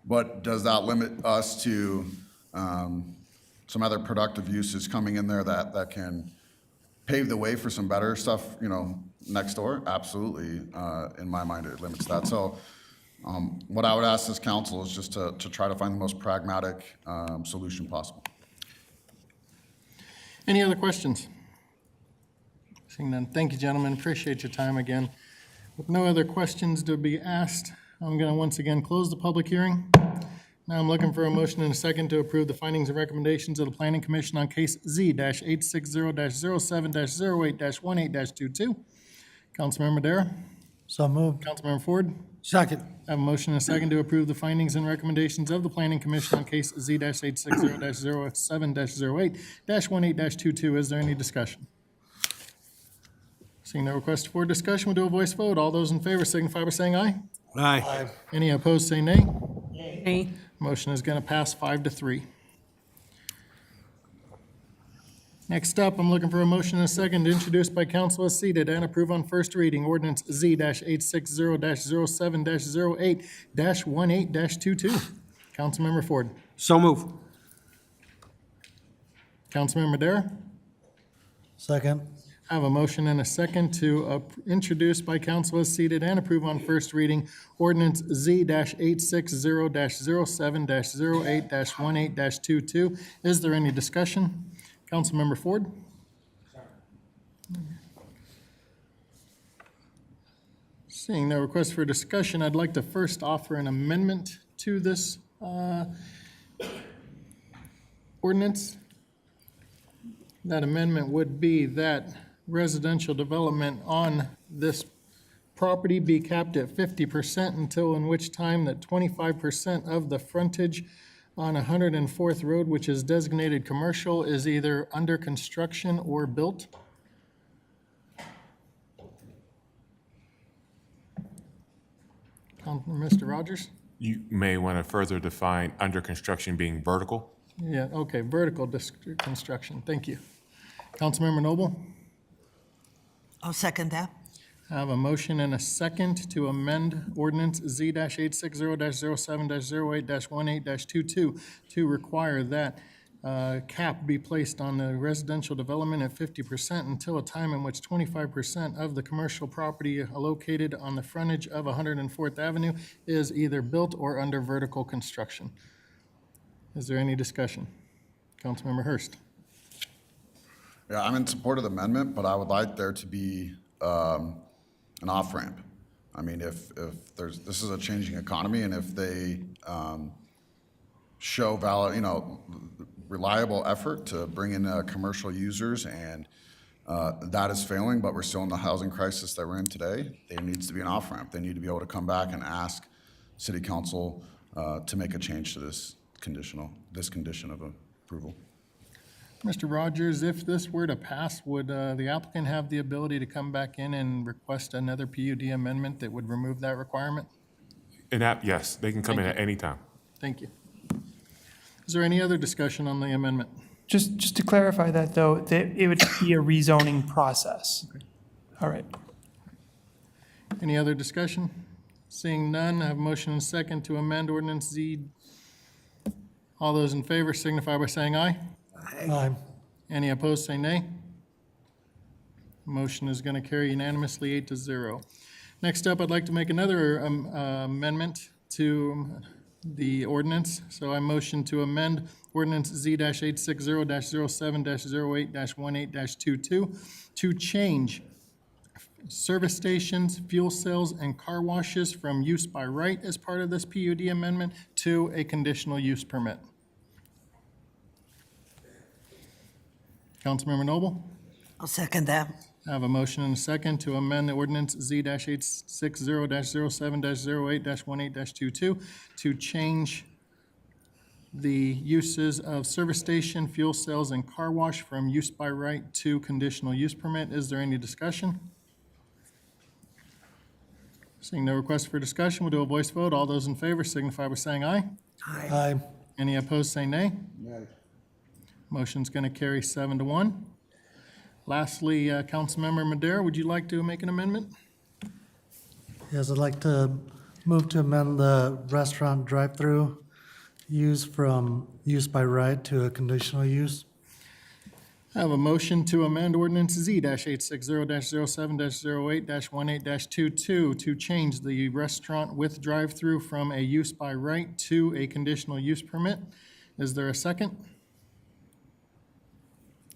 But does that limit us to some other productive uses coming in there that can pave the way for some better stuff, next door? Absolutely. In my mind, it limits that. So what I would ask this council is just to try to find the most pragmatic solution possible. Any other questions? Seeing none, thank you, gentlemen. Appreciate your time again. With no other questions to be asked, I'm going to once again close the public hearing. Now I'm looking for a motion and a second to approve the findings and recommendations of the Planning Commission on case Z-860-07-08-18-22. Councilmember Dara? So moved. Councilmember Ford? Second. I have a motion and a second to approve the findings and recommendations of the Planning Commission on case Z-860-07-08-18-22. Is there any discussion? Seeing no request for discussion, we'll do a voice vote. All those in favor signify by saying aye. Aye. Any opposed, say nay. Nay. Motion is going to pass 5-3. Next up, I'm looking for a motion and a second to introduce by council as seated and approve on first reading ordinance Z-860-07-08-18-22. Councilmember Ford. So move. Councilmember Madera. Second. I have a motion and a second to introduce by council as seated and approve on first reading ordinance Z-860-07-08-18-22. Is there any discussion? Councilmember Ford? Seeing no request for discussion, I'd like to first offer an amendment to this ordinance. That amendment would be that residential development on this property be capped at 50% until in which time that 25% of the frontage on 104th Road, which is designated commercial, is either under construction or built. Mr. Rogers? You may want to further define under construction being vertical. Yeah, okay, vertical construction, thank you. Councilmember Noble? I'll second that. I have a motion and a second to amend ordinance Z-860-07-08-18-22 to require that cap be placed on the residential development at 50% until a time in which 25% of the commercial property located on the frontage of 104th Avenue is either built or under vertical construction. Is there any discussion? Councilmember Hurst. Yeah, I'm in support of the amendment, but I would like there to be an off-ramp. I mean, if this is a changing economy, and if they show reliable effort to bring in commercial users, and that is failing, but we're still in the housing crisis that we're in today, there needs to be an off-ramp. They need to be able to come back and ask City Council to make a change to this condition of approval. Mr. Rogers, if this were to pass, would the applicant have the ability to come back in and request another PUD amendment that would remove that requirement? Yes, they can come in at any time. Thank you. Is there any other discussion on the amendment? Just to clarify that, though, that it would be a rezoning process. Okay. All right. Any other discussion? Seeing none, I have a motion and a second to amend ordinance Z. All those in favor signify by saying aye. Aye. Any opposed, say nay. Motion is going to carry unanimously 8-0. Next up, I'd like to make another amendment to the ordinance. So I motion to amend ordinance Z-860-07-08-18-22 to change service stations, fuel cells, and car washes from use by right as part of this PUD amendment to a conditional use permit. Councilmember Noble? I'll second that. I have a motion and a second to amend the ordinance Z-860-07-08-18-22 to change the uses of service station, fuel cells, and car wash from use by right to conditional use permit. Is there any discussion? Seeing no request for discussion, we'll do a voice vote. All those in favor signify by saying aye. Aye. Any opposed, say nay. Motion's going to carry 7-1. Lastly, Councilmember Madera, would you like to make an amendment? Yes, I'd like to move to amend the restaurant drive-through use from use by right to a conditional use. I have a motion to amend ordinance Z-860-07-08-18-22 to change the restaurant with drive-through from a use by right to a conditional use permit. Is there a second?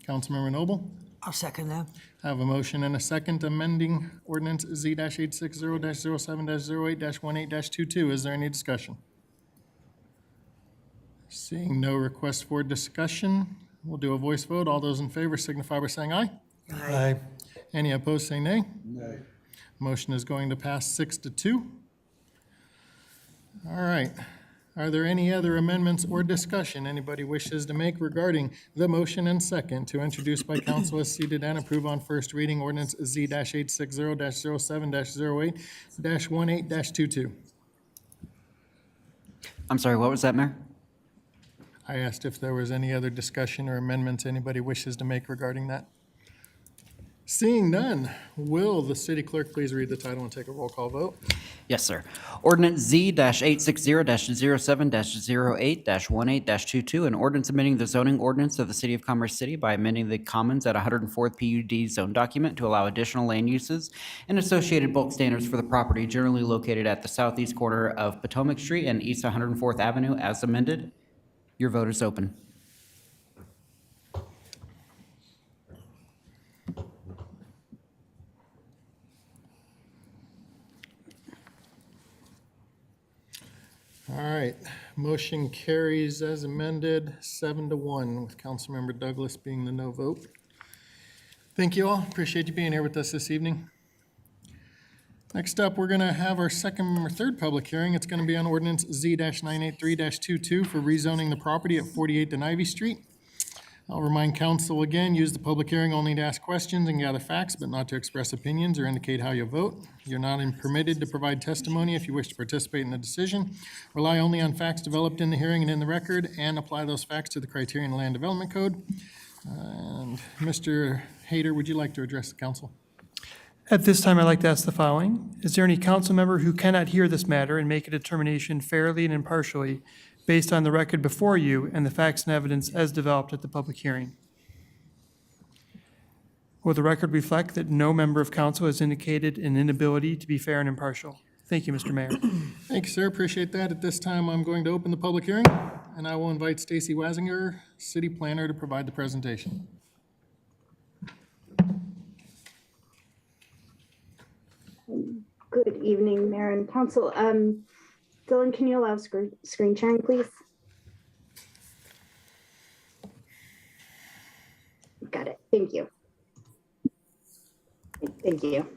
Councilmember Noble? I'll second that. I have a motion and a second amending ordinance Z-860-07-08-18-22. Is there any discussion? Seeing no request for discussion, we'll do a voice vote. All those in favor signify by saying aye. Aye. Any opposed, say nay. Nay. Motion is going to pass 6-2. All right. Are there any other amendments or discussion anybody wishes to make regarding the motion and second to introduce by council as seated and approve on first reading ordinance Z-860-07-08-18-22? I'm sorry, what was that, Mayor? I asked if there was any other discussion or amendments anybody wishes to make regarding that. Seeing none, will the city clerk please read the title and take a roll call vote? Yes, sir. Ordinance Z-860-07-08-18-22, an ordinance amending the zoning ordinance of the City of Commerce City by amending the Commons at 104th PUD zone document to allow additional land uses and associated bulk standards for the property generally located at the southeast corner of Potomac Street and East 104th Avenue as amended. Your vote is open. All right, motion carries as amended, 7-1, with Councilmember Douglas being the no vote. Thank you all. Appreciate you being here with us this evening. Next up, we're going to have our third public hearing. It's going to be on ordinance Z-983-22 for rezoning the property at 48th and Ivy Street. I'll remind council again, use the public hearing only to ask questions and gather facts, but not to express opinions or indicate how you vote. You're not permitted to provide testimony if you wish to participate in the decision. Rely only on facts developed in the hearing and in the record, and apply those facts to the criteria in the Land Development Code. And Mr. Hayter, would you like to address the council? At this time, I'd like to ask the following. Is there any council member who cannot hear this matter and make a determination fairly and impartially based on the record before you and the facts and evidence as developed at the public hearing? Will the record reflect that no member of council has indicated an inability to be fair and impartial? Thank you, Mr. Mayor. Thank you, sir. Appreciate that. At this time, I'm going to open the public hearing, and I will invite Stacy Wasinger, city planner, to provide the presentation. Good evening, Mayor and Council. Dylan, can you allow screen sharing, please? Got it. Thank you. Thank you.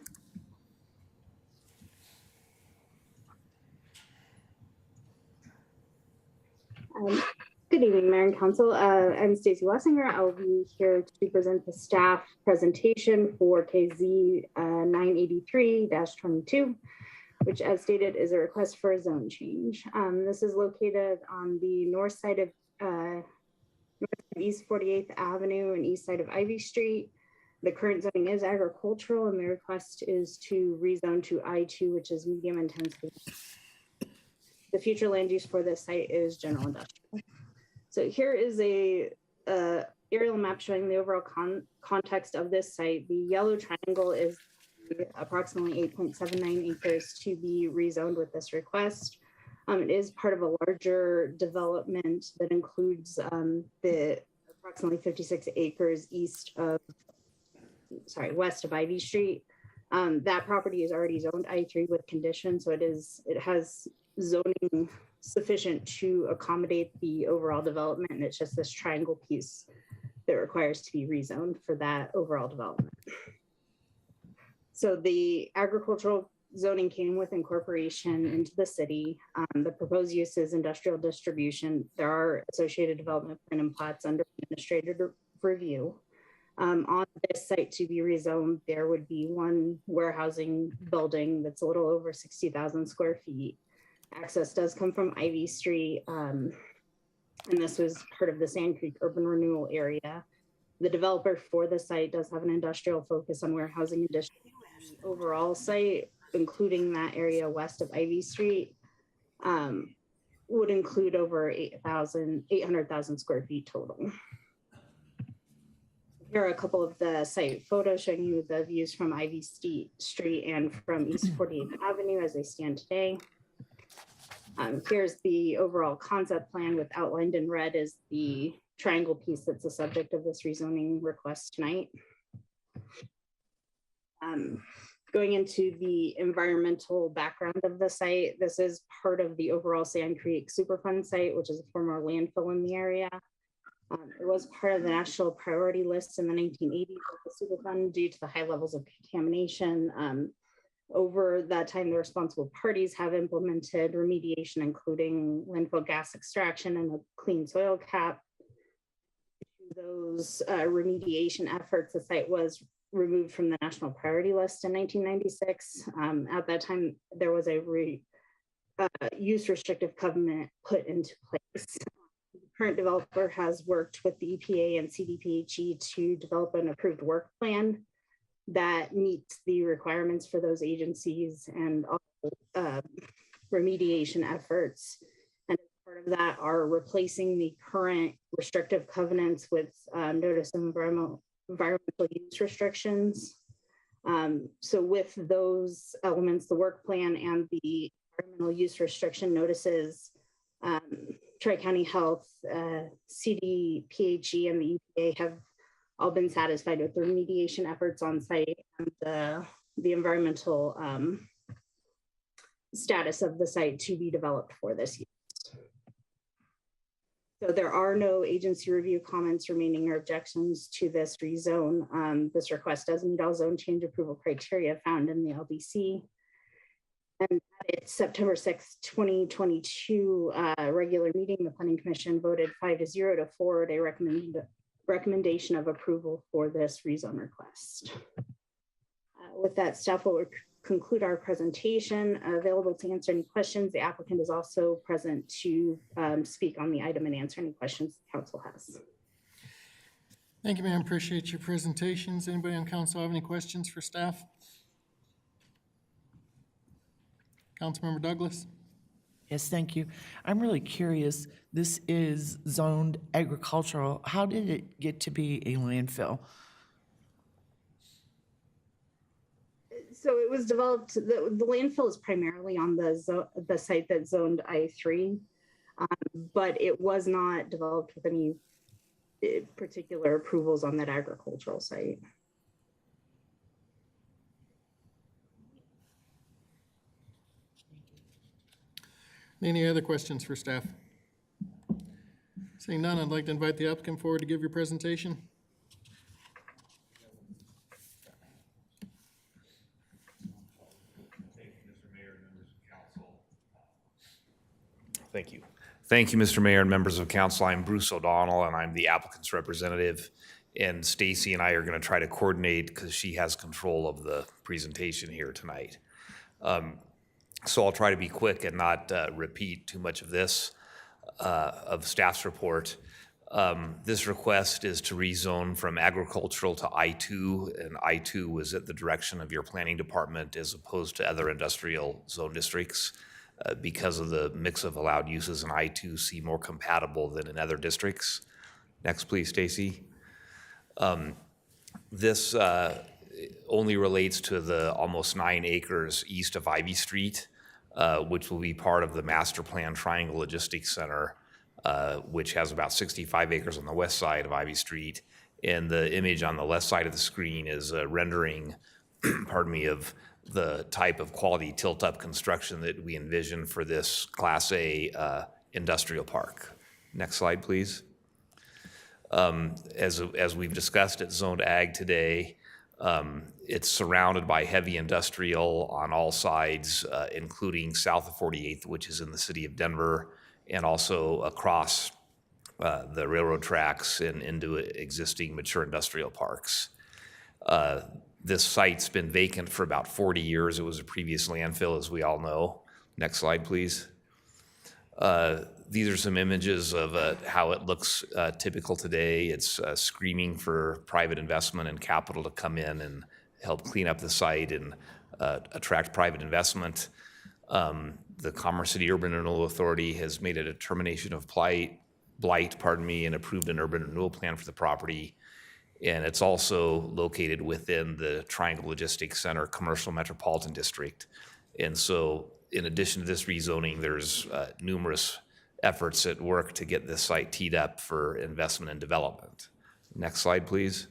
Good evening, Mayor and Council. I'm Stacy Wasinger. I'll be here to present the staff presentation for KZ 983-22, which, as stated, is a request for a zone change. This is located on the north side of East 48th Avenue and east side of Ivy Street. The current zoning is agricultural, and the request is to rezone to I2, which is medium intensity. The future land use for this site is general industrial. So here is a aerial map showing the overall context of this site. The yellow triangle is approximately 8.79 acres to be rezoned with this request. It is part of a larger development that includes the approximately 56 acres west of Ivy Street. That property is already zoned I3 with conditions, so it has zoning sufficient to accommodate the overall development, and it's just this triangle piece that requires to be rezoned for that overall development. So the agricultural zoning came with incorporation into the city. The proposed use is industrial distribution. There are associated development plan and plots under administrative review. On this site to be rezoned, there would be one warehousing building that's a little over 60,000 square feet. Access does come from Ivy Street, and this was part of the Sand Creek urban renewal area. The developer for the site does have an industrial focus on warehousing and distribution. The overall site, including that area west of Ivy Street, would include over 800,000 square feet total. Here are a couple of the site photos showing you the views from Ivy Street and from East 48th Avenue as they stand today. Here's the overall concept plan with outlined in red is the triangle piece that's the subject of this rezoning request tonight. Going into the environmental background of the site, this is part of the overall Sand Creek Superfund site, which is a former landfill in the area. It was part of the national priority list in the 1980s of the Superfund due to the high levels of contamination. Over that time, the responsible parties have implemented remediation, including landfill gas extraction and a clean soil cap. Those remediation efforts, the site was removed from the national priority list in 1996. At that time, there was a use restrictive covenant put into place. The current developer has worked with the EPA and CDPHE to develop an approved work plan that meets the requirements for those agencies and also remediation efforts. And part of that are replacing the current restrictive covenants with notice of environmental use restrictions. So with those elements, the work plan and the environmental use restriction notices, Tri-County Health, CDPHE, and the EPA have all been satisfied with the remediation efforts on site and the environmental status of the site to be developed for this use. So there are no agency review comments remaining or objections to this rezone. This request does meet all zone change approval criteria found in the LDC. And at its September 6th, 2022 regular meeting, the Planning Commission voted 5-0 to forward a recommendation of approval for this rezone request. With that, staff will conclude our presentation. Available to answer any questions. The applicant is also present to speak on the item and answer any questions the council has. Thank you, ma'am. Appreciate your presentations. Anybody on council have any questions for staff? Councilmember Douglas. Yes, thank you. I'm really curious. This is zoned agricultural. How did it get to be a landfill? So it was developed, the landfill is primarily on the site that's zoned I3, but it was not developed with any particular approvals on that agricultural site. Any other questions for staff? Seeing none, I'd like to invite the applicant forward to give your presentation. Thank you. Thank you, Mr. Mayor and members of council. I'm Bruce O'Donnell, and I'm the applicant's representative. And Stacy and I are going to try to coordinate because she has control of the presentation here tonight. So I'll try to be quick and not repeat too much of this, of staff's report. This request is to rezone from agricultural to I2, and I2 was at the direction of your planning department as opposed to other industrial zone districts. Because of the mix of allowed uses in I2 seem more compatible than in other districts. Next, please, Stacy. This only relates to the almost 9 acres east of Ivy Street, which will be part of the master plan Triangle Logistics Center, which has about 65 acres on the west side of Ivy Street. And the image on the left side of the screen is a rendering, pardon me, of the type of quality tilt-up construction that we envision for this Class A industrial park. Next slide, please. As we've discussed at Zoned Ag today, it's surrounded by heavy industrial on all sides, including south of 48th, which is in the city of Denver, and also across the railroad tracks and into existing mature industrial parks. This site's been vacant for about 40 years. It was a previous landfill, as we all know. Next slide, please. These are some images of how it looks typical today. It's screaming for private investment and capital to come in and help clean up the site and attract private investment. The Commerce City Urban Renewal Authority has made a determination of blight, and approved an urban renewal plan for the property. And it's also located within the Triangle Logistics Center Commercial Metropolitan District. And so in addition to this rezoning, there's numerous efforts at work to get this site teed up for investment and development. Next slide, please.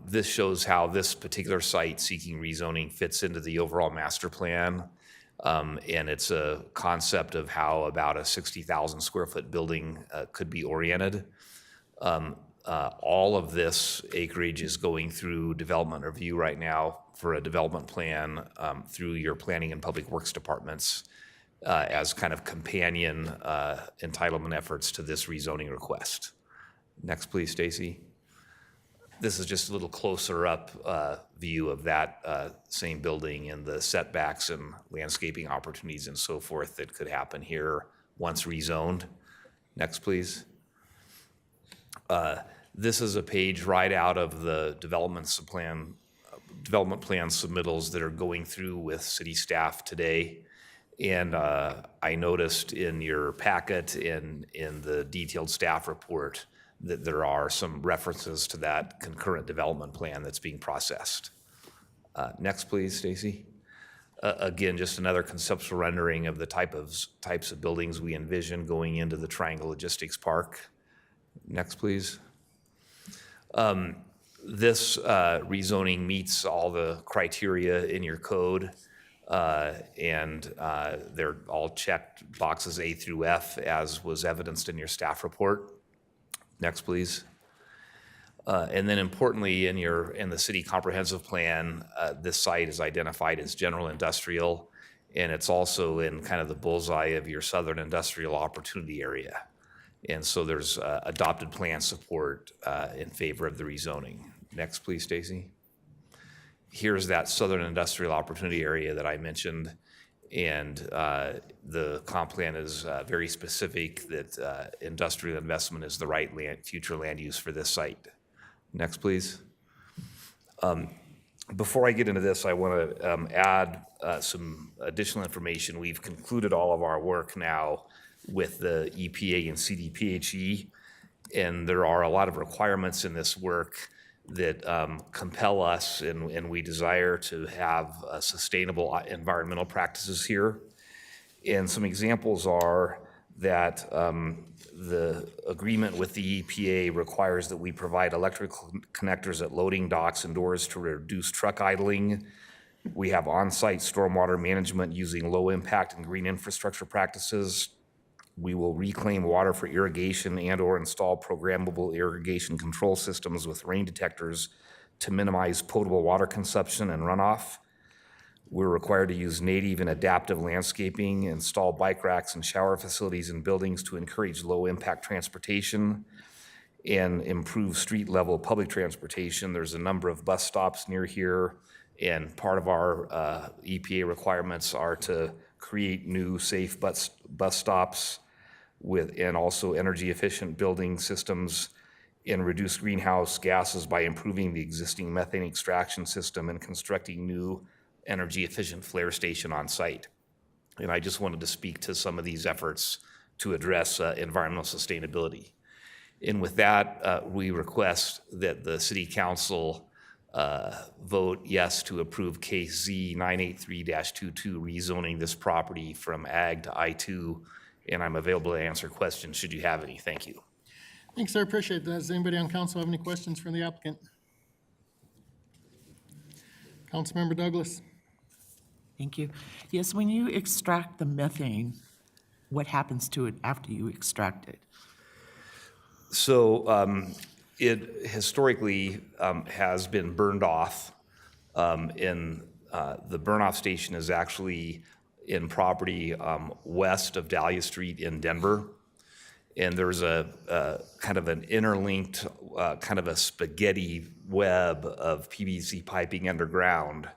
This shows how this particular site seeking rezoning fits into the overall master plan. And it's a concept of how about a 60,000 square foot building could be oriented. All of this acreage is going through development review right now for a development plan through your planning and public works departments as kind of companion entitlement efforts to this rezoning request. Next, please, Stacy. This is just a little closer up view of that same building and the setbacks and landscaping opportunities and so forth that could happen here once rezoned. Next, please. This is a page right out of the development plan submittals that are going through with city staff today. And I noticed in your packet in the detailed staff report that there are some references to that concurrent development plan that's being processed. Next, please, Stacy. Again, just another conceptual rendering of the types of buildings we envision going into the Triangle Logistics Park. Next, please. This rezoning meets all the criteria in your code, and they're all checked boxes A through F, as was evidenced in your staff report. Next, please. And then importantly, in the city comprehensive plan, this site is identified as general industrial, and it's also in kind of the bullseye of your southern industrial opportunity area. And so there's adopted plan support in favor of the rezoning. Next, please, Stacy. Here's that southern industrial opportunity area that I mentioned. And the comp plan is very specific that industrial investment is the right future land use for this site. Next, please. Before I get into this, I want to add some additional information. We've concluded all of our work now with the EPA and CDPHE, and there are a lot of requirements in this work that compel us, and we desire to have sustainable environmental practices here. And some examples are that the agreement with the EPA requires that we provide electrical connectors at loading docks and doors to reduce truck idling. We have on-site stormwater management using low-impact and green infrastructure practices. We will reclaim water for irrigation and/or install programmable irrigation control systems with rain detectors to minimize potable water consumption and runoff. We're required to use native and adaptive landscaping, install bike racks and shower facilities in buildings to encourage low-impact transportation, and improve street-level public transportation. There's a number of bus stops near here, and part of our EPA requirements are to create new safe bus stops and also energy-efficient building systems, and reduce greenhouse gases by improving the existing methane extraction system and constructing new energy-efficient flare station on site. And I just wanted to speak to some of these efforts to address environmental sustainability. And with that, we request that the City Council vote yes to approve case Z 983-22, rezoning this property from Ag to I2, and I'm available to answer questions should you have any. Thank you. Thanks, sir. Appreciate that. Does anybody on council have any questions for the applicant? Councilmember Douglas. Thank you. Yes, when you extract the methane, what happens to it after you extract it? So it historically has been burned off. The burn-off station is actually in property west of Dahlia Street in Denver. And there's a kind of an interlinked, kind of a spaghetti web of PVC piping underground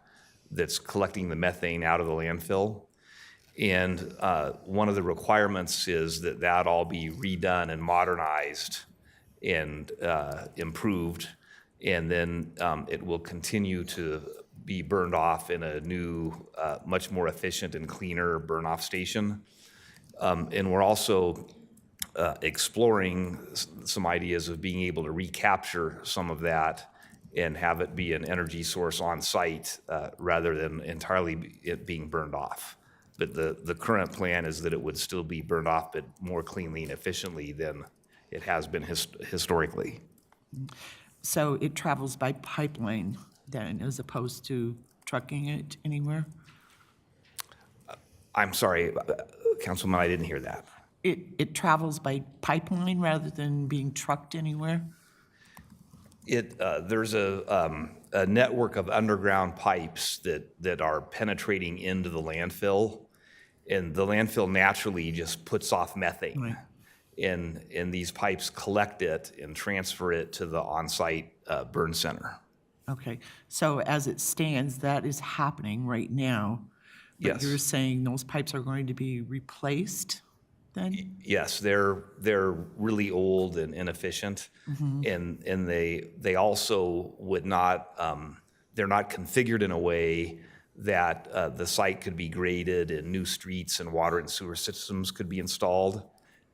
that's collecting the methane out of the landfill. And one of the requirements is that that all be redone and modernized and improved. And then it will continue to be burned off in a new, much more efficient and cleaner burn-off station. And we're also exploring some ideas of being able to recapture some of that and have it be an energy source on site rather than entirely it being burned off. But the current plan is that it would still be burned off, but more cleanly and efficiently than it has been historically. So it travels by pipeline then, as opposed to trucking it anywhere? I'm sorry, Councilman, I didn't hear that. It travels by pipeline rather than being trucked anywhere? There's a network of underground pipes that are penetrating into the landfill, and the landfill naturally just puts off methane. Right. And these pipes collect it and transfer it to the on-site burn center. Okay, so as it stands, that is happening right now. But Yes. you're saying those pipes are going to be replaced then? Yes, they're really old and inefficient, and they also would not, they're not configured in a way that the site could be graded and new streets and water and sewer systems could be installed.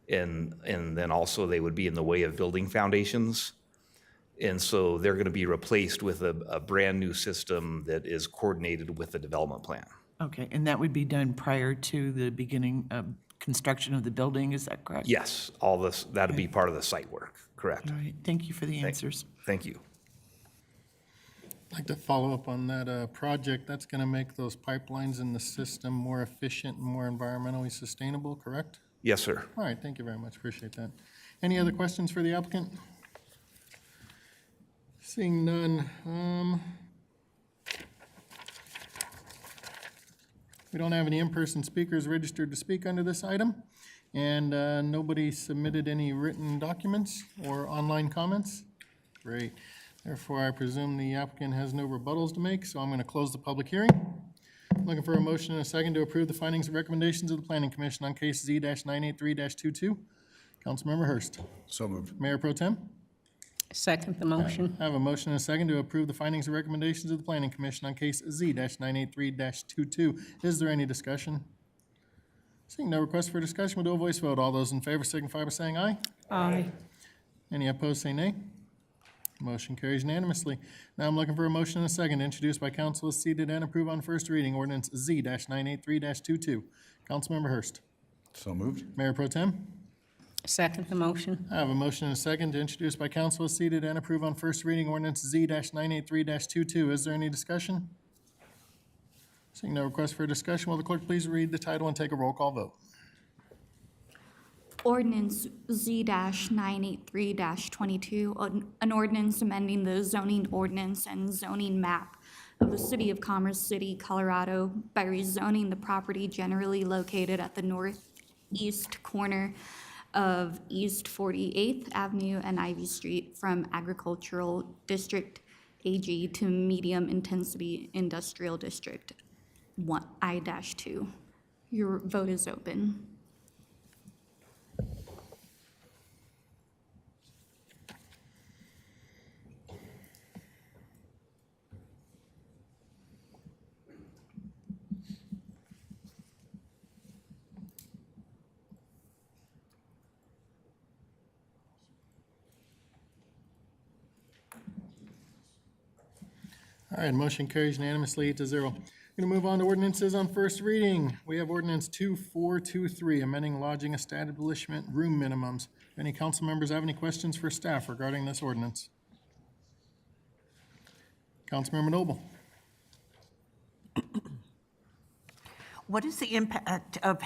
And then also they would be in the way of building foundations. And so they're going to be replaced with a brand-new system that is coordinated with the development plan. Okay, and that would be done prior to the beginning of construction of the building, is that correct? Yes, all this, that'd be part of the site work, correct. All right, thank you for the answers. Thank you. I'd like to follow up on that project. That's going to make those pipelines in the system more efficient and more environmentally sustainable, correct? Yes, sir. All right, thank you very much. Appreciate that. Any other questions for the applicant? Seeing none. We don't have any in-person speakers registered to speak under this item, and nobody submitted any written documents or online comments. Great. Therefore, I presume the applicant has no rebuttals to make, so I'm going to close the public hearing. I'm looking for a motion and a second to approve the findings and recommendations of the Planning Commission on case Z-983-22. Councilmember Hurst. So moved. Mayor Pro Tem. Second the motion. I have a motion and a second to approve the findings and recommendations of the Planning Commission on case Z-983-22. Is there any discussion? Seeing no request for discussion, we'll do a voice vote. All those in favor signify by saying aye. Aye. Any opposed, say nay. Motion carries unanimously. Now I'm looking for a motion and a second introduced by council as seated and approved on first reading, ordinance Z-983-22. Councilmember Hurst. So moved. Mayor Pro Tem. Second the motion. I have a motion and a second to introduce by council as seated and approve on first reading ordinance Z-983-22. Is there any discussion? Seeing no request for discussion, will the clerk please read the title and take a roll call vote? Ordinance Z-983-22, an ordinance amending the zoning ordinance and zoning map of the City of Commerce City, Colorado by rezoning the property generally located at the northeast corner of East 48th Avenue and Ivy Street from Agricultural District AG to Medium Intensity Industrial District I-2. Your vote is open. All right, motion carries unanimously 8-0. Going to move on to ordinances on first reading. We have ordinance 2423, amending lodging establishment room minimums. Any council members have any questions for staff regarding this ordinance? Councilmember Noble. What is the impact of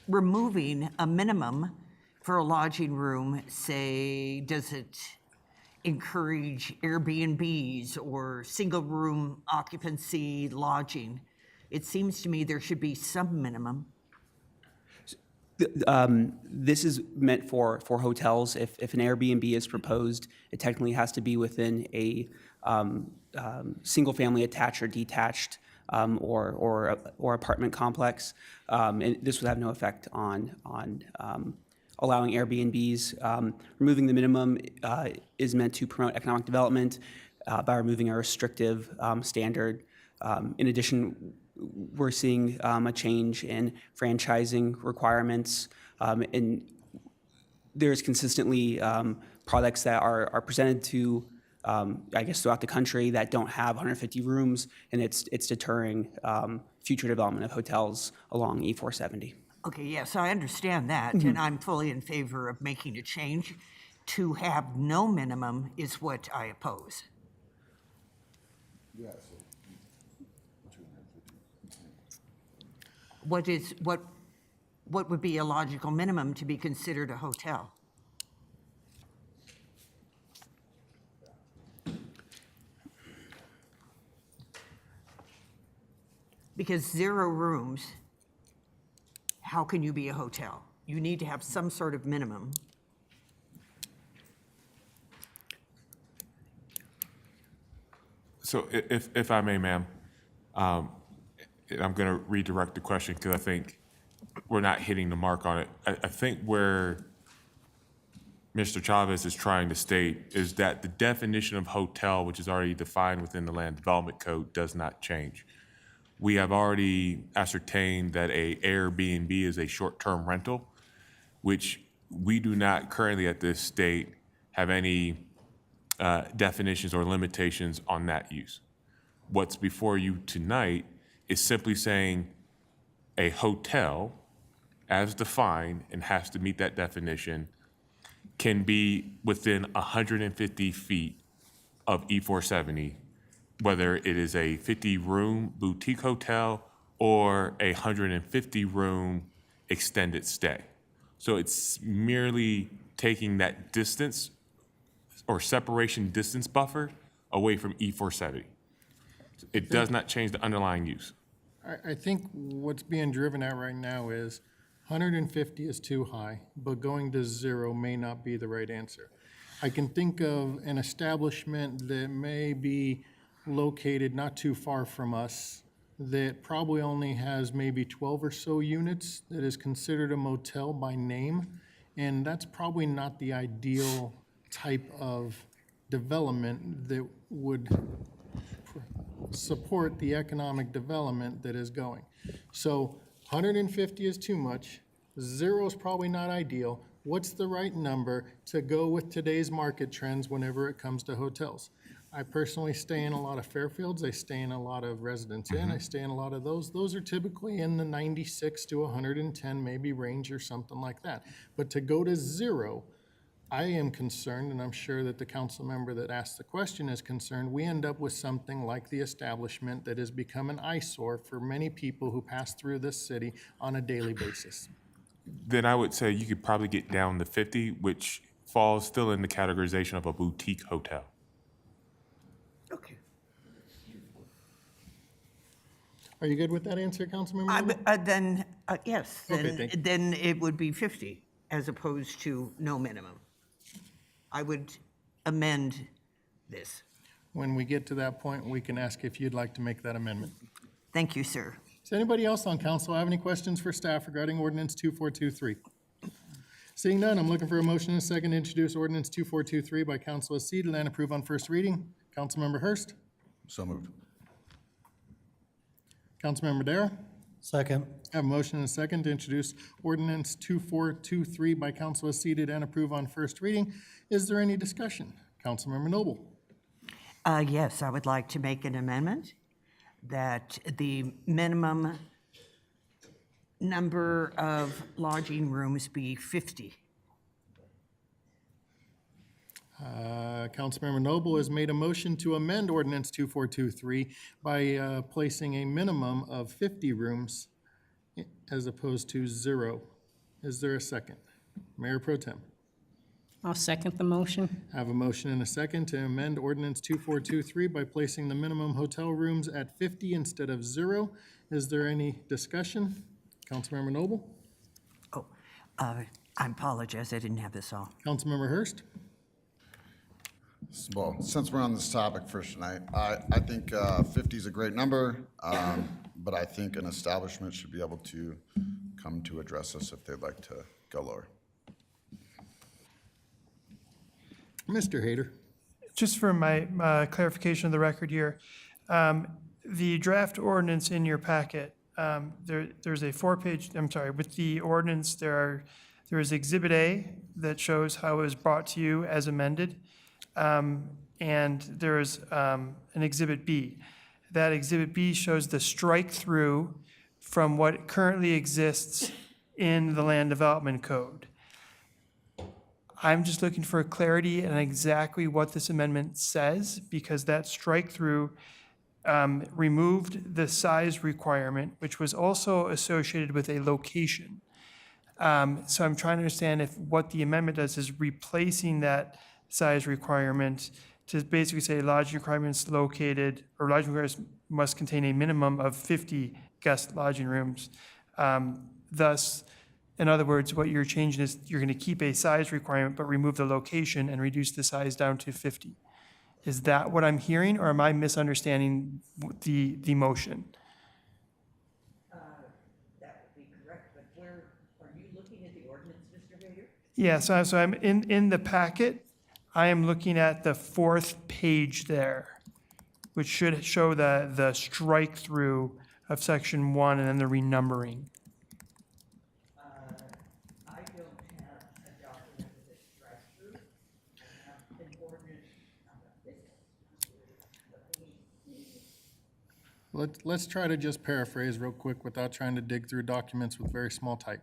removing a minimum for a lodging room? Say, does it encourage Airbnbs or single-room occupancy lodging? It seems to me there should be some minimum. This is meant for hotels. If an Airbnb is proposed, it technically has to be within a single-family attached or detached or apartment complex. And this would have no effect on allowing Airbnbs. Removing the minimum is meant to promote economic development by removing a restrictive standard. In addition, we're seeing a change in franchising requirements, and there's consistently products that are presented to, I guess, throughout the country that don't have 150 rooms, and it's deterring future development of hotels along E470. Okay, yes, I understand that, and I'm fully in favor of making a change. To have no minimum is what I oppose. Yes. What would be a logical minimum to be considered a hotel? Because 0 rooms, how can you be a hotel? You need to have some sort of minimum. So if I may, ma'am, and I'm going to redirect the question because I think we're not hitting the mark on it. I think where Mr. Chavez is trying to state is that the definition of hotel, which is already defined within the Land Development Code, does not change. We have already ascertained that a Airbnb is a short-term rental, which we do not currently at this state have any definitions or limitations on that use. What's before you tonight is simply saying a hotel, as defined and has to meet that definition, can be within 150 feet of E470, whether it is a 50-room boutique hotel or a 150-room extended stay. So it's merely taking that distance or separation distance buffer away from E470. It does not change the underlying use. I think what's being driven at right now is 150 is too high, but going to 0 may not be the right answer. I can think of an establishment that may be located not too far from us that probably only has maybe 12 or so units that is considered a motel by name, and that's probably not the ideal type of development that would support the economic development that is going. So 150 is too much, 0 is probably not ideal. What's the right number to go with today's market trends whenever it comes to hotels? I personally stay in a lot of Fairfields, I stay in a lot of Residence Inn, I stay in a lot of those. Those are typically in the 96 to 110 maybe range or something like that. But to go to 0, I am concerned, and I'm sure that the council member that asked the question is concerned, we end up with something like the establishment that has become an eyesore for many people who pass through this city on a daily basis. Then I would say you could probably get down to 50, which falls still in the categorization of a boutique hotel. Okay. Are you good with that answer, Councilmember? Yes, Okay, thank you. then it would be 50 as opposed to no minimum. I would amend this. When we get to that point, we can ask if you'd like to make that amendment. Thank you, sir. Does anybody else on council have any questions for staff regarding ordinance 2423? Seeing none, I'm looking for a motion and a second to introduce ordinance 2423 by council as seated and approve on first reading. Councilmember Hurst. So moved. Councilmember Dara. Second. I have a motion and a second to introduce ordinance 2423 by council as seated and approve on first reading. Is there any discussion? Councilmember Noble. Yes, I would like to make an amendment that the minimum number of lodging rooms be 50. Councilmember Noble has made a motion to amend ordinance 2423 by placing a minimum of 50 rooms as opposed to 0. Is there a second? Mayor Pro Tem. I'll second the motion. I have a motion and a second to amend ordinance 2423 by placing the minimum hotel rooms at 50 instead of 0. Is there any discussion? Councilmember Noble? I apologize, I didn't have this all. Councilmember Hurst? Well, since we're on this topic first tonight, I think 50 is a great number, but I think an establishment should be able to come to address us if they'd like to go lower. Mr. Hayter. Just for my clarification of the record here, the draft ordinance in your packet, there's a 4-page, I'm sorry, with the ordinance, there is Exhibit A that shows how it was brought to you as amended, and there is an Exhibit B. That Exhibit B shows the strike-through from what currently exists in the Land Development Code. I'm just looking for clarity on exactly what this amendment says, because that strike-through removed the size requirement, which was also associated with a location. So I'm trying to understand if what the amendment does is replacing that size requirement to basically say lodging requirements located, or lodging requirements must contain a minimum of 50 guest lodging rooms. Thus, in other words, what you're changing is you're going to keep a size requirement but remove the location and reduce the size down to 50. Is that what I'm hearing, or am I misunderstanding the motion? That would be correct, but where, are you looking at the ordinance, Mr. Vader? Yeah, so I'm in the packet, I am looking at the fourth page there, which should show the strike through of section 1 and then the renumbering. I don't have a document with a strike through. I have an ordinance. Let's try to just paraphrase real quick without trying to dig through documents with very small type.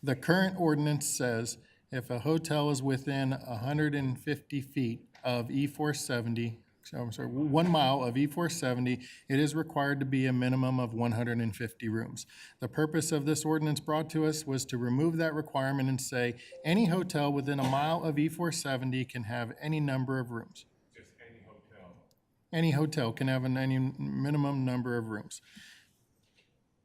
The current ordinance says if a hotel is within 150 feet of E470, so I'm sorry, 1 mile of E470, it is required to be a minimum of 150 rooms. The purpose of this ordinance brought to us was to remove that requirement and say any hotel within a mile of E470 can have any number of rooms. Any hotel can have any minimum number of rooms.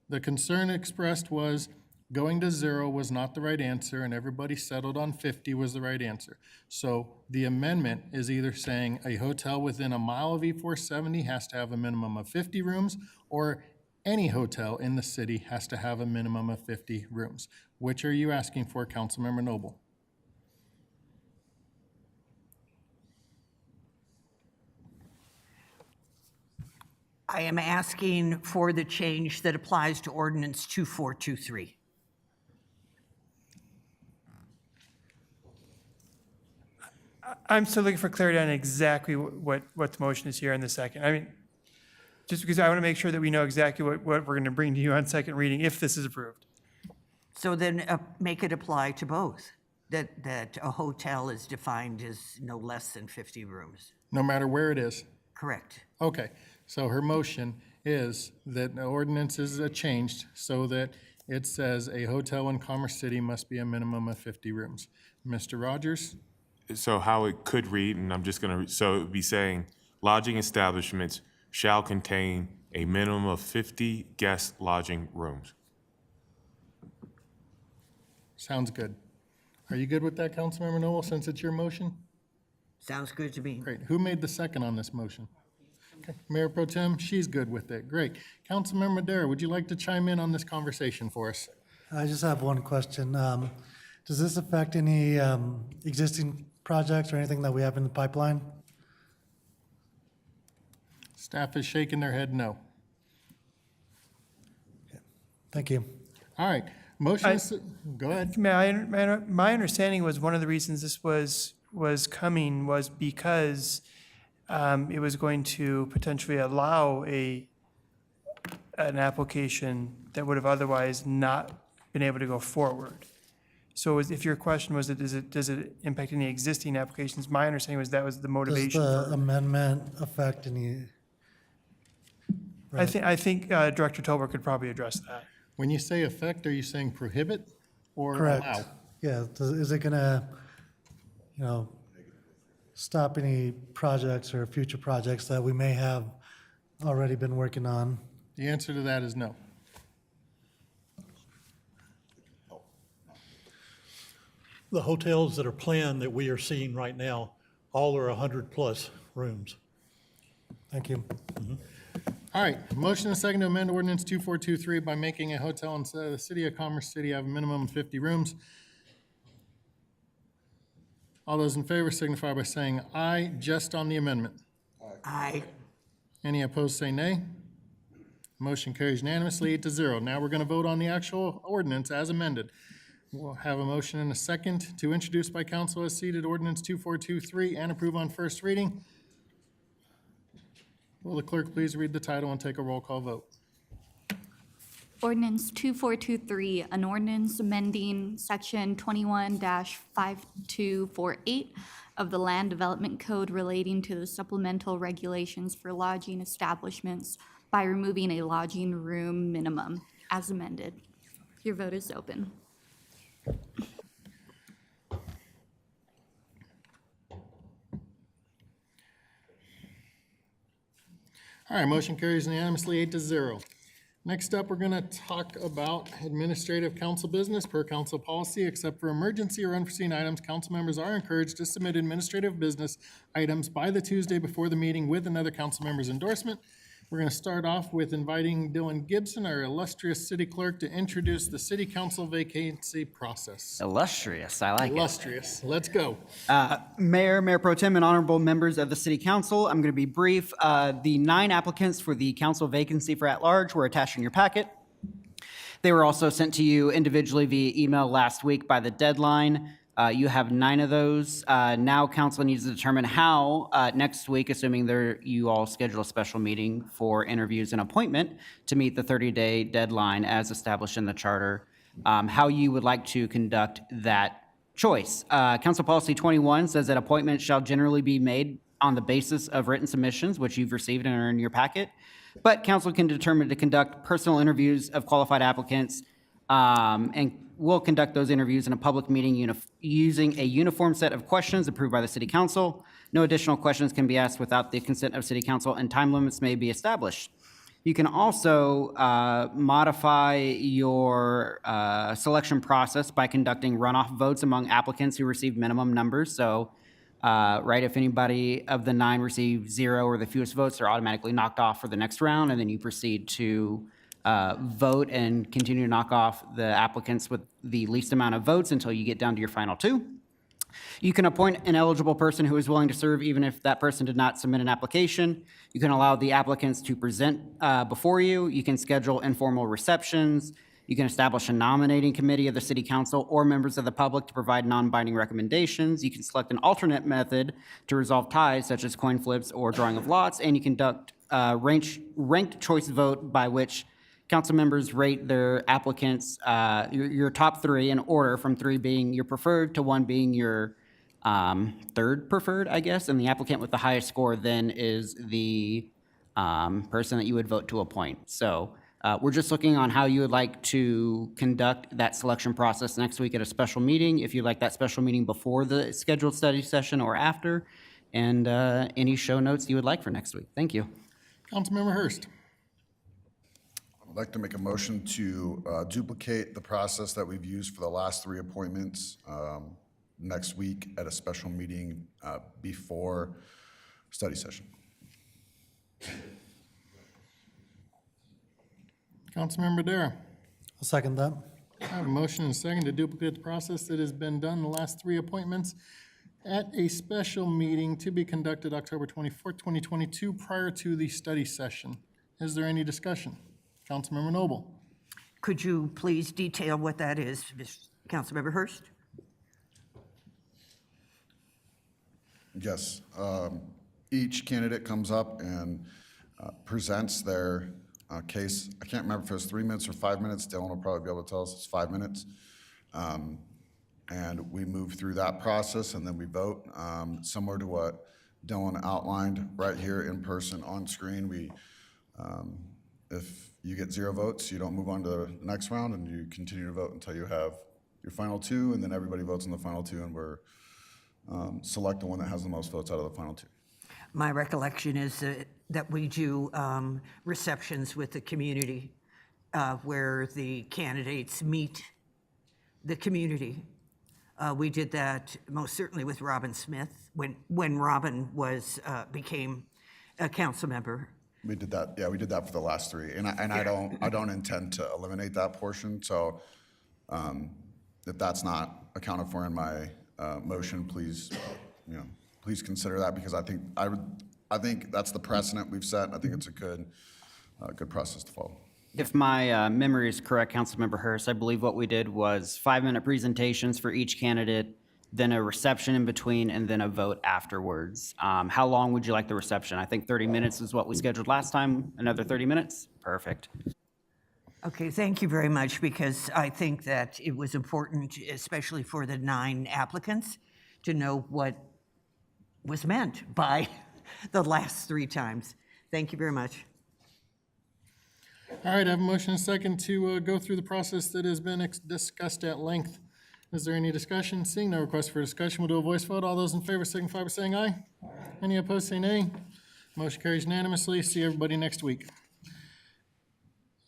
The concern expressed was going to 0 was not the right answer, and everybody settled on 50 was the right answer. So the amendment is either saying a hotel within a mile of E470 has to have a minimum of 50 rooms, or any hotel in the city has to have a minimum of 50 rooms. Which are you asking for, Councilmember Noble? I am asking for the change that applies to ordinance 2423. I'm still looking for clarity on exactly what the motion is here in the second. I mean, just because I want to make sure that we know exactly what we're going to bring to you on second reading if this is approved. So then make it apply to both, that a hotel is defined as no less than 50 rooms. No matter where it is? Correct. Okay, so her motion is that the ordinance is changed so that it says a hotel in Commerce City must be a minimum of 50 rooms. Mr. Rogers? So how it could read, and I'm just gonna, so it would be saying, lodging establishments shall contain a minimum of 50 guest lodging rooms. Sounds good. Are you good with that, Councilmember Noel, since it's your motion? Sounds good to me. Great. Who made the second on this motion? Okay. Mayor Pro Tem, she's good with it. Great. Councilmember Madera, would you like to chime in on this conversation for us? I just have one question. Does this affect any existing projects or anything that we have in the pipeline? Staff is shaking their head no. Thank you. All right. Motion is, go ahead. My understanding was one of the reasons this was coming was because it was going to potentially allow an application that would have otherwise not been able to go forward. So if your question was, does it impact any existing applications? My understanding was that was the motivation. Does the amendment affect any? I think Director Tolbert could probably address that. When you say affect, are you saying prohibit or Correct. allow? Yeah, is it gonna, stop any projects or future projects that we may have already been working on? The answer to that is no. The hotels that are planned that we are seeing right now, all are 100-plus rooms. Thank you. All right, motion and second to amend ordinance 2423 by making a hotel in the city of Commerce City have a minimum of 50 rooms. All those in favor signify by saying aye, just on the amendment. Aye. Any opposed, say nay. Motion carries unanimously 8-0. Now we're going to vote on the actual ordinance as amended. We'll have a motion and a second to introduce by council as seated ordinance 2423 and approve on first reading. Will the clerk please read the title and take a roll call vote? Ordinance 2423, an ordinance amending section 21-5248 of the Land Development Code relating to the supplemental regulations for lodging establishments by removing a lodging room minimum as amended. Your vote is open. All right, motion carries unanimously 8-0. Next up, we're going to talk about administrative council business per council policy. Except for emergency or unforeseen items, council members are encouraged to submit administrative business items by the Tuesday before the meeting with another council member's endorsement. We're going to start off with inviting Dylan Gibson, our illustrious city clerk, to introduce the city council vacancy process. Illustrious, I like it. Illustrious. Let's go. Mayor Pro Tem, and honorable members of the City Council, I'm going to be brief. The 9 applicants for the council vacancy for at-large were attached in your packet. They were also sent to you individually via email last week by the deadline. You have 9 of those. Now council needs to determine how, next week, assuming you all schedule a special meeting for interviews and appointment to meet the 30-day deadline as established in the charter, how you would like to conduct that choice. Council Policy 21 says that appointments shall generally be made on the basis of written submissions, which you've received and are in your packet. But council can determine to conduct personal interviews of qualified applicants, and will conduct those interviews in a public meeting using a uniform set of questions approved by the City Council. No additional questions can be asked without the consent of City Council, and time limits may be established. You can also modify your selection process by conducting runoff votes among applicants who receive minimum numbers. So, if anybody of the 9 receive 0 or the fewest votes, they're automatically knocked off for the next round, and then you proceed to vote and continue to knock off the applicants with the least amount of votes until you get down to your final 2. You can appoint an eligible person who is willing to serve even if that person did not submit an application. You can allow the applicants to present before you. You can schedule informal receptions. You can establish a nominating committee of the City Council or members of the public to provide non-binding recommendations. You can select an alternate method to resolve ties, such as coin flips or drawing of lots, and you conduct ranked choice vote by which council members rate their applicants, your top 3 in order, from 3 being your preferred to 1 being your third preferred, I guess, and the applicant with the highest score then is the person that you would vote to appoint. So we're just looking on how you would like to conduct that selection process next week at a special meeting, if you'd like that special meeting before the scheduled study session or after, and any show notes you would like for next week. Thank you. Councilmember Hurst. I'd like to make a motion to duplicate the process that we've used for the last 3 appointments next week at a special meeting before study session. Councilmember Dara. I'll second that. I have a motion and a second to duplicate the process that has been done the last 3 appointments at a special meeting to be conducted October 24th, 2022, prior to the study session. Is there any discussion? Councilmember Noble. Could you please detail what that is, Councilmember Hurst? Yes. Each candidate comes up and presents their case. I can't remember if it was 3 minutes or 5 minutes. Dylan will probably be able to tell us it's 5 minutes. And we move through that process and then we vote. Similar to what Dylan outlined right here in person on screen. If you get 0 votes, you don't move on to the next round, and you continue to vote until you have your final 2, and then everybody votes on the final 2, and we're select the one that has the most votes out of the final 2. My recollection is that we do receptions with the community where the candidates meet the community. We did that most certainly with Robin Smith when Robin became a council member. We did that. Yeah, we did that for the last 3, and I don't intend to eliminate that portion. So if that's not accounted for in my motion, please please consider that, because I think that's the precedent we've set. I think it's a good process to follow. If my memory is correct, Councilmember Hurst, I believe what we did was 5-minute presentations for each candidate, then a reception in between, and then a vote afterwards. How long would you like the reception? I think 30 minutes is what we scheduled last time. Another 30 minutes? Perfect. Okay, thank you very much, because I think that it was important, especially for the 9 applicants, to know what was meant by the last 3 times. Thank you very much. All right, I have a motion and a second to go through the process that has been discussed at length. Is there any discussion? Seeing no request for discussion, we'll do a voice vote. All those in favor signify by saying aye. Any opposed, say nay. Motion carries unanimously. See everybody next week.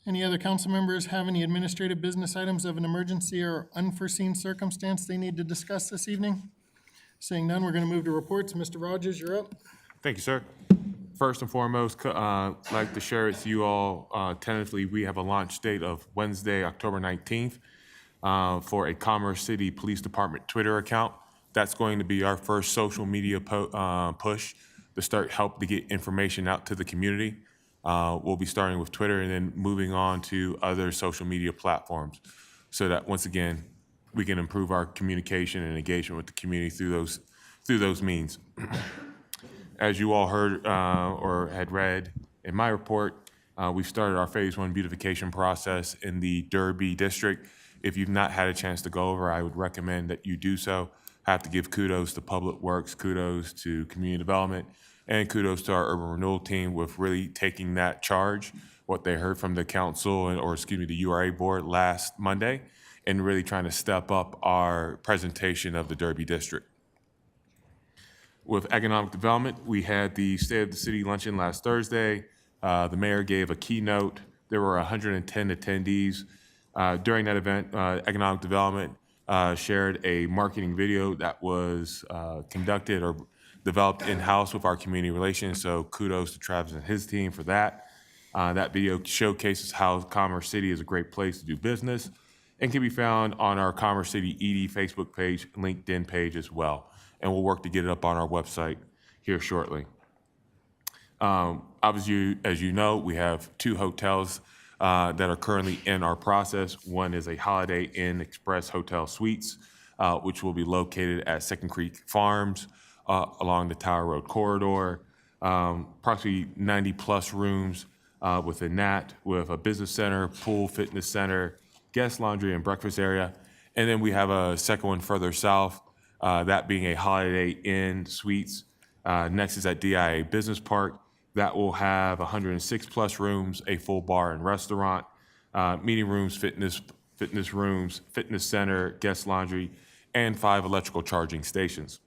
Any other council members have any administrative business items of an emergency or unforeseen circumstance they need to discuss this evening? Seeing none, we're going to move to reports. Mr. Rogers, you're up. Thank you, sir. First and foremost, like to share with you all, tentatively, we have a launch date of Wednesday, October 19th, for a Commerce City Police Department Twitter account. That's going to be our first social media push to start help to get information out to the community. We'll be starting with Twitter and then moving on to other social media platforms so that, once again, we can improve our communication and engagement with the community through those means. As you all heard or had read in my report, we've started our Phase 1 beautification process in the Derby district. If you've not had a chance to go over, I would recommend that you do so. I have to give kudos to Public Works, kudos to Community Development, and kudos to our Urban Renewal team with really taking that charge, what they heard from the council, the URA board last Monday, and really trying to step up our presentation of the Derby district. With economic development, we had the State of the City luncheon last Thursday. The mayor gave a keynote. There were 110 attendees. During that event, economic development shared a marketing video that was conducted or developed in-house with our community relations. So kudos to Travis and his team for that. That video showcases how Commerce City is a great place to do business and can be found on our Commerce City ED Facebook page, LinkedIn page as well. And we'll work to get it up on our website here shortly. Obviously, as you know, we have 2 hotels that are currently in our process. One is a Holiday Inn Express Hotel Suites, which will be located at Second Creek Farms along the Tower Road corridor. Approximately 90-plus rooms within that, with a business center, pool, fitness center, guest laundry, and breakfast area. And then we have a second one further south, that being a Holiday Inn Suites. Next is at DIA Business Park. That will have 106-plus rooms, a full bar and restaurant, meeting rooms, fitness rooms, fitness center, guest laundry, and 5 electrical charging stations.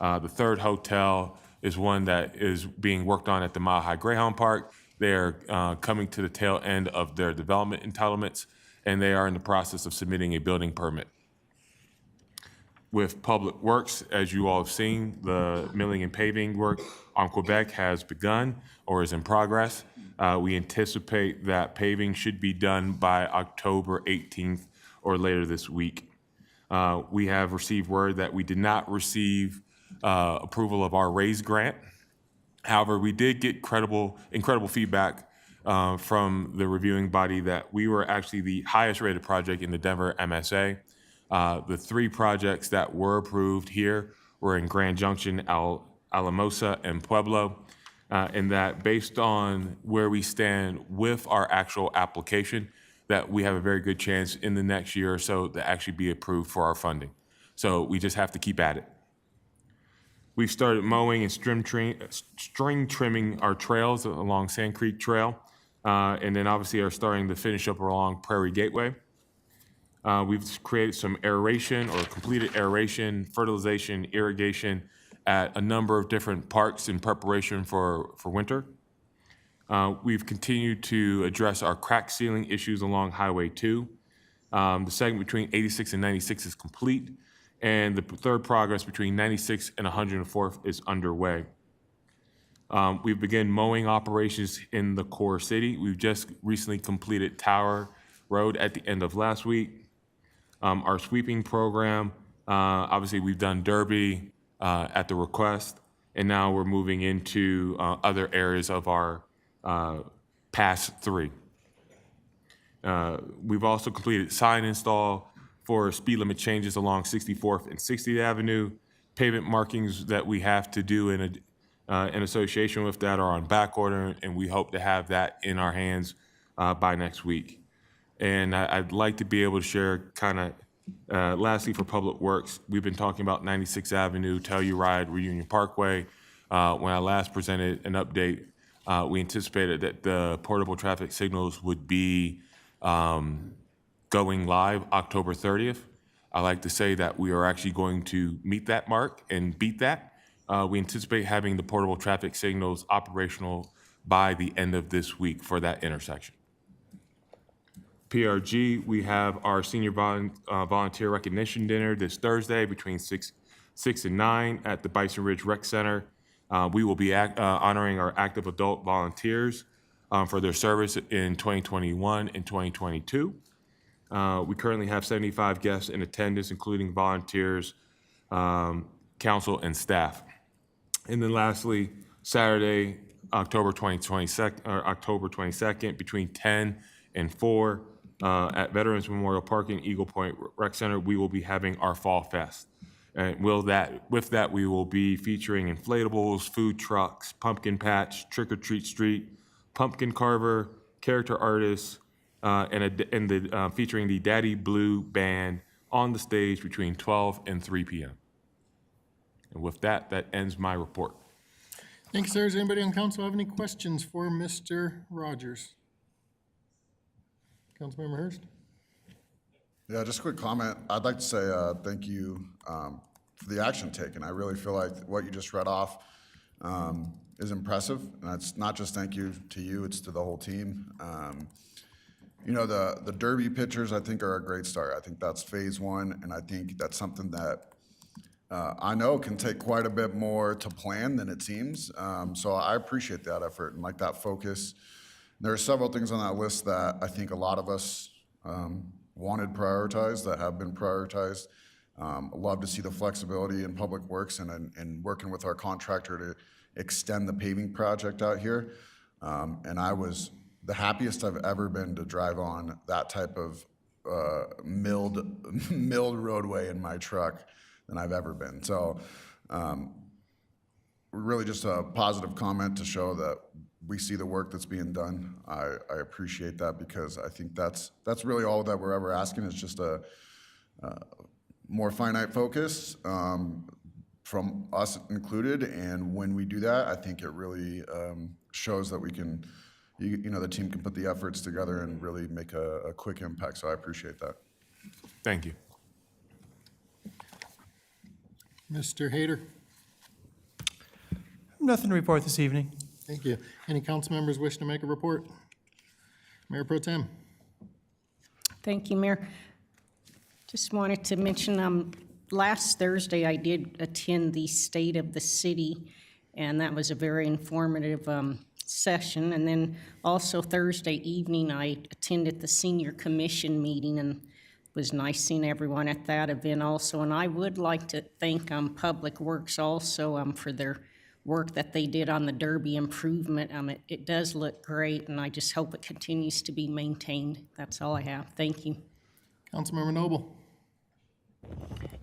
The third hotel is one that is being worked on at the Mile High Greyhound Park. They are coming to the tail end of their development entitlements, and they are in the process of submitting a building permit. With Public Works, as you all have seen, the milling and paving work on Quebec has begun or is in progress. We anticipate that paving should be done by October 18th or later this week. We have received word that we did not receive approval of our RAISE grant. However, we did get incredible feedback from the reviewing body that we were actually the highest rated project in the Denver MSA. The 3 projects that were approved here were in Grand Junction, Alamosa, and Pueblo, and that based on where we stand with our actual application, that we have a very good chance in the next year or so to actually be approved for our funding. So we just have to keep at it. We've started mowing and string trimming our trails along Sand Creek Trail, and then obviously are starting to finish up along Prairie Gateway. We've created some aeration or completed aeration, fertilization, irrigation at a number of different parks in preparation for winter. We've continued to address our crack sealing issues along Highway 2. The segment between 86 and 96 is complete, and the third progress between 96 and 104th is underway. We've begun mowing operations in the core city. We've just recently completed Tower Road at the end of last week. Our sweeping program, obviously we've done Derby at the request, and now we're moving into other areas of our Pass 3. We've also completed sign install for speed limit changes along 64th and 60th Avenue. Pavement markings that we have to do in association with that are on back order, and we hope to have that in our hands by next week. And I'd like to be able to share lastly for Public Works, we've been talking about 96th Avenue, Telluride, Reunion Parkway. When I last presented an update, we anticipated that the portable traffic signals would be going live October 30th. I like to say that we are actually going to meet that mark and beat that. We anticipate having the portable traffic signals operational by the end of this week for that intersection. PRG, we have our senior volunteer recognition dinner this Thursday between 6 and 9 at the Bison Ridge Rec Center. We will be honoring our active adult volunteers for their service in 2021 and 2022. We currently have 75 guests in attendance, including volunteers, council, and staff. And then lastly, Saturday, October 22nd, between 10 and 4 at Veterans Memorial Park in Eagle Point Rec Center, we will be having our Fall Fest. And with that, we will be featuring inflatables, food trucks, pumpkin patch, trick or treat street, pumpkin carver, character artists, and featuring the Daddy Blue Band on the stage between 12 and 3 p.m. And with that, that ends my report. Thanks, sir. Does anybody on council have any questions for Mr. Rogers? Councilmember Hurst? Yeah, just a quick comment. I'd like to say thank you for the action taken. I really feel like what you just read off is impressive. And it's not just thank you to you, it's to the whole team. You know, the Derby pictures, I think, are a great start. I think that's phase one, and I think that's something that I know can take quite a bit more to plan than it seems. So I appreciate that effort and like that focus. There are several things on that list that I think a lot of us wanted prioritized that have been prioritized. Love to see the flexibility in public works and working with our contractor to extend the paving project out here. And I was the happiest I've ever been to drive on that type of milled roadway in my truck than I've ever been. So really just a positive comment to show that we see the work that's being done. I appreciate that because I think that's really all that we're ever asking is just a more finite focus from us included. And when we do that, I think it really shows that we can, you know, the team can put the efforts together and really make a quick impact. So I appreciate that. Thank you. Mr. Hayter? Nothing to report this evening. Thank you. Any council members wish to make a report? Mayor Pro Tem? Thank you, Mayor. Just wanted to mention, last Thursday, I did attend the State of the City, and that was a very informative session. And then also Thursday evening, I attended the Senior Commission meeting, and it was nice seeing everyone at that event also. And I would like to thank Public Works also for their work that they did on the Derby improvement. It does look great, and I just hope it continues to be maintained. That's all I have. Thank you. Councilmember Noble?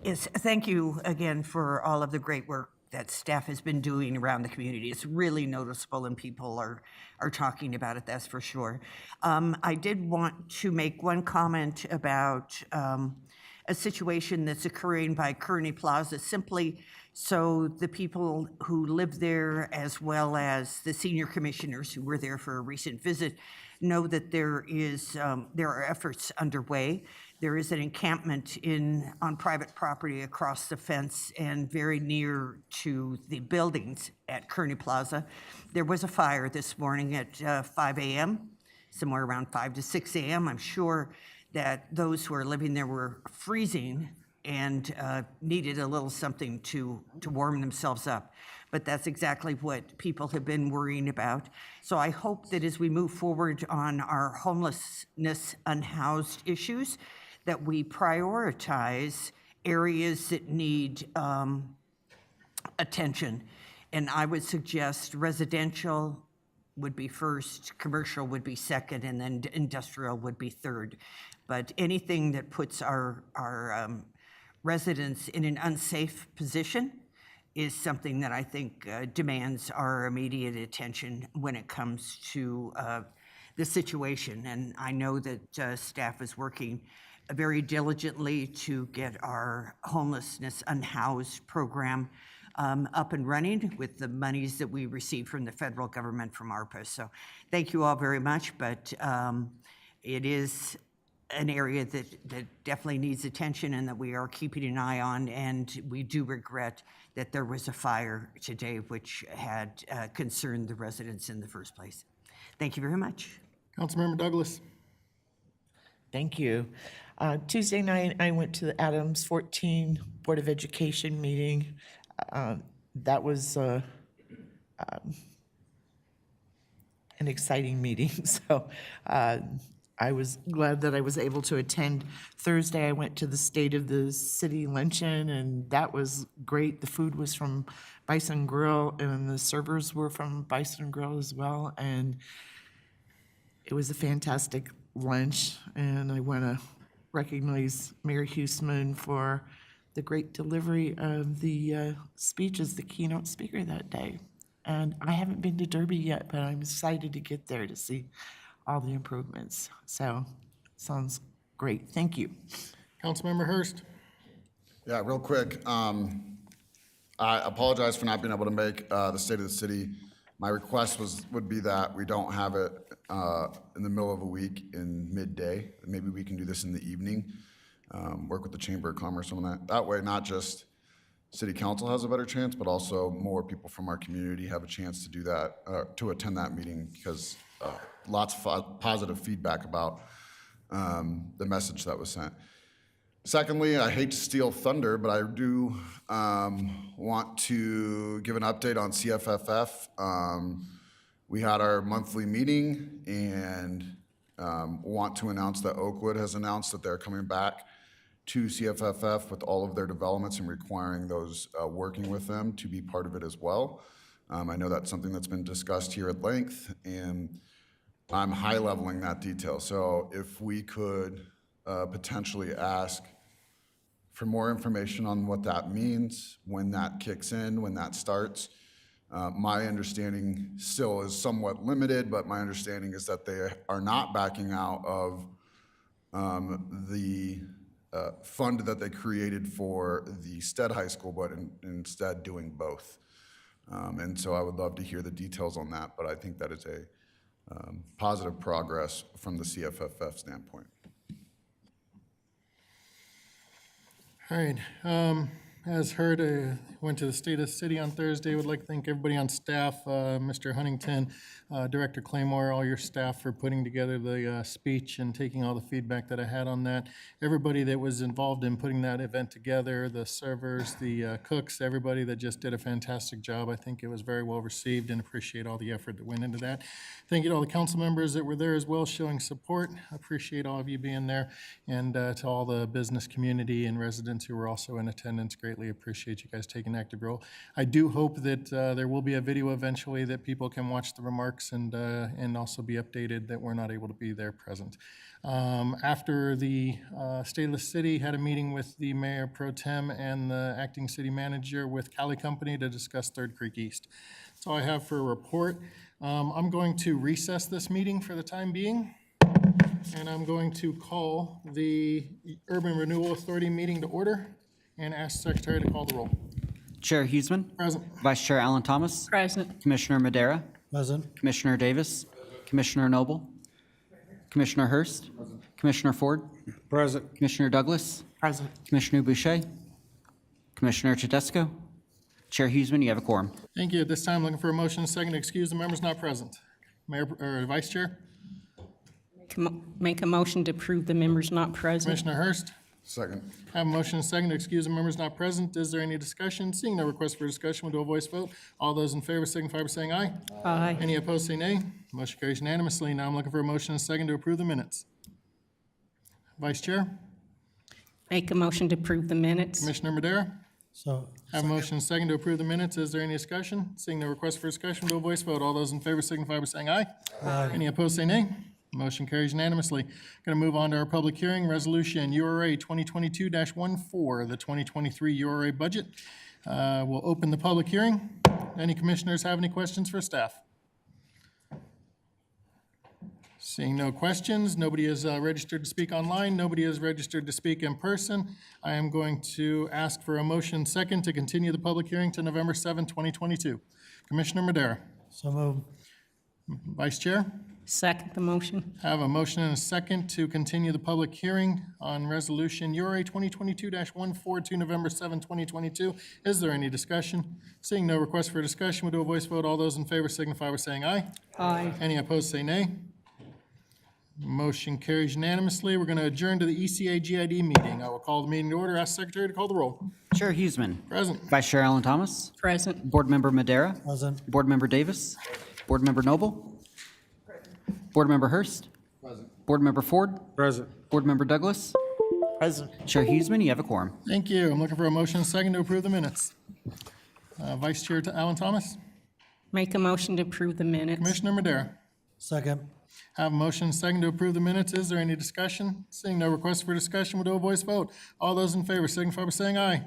Yes, thank you again for all of the great work that staff has been doing around the community. It's really noticeable and people are talking about it, that's for sure. I did want to make one comment about a situation that's occurring by Kearney Plaza, simply so the people who live there as well as the senior commissioners who were there for a recent visit know that there are efforts underway. There is an encampment on private property across the fence and very near to the buildings at Kearney Plaza. There was a fire this morning at 5 a.m., somewhere around 5 to 6 a.m. I'm sure that those who are living there were freezing and needed a little something to warm themselves up. But that's exactly what people have been worrying about. So I hope that as we move forward on our homelessness unhoused issues, that we prioritize areas that need attention. And I would suggest residential would be first, commercial would be second, and then industrial would be third. But anything that puts our residents in an unsafe position is something that I think demands our immediate attention when it comes to the situation. And I know that staff is working very diligently to get our homelessness unhoused program up and running with the monies that we receive from the federal government from ARPA. So thank you all very much, but it is an area that definitely needs attention and that we are keeping an eye on, and we do regret that there was a fire today which had concerned the residents in the first place. Thank you very much. Councilmember Douglas? Thank you. Tuesday night, I went to the Adams 14 Board of Education meeting. That was an exciting meeting, so I was glad that I was able to attend. Thursday, I went to the State of the City luncheon, and that was great. The food was from Bison Grill, and the servers were from Bison Grill as well, and it was a fantastic lunch, and I want to recognize Mayor Huesman for the great delivery of the speech as the keynote speaker that day. And I haven't been to Derby yet, but I'm excited to get there to see all the improvements. So, sounds great. Thank you. Councilmember Hurst. Yeah, real quick. I apologize for not being able to make the State of the City. My request would be that we don't have it in the middle of a week in midday. Maybe we can do this in the evening. Work with the Chamber of Commerce on that. That way, not just City Council has a better chance, but also more people from our community have a chance to do that, to attend that meeting, because lots of positive feedback about the message that was sent. Secondly, I hate to steal thunder, but I do want to give an update on CFFF. We had our monthly meeting and want to announce that Oakwood has announced that they're coming back to CFFF with all of their developments and requiring those working with them to be part of it as well. I know that's something that's been discussed here at length, and I'm high leveling that detail. So if we could potentially ask for more information on what that means, when that kicks in, when that starts. My understanding still is somewhat limited, but my understanding is that they are not backing out of the fund that they created for the Stead High School, but instead doing both. And so I would love to hear the details on that, but I think that is a positive progress from the CFFF standpoint. All right, as heard, I went to the State of the City on Thursday. Would like to thank everybody on staff, Mr. Huntington, Director Claymore, all your staff for putting together the speech and taking all the feedback that I had on that. Everybody that was involved in putting that event together, the servers, the cooks, everybody that just did a fantastic job. I think it was very well received and appreciate all the effort that went into that. Thank you to all the council members that were there as well, showing support. Appreciate all of you being there, and to all the business community and residents who were also in attendance. Greatly appreciate you guys taking an active role. I do hope that there will be a video eventually that people can watch the remarks and also be updated that we're not able to be there present. After the State of the City had a meeting with the Mayor Pro Tem and the Acting City Manager with Cali Company to discuss Third Creek East. That's all I have for a report. I'm going to recess this meeting for the time being, and I'm going to call the Urban Renewal Authority meeting to order and ask the Secretary to call the roll. Chair Huesman. Present. Vice Chair Allen Thomas. Present. Commissioner Madera. Present. Commissioner Davis. Commissioner Noble. Commissioner Hurst. Commissioner Ford. Present. Commissioner Douglas. Present. Commissioner Boucher. Commissioner Tedesco. Chair Huesman, you have a quorum. Thank you. At this time, looking for a motion and a second to excuse the members not present. Mayor or Vice Chair? Make a motion to approve the members not present. Commissioner Hurst? Second. I have a motion and a second to excuse the members not present. Is there any discussion? Seeing no request for discussion, we'll do a voice vote. All those in favor signify by saying aye. Aye. Any opposed, say nay. Motion carries unanimously. Now I'm looking for a motion and a second to approve the minutes. Vice Chair? Make a motion to approve the minutes. Commissioner Madera? So, I have a motion and a second to approve the minutes. Is there any discussion? Seeing no request for discussion, we'll do a voice vote. All those in favor signify by saying aye. Aye. Any opposed, say nay. Motion carries unanimously. Going to move on to our public hearing, resolution URA 2022-14, the 2023 URA budget. We'll open the public hearing. Any commissioners have any questions for staff? Seeing no questions, nobody is registered to speak online, nobody is registered to speak in person. I am going to ask for a motion second to continue the public hearing to November 7, 2022. Commissioner Madera. so moved. Vice Chair. Second the motion. I have a motion and a second to continue the public hearing on resolution URA 2022-14 to November 7, 2022. Is there any discussion? Seeing no request for discussion, we'll do a voice vote. All those in favor signify by saying aye. Aye. Any opposed, say nay. Motion carries unanimously. We're going to adjourn to the ECAGID meeting. I will call the meeting to order. Ask Secretary to call the roll. Chair Huseman. Present. Vice Chair Allen Thomas. Present. Board Member Madera. Present. Board Member Davis. Board Member Noble. Board Member Hurst. Board Member Ford. Present. Board Member Douglas. Present. Chair Huseman, you have a quorum. Thank you. I'm looking for a motion and a second to approve the minutes. Vice Chair Allen Thomas. Make a motion to approve the minutes. Commissioner Madera. Second. Have a motion and a second to approve the minutes. Is there any discussion? Seeing no request for discussion, we'll do a voice vote. All those in favor signify by saying aye.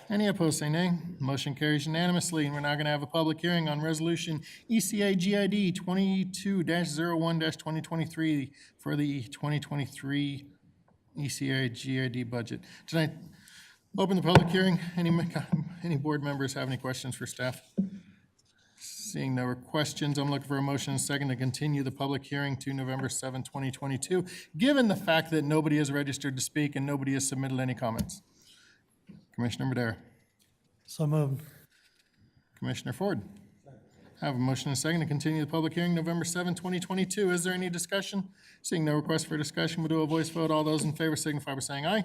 Any opposed, say nay. Motion carries unanimously, and we're now going to have a public hearing on Resolution ECAGID 22-01-2023 for the 2023 ECAGID budget. Tonight, open the public hearing. Any board members have any questions for staff? Seeing no questions, I'm looking for a motion and a second to continue the public hearing to November 7, 2022, given the fact that nobody is registered to speak and nobody has submitted any comments. Commissioner Madera. So moved. Commissioner Ford. Have a motion and a second to continue the public hearing November 7, 2022. Is there any discussion? Seeing no request for discussion, we'll do a voice vote. All those in favor signify by saying aye.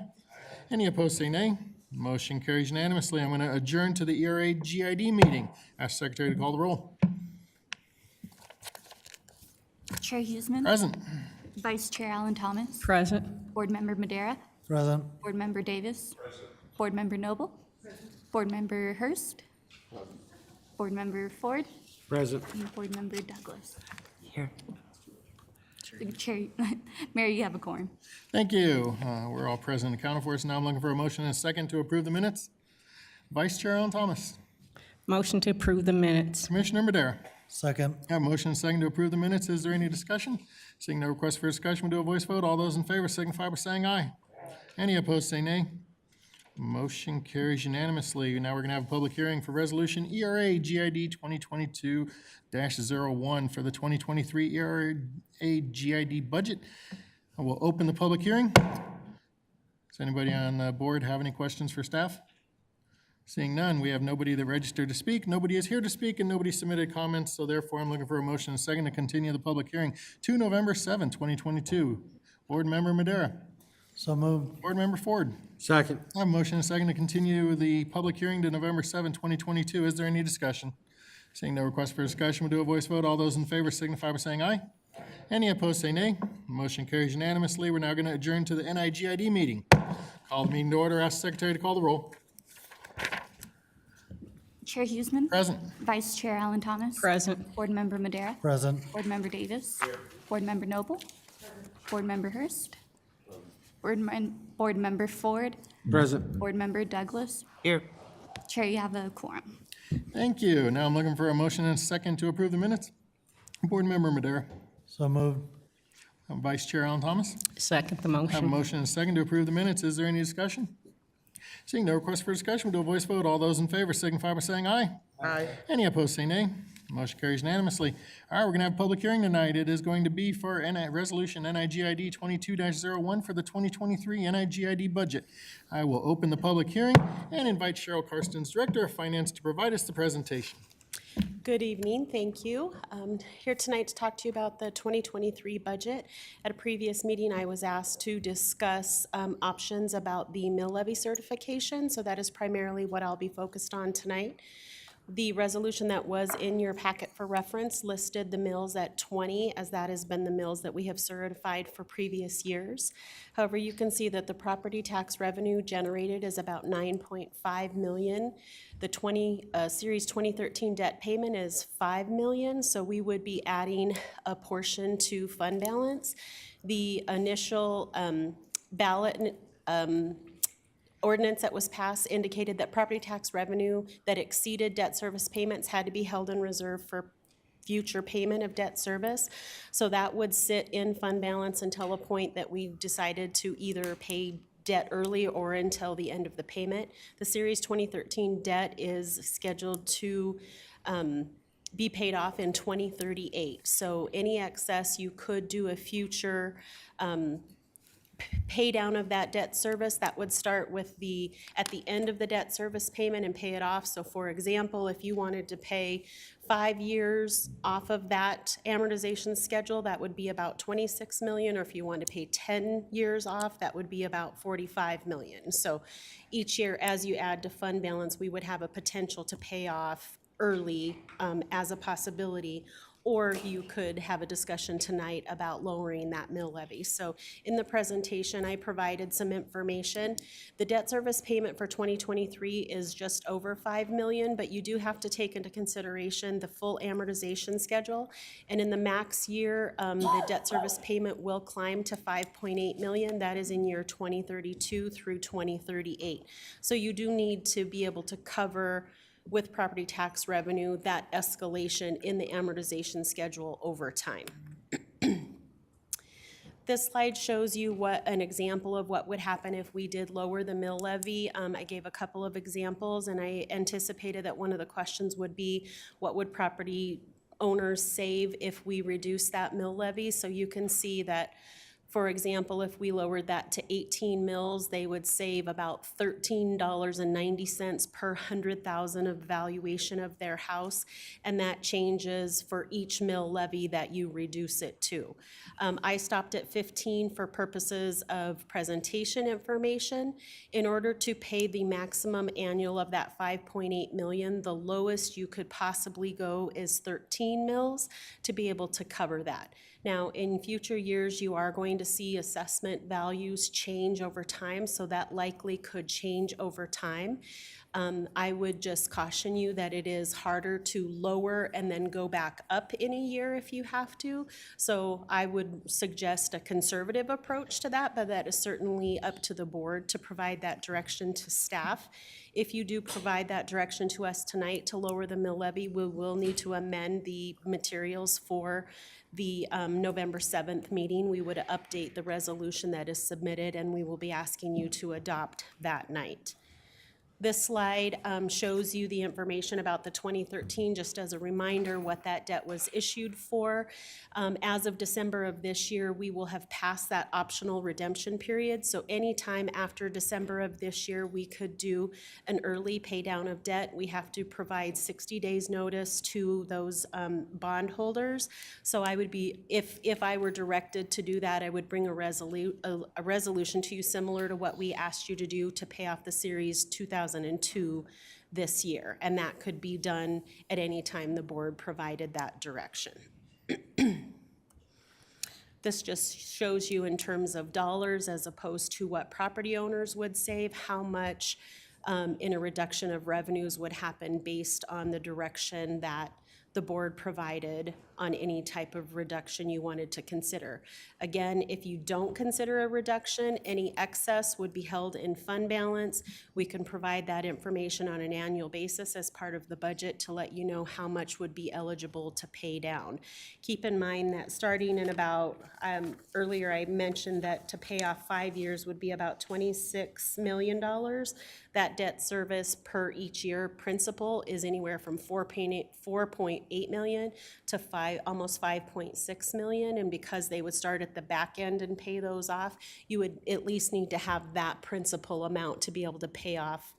Any opposed, say nay. Motion carries unanimously. I'm going to adjourn to the ERAGID meeting. Ask Secretary to call the roll. Chair Huseman. Present. Vice Chair Allen Thomas. Present. Board Member Madera. Present. Board Member Davis. Board Member Noble. Board Member Hurst. Board Member Ford. Present. And Board Member Douglas. Here. Chair, Mayor, you have a quorum. Thank you. We're all present and accounted for. So now I'm looking for a motion and a second to approve the minutes. Vice Chair Allen Thomas. Motion to approve the minutes. Commissioner Madera. Second. I have a motion and a second to approve the minutes. Is there any discussion? Seeing no request for discussion, we'll do a voice vote. All those in favor signify by saying aye. Any opposed, say nay. Motion carries unanimously. Now we're going to have a public hearing for Resolution ERAGID 2022-01 for the 2023 ERAGID budget. I will open the public hearing. Does anybody on the board have any questions for staff? Seeing none, we have nobody that registered to speak. Nobody is here to speak, and nobody submitted comments, so therefore I'm looking for a motion and a second to continue the public hearing to November 7, 2022. Board Member Madera. So moved. Board Member Ford. Second. I have a motion and a second to continue the public hearing to November 7, 2022. Is there any discussion? Seeing no request for discussion, we'll do a voice vote. All those in favor signify by saying aye. Any opposed, say nay. Motion carries unanimously. We're now going to adjourn to the NIGID meeting. Call the meeting to order. Ask the Secretary to call the roll. Chair Huseman. Present. Vice Chair Allen Thomas. Present. Board Member Madera. Present. Board Member Davis. Board Member Noble. Board Member Hurst. Board Member Ford. Present. Board Member Douglas. Here. Chair, you have a quorum. Thank you. Now I'm looking for a motion and a second to approve the minutes. Board Member Madera. So moved. Vice Chair Allen Thomas. Second the I have a motion. motion and a second to approve the minutes. Is there any discussion? Seeing no request for discussion, we'll do a voice vote. All those in favor signify by saying aye. Aye. Any opposed, say nay. Motion carries unanimously. All right, we're going to have a public hearing tonight. It is going to be for Resolution NIGID 22-01 for the 2023 NIGID budget. I will open the public hearing and invite Cheryl Karstens, Director of Finance, to provide us the presentation. Good evening, thank you. Here tonight to talk to you about the 2023 budget. At a previous meeting, I was asked to discuss options about the mill levy certification, so that is primarily what I'll be focused on tonight. The resolution that was in your packet for reference listed the mills at 20, as that has been the mills that we have certified for previous years. However, you can see that the property tax revenue generated is about $9.5 million. The Series 2013 debt payment is $5 million, so we would be adding a portion to fund balance. The initial ballot ordinance that was passed indicated that property tax revenue that exceeded debt service payments had to be held in reserve for future payment of debt service. So that would sit in fund balance until a point that we decided to either pay debt early or until the end of the payment. The Series 2013 debt is scheduled to be paid off in 2038. So any excess you could do a future pay down of that debt service, that would start with at the end of the debt service payment and pay it off. So for example, if you wanted to pay 5 years off of that amortization schedule, that would be about 26 million, or if you wanted to pay 10 years off, that would be about 45 million. So each year, as you add to fund balance, we would have a potential to pay off early as a possibility, or you could have a discussion tonight about lowering that mill levy. So in the presentation, I provided some information. The debt service payment for 2023 is just over 5 million, but you do have to take into consideration the full amortization schedule. And in the max year, the debt service payment will climb to 5.8 million. That is in year 2032 through 2038. So you do need to be able to cover with property tax revenue that escalation in the amortization schedule over time. This slide shows you an example of what would happen if we did lower the mill levy. I gave a couple of examples, and I anticipated that one of the questions would be, what would property owners save if we reduce that mill levy? So you can see that, for example, if we lowered that to 18 mills, they would save about $13.90 per 100,000 of valuation of their house, and that changes for each mill levy that you reduce it to. I stopped at 15 for purposes of presentation information. In order to pay the maximum annual of that 5.8 million, the lowest you could possibly go is 13 mills to be able to cover that. Now, in future years, you are going to see assessment values change over time, so that likely could change over time. I would just caution you that it is harder to lower and then go back up in a year if you have to. So I would suggest a conservative approach to that, but that is certainly up to the board to provide that direction to staff. If you do provide that direction to us tonight to lower the mill levy, we will need to amend the materials for the November 7th meeting. We would update the resolution that is submitted, and we will be asking you to adopt that night. This slide shows you the information about the 2013, just as a reminder what that debt was issued for. As of December of this year, we will have passed that optional redemption period. So anytime after December of this year, we could do an early pay down of debt. We have to provide 60 days notice to those bondholders. So I would be, if I were directed to do that, I would bring a resolution to you similar to what we asked you to do to pay off the Series 2002 this year, and that could be done at any time the board provided that direction. This just shows you in terms of dollars as opposed to what property owners would save, how much in a reduction of revenues would happen based on the direction that the board provided on any type of reduction you wanted to consider. Again, if you don't consider a reduction, any excess would be held in fund balance. We can provide that information on an annual basis as part of the budget to let you know how much would be eligible to pay down. Keep in mind that starting in about, earlier I mentioned that to pay off 5 years would be about $26 million. That debt service per each year principal is anywhere from 4.8 million to almost 5.6 million, and because they would start at the back end and pay those off, you would at least need to have that principal amount to be able to pay off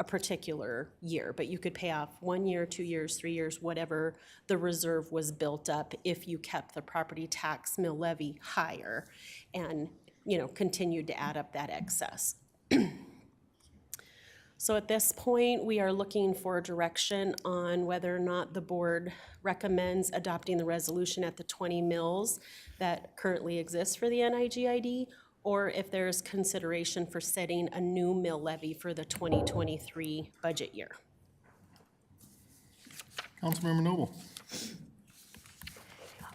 a particular year. But you could pay off 1 year, 2 years, 3 years, whatever the reserve was built up if you kept the property tax mill levy higher and, you know, continued to add up that excess. So at this point, we are looking for direction on whether or not the board recommends adopting the resolution at the 20 mills that currently exists for the NIGID, or if there's consideration for setting a new mill levy for the 2023 budget year. Councilmember Noble.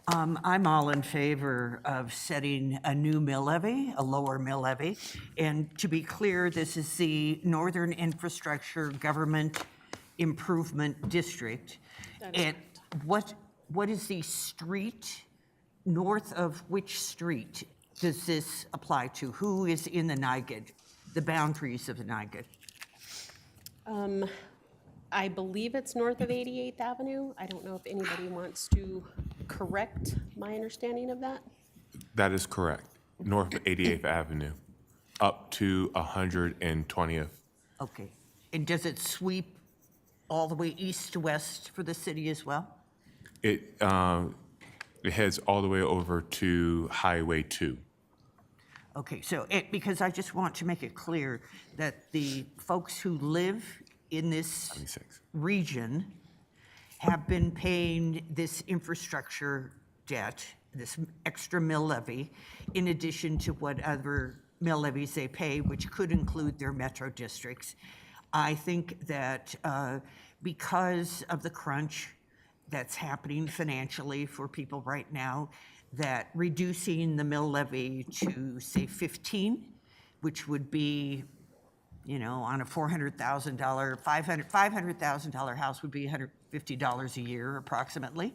I'm all in favor of setting a new mill levy, a lower mill levy. And to be clear, this is the Northern Infrastructure Government Improvement District. And what is the street, north of which street does this apply to? Who is in the NIGID, the boundaries of the NIGID? I believe it's north of 88th Avenue. I don't know if anybody wants to correct my understanding of that. That is correct. north of 88th Avenue, up to 120th. Okay. And does it sweep all the way east to west for the city as well? It heads all the way over to Highway 2. Okay, so because I just want to make it clear that the folks who live in this region have been paying this infrastructure debt, this extra mill levy, in addition to what other mill levies they pay, which could include their metro districts. I think that because of the crunch that's happening financially for people right now, that reducing the mill levy to, say, 15, which would be, you know, on a $400,000, $500,000 house would be $150 a year approximately,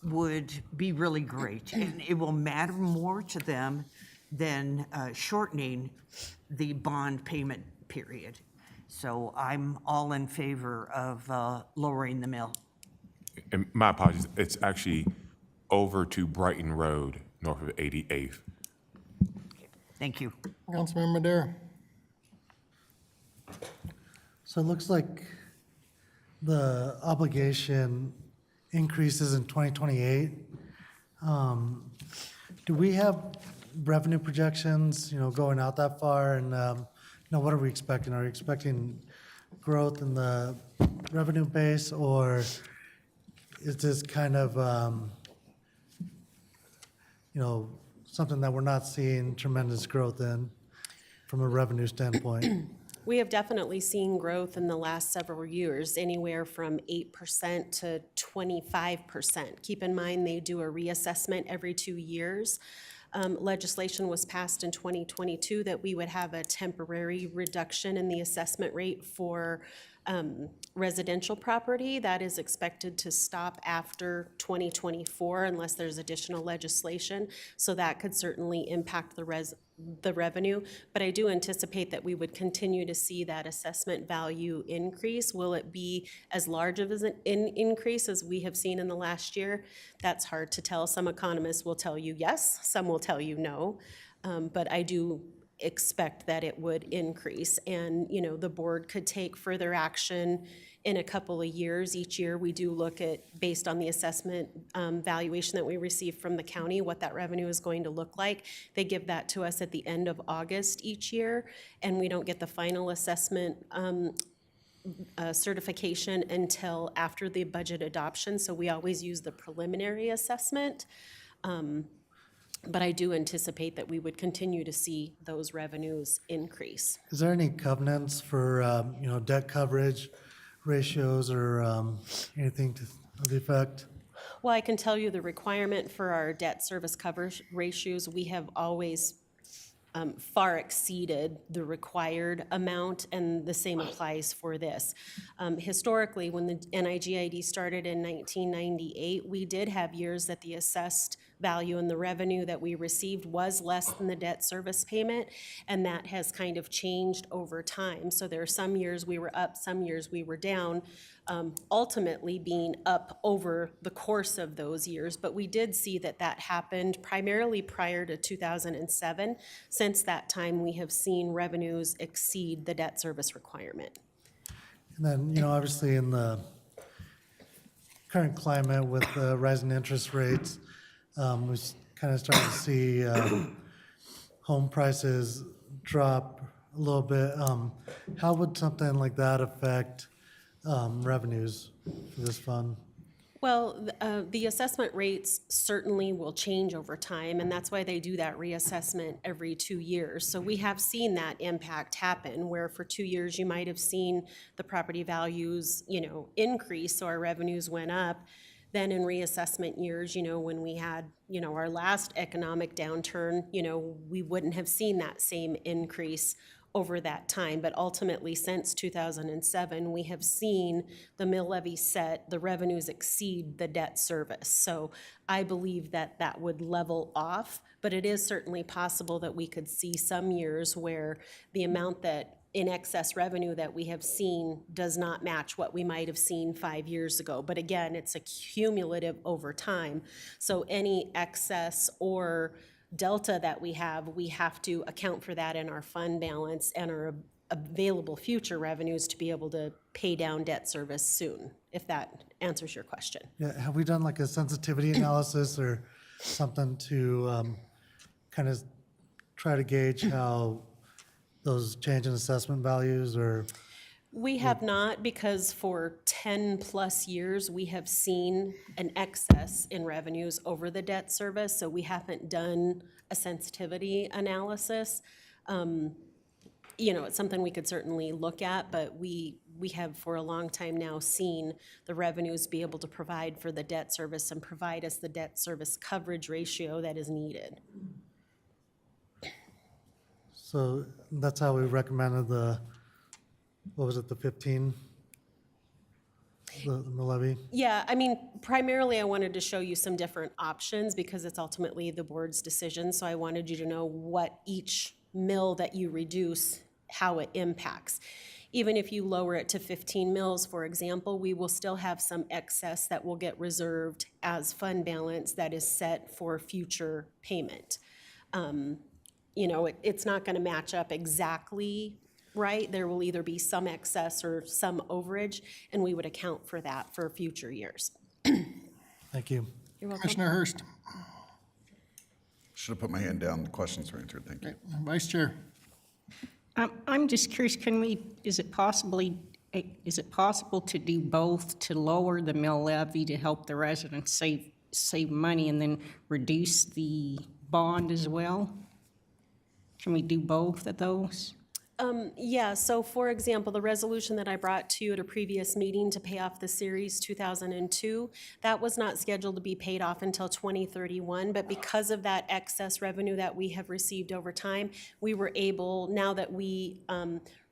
would be really great. And it will matter more to them than shortening the bond payment period. So I'm all in favor of lowering the mill. And my apologies, it's actually over to Brighton Road, north of 88th. Thank you. Councilmember Madera. So it looks like the obligation increases in 2028. Do we have revenue projections, you know, going out that far? And, you know, what are we expecting? Are we expecting growth in the revenue base, or is this kind of, you know, something that we're not seeing tremendous growth in from a revenue standpoint? We have definitely seen growth in the last several years, anywhere from 8% to 25%. Keep in mind, they do a reassessment every 2 years. Legislation was passed in 2022 that we would have a temporary reduction in the assessment rate for residential property. That is expected to stop after 2024 unless there's additional legislation. So that could certainly impact the revenue. But I do anticipate that we would continue to see that assessment value increase. Will it be as large of an increase as we have seen in the last year? That's hard to tell. Some economists will tell you yes, some will tell you no. But I do expect that it would increase, and you know, the board could take further action in a couple of years. Each year we do look at, based on the assessment valuation that we receive from the county, what that revenue is going to look like. They give that to us at the end of August each year, and we don't get the final assessment certification until after the budget adoption, so we always use the preliminary assessment. But I do anticipate that we would continue to see those revenues increase. Is there any covenants for, you know, debt coverage ratios or anything to the effect? Well, I can tell you the requirement for our debt service coverage ratios, we have always far exceeded the required amount, and the same applies for this. Historically, when the NIGID started in 1998, we did have years that the assessed value and the revenue that we received was less than the debt service payment, and that has kind of changed over time. So there are some years we were up, some years we were down, ultimately being up over the course of those years. But we did see that that happened primarily prior to 2007. Since that time, we have seen revenues exceed the debt service requirement. And then, you know, obviously in the current climate with the rising interest rates, we kind of starting to see home prices drop a little bit. How would something like that affect revenues for this fund? Well, the assessment rates certainly will change over time, and that's why they do that reassessment every 2 years. So we have seen that impact happen, where for 2 years you might have seen the property values, you know, increase, so our revenues went up. Then in reassessment years, you know, when we had, you know, our last economic downturn, you know, we wouldn't have seen that same increase over that time. But ultimately, since 2007, we have seen the mill levy set, the revenues exceed the debt service. So I believe that that would level off, but it is certainly possible that we could see some years where the amount that in excess revenue that we have seen does not match what we might have seen 5 years ago. But again, it's a cumulative over time. So any excess or delta that we have to account for that in our fund balance and our available future revenues to be able to pay down debt service soon, if that answers your question. Yeah, have we done like a sensitivity analysis or something to kind of try to gauge how those change in assessment values or? We have not, because for 10+ years, we have seen an excess in revenues over the debt service, so we haven't done a sensitivity analysis. You know, it's something we could certainly look at, but we have for a long time now seen the revenues be able to provide for the debt service and provide us the debt service coverage ratio that is needed. So that's how we recommended the, what was it, the 15? The levy? Yeah, I mean, primarily I wanted to show you some different options because it's ultimately the board's decision. So I wanted you to know what each mill that you reduce, how it impacts. Even if you lower it to 15 mills, for example, we will still have some excess that will get reserved as fund balance that is set for future payment. You know, it's not going to match up exactly right. There will either be some excess or some overage, and we would account for that for future years. Thank you. You're welcome. Commissioner Hurst. Should have put my hand down. The questions were answered. Thank you. Vice Chair. I'm just curious, is it possible to do both, to lower the mill levy to help the residents save money and then reduce the bond as well? Can we do both of those? Yeah, so for example, the resolution that I brought to you at a previous meeting to pay off the Series 2002, that was not scheduled to be paid off until 2031, but because of that excess revenue that we have received over time, we were able, now that we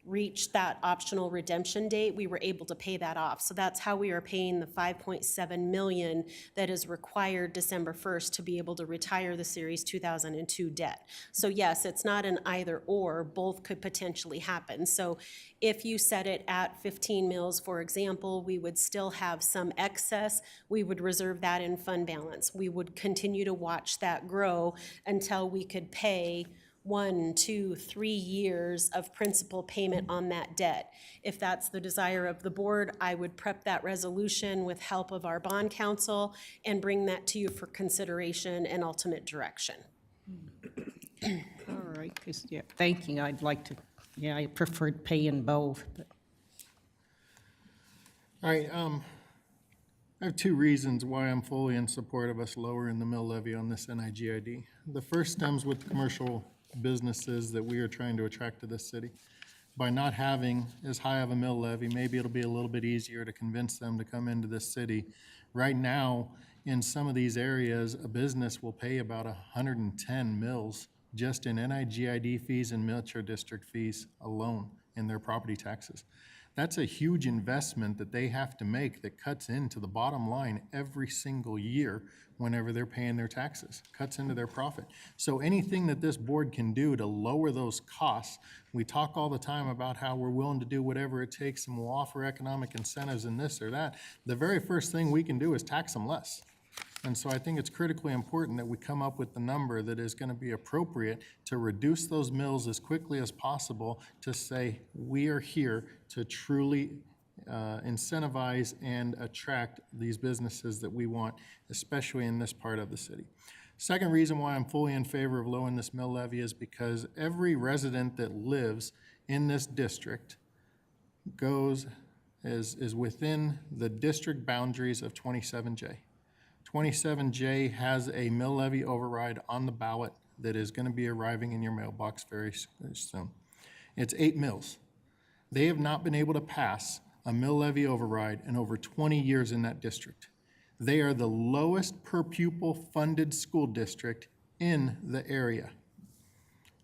reached that optional redemption date, we were able to pay that off. So that's how we are paying the $5.7 million that is required December 1st to be able to retire the Series 2002 debt. So yes, it's not an either or, both could potentially happen. So if you set it at 15 mills, for example, we would still have some excess. We would reserve that in fund balance. We would continue to watch that grow until we could pay 1, 2, 3 years of principal payment on that debt. If that's the desire of the board, I would prep that resolution with help of our bond counsel and bring that to you for consideration and ultimate direction. All right, because, yeah, thank you. I'd like to, yeah, I preferred paying both. But. All right, I have two reasons why I'm fully in support of us lowering the mill levy on this NIGID. The first stems with commercial businesses that we are trying to attract to this city. By not having as high of a mill levy, maybe it'll be a little bit easier to convince them to come into this city. Right now, in some of these areas, a business will pay about 110 mills just in NIGID fees and Metro District fees alone in their property taxes. That's a huge investment that they have to make that cuts into the bottom line every single year whenever they're paying their taxes, cuts into their profit. So anything that this board can do to lower those costs, we talk all the time about how we're willing to do whatever it takes and we'll offer economic incentives and this or that. The very first thing we can do is tax them less. And so I think it's critically important that we come up with the number that is going to be appropriate to reduce those mills as quickly as possible to say we are here to truly incentivize and attract these businesses that we want, especially in this part of the city. Second reason why I'm fully in favor of lowering this mill levy is because every resident that lives in this district is within the district boundaries of 27J. 27J has a mill levy override on the ballot that is going to be arriving in your mailbox very soon. It's 8 mills. They have not been able to pass a mill levy override in over 20 years in that district. They are the lowest per pupil funded school district in the area.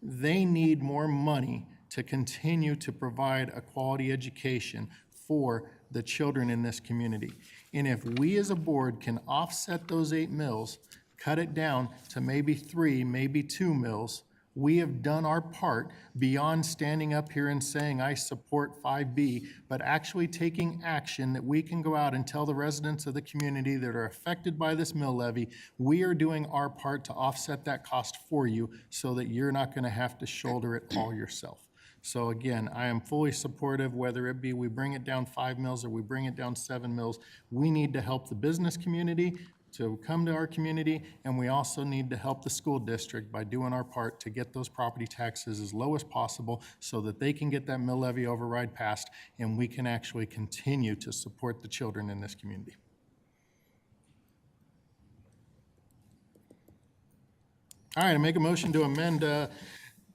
They need more money to continue to provide a quality education for the children in this community. And if we as a board can offset those 8 mills, cut it down to maybe 3, maybe 2 mills, We have done our part beyond standing up here and saying, I support 5B, but actually taking action that we can go out and tell the residents of the community that are affected by this mill levy, we are doing our part to offset that cost for you so that you're not going to have to shoulder it all yourself. So again, I am fully supportive, whether it be we bring it down 5 mills or we bring it down 7 mills. We need to help the business community to come to our community, and we also need to help the school district by doing our part to get those property taxes as low as possible so that they can get that mill levy override passed and we can actually continue to support the children in this community. All right, I make a motion to amend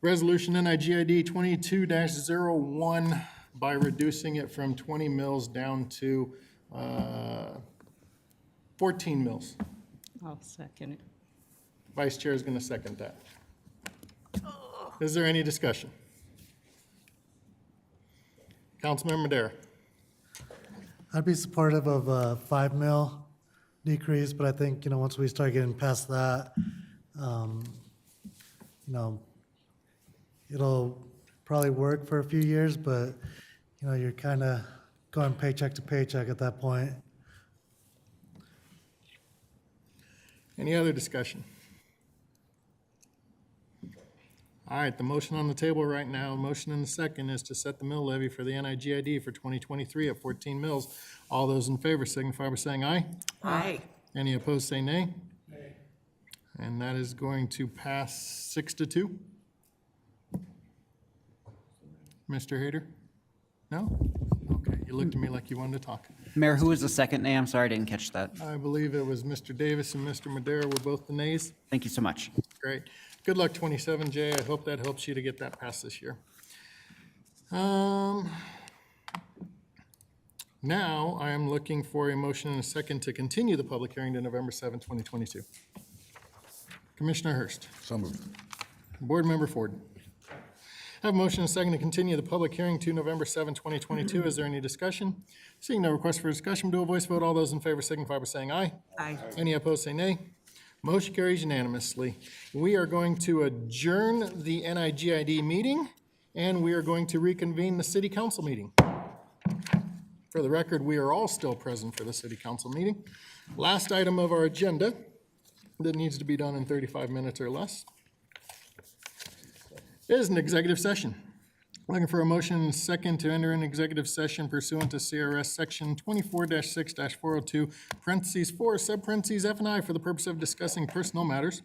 Resolution NIGID 22-01 by reducing it from 20 mills down to 14 mills. I'll second it. Vice Chair is going to second that. Is there any discussion? Councilmember Madera. I'd be supportive of a 5 mil decrease, but I think, once we start getting past that, it'll probably work for a few years, but, you're kind of going paycheck to paycheck at that point. Any other discussion? All right, the motion on the table right now, motion and the second is to set the mill levy for the NIGID for 2023 at 14 mills. All those in favor signify by saying aye. Aye. Any opposed, say nay. Nay. And that is going to pass 6-2. Mr. Hayter? No? Okay, you looked at me like you wanted to talk. Mayor, who was the second nay? I'm sorry, I didn't catch that. I believe it was Mr. Davis and Mr. Madera were both the nays. Thank you so much. Great. Good luck, 27J. I hope that helps you to get that passed this year. Now, I am looking for a motion and a second to continue the public hearing to November 7, 2022. Commissioner Hurst. So moved. Board Member Ford. I have a motion and a second to continue the public hearing to November 7, 2022. Is there any discussion? Seeing no request for discussion, do a voice vote. All those in favor signify by saying aye. Aye. Any opposed, say nay. Motion carries unanimously. We are going to adjourn the NIGID meeting, and we are going to reconvene the city council meeting. For the record, we are all still present for the city council meeting. Last item of our agenda that needs to be done in 35 minutes or less is an executive session. Looking for a motion and a second to enter an executive session pursuant to CRS Section 24-6-402, parentheses 4, subparentheses F and I, for the purpose of discussing personnel matters,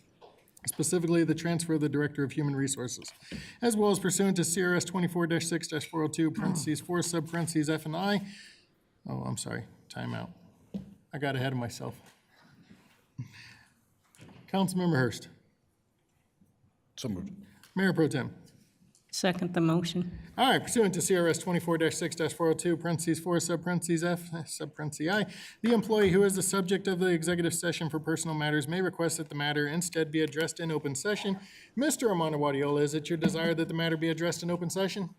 specifically the transfer of the Director of Human Resources, as well as pursuant to CRS 24-6-402, parentheses 4, subparentheses F and I. Oh, I'm sorry, timeout. I got ahead of myself. Councilmember Hurst. So moved. Mayor Pro Tem. Second the motion. All right, pursuant to CRS 24-6-402, parentheses 4, subparentheses F, subparentheses I, the employee who is the subject of the executive session for personal matters may request that the matter instead be addressed in open session. Mr. Armando Guardiola, is it your desire that the matter be addressed in open session?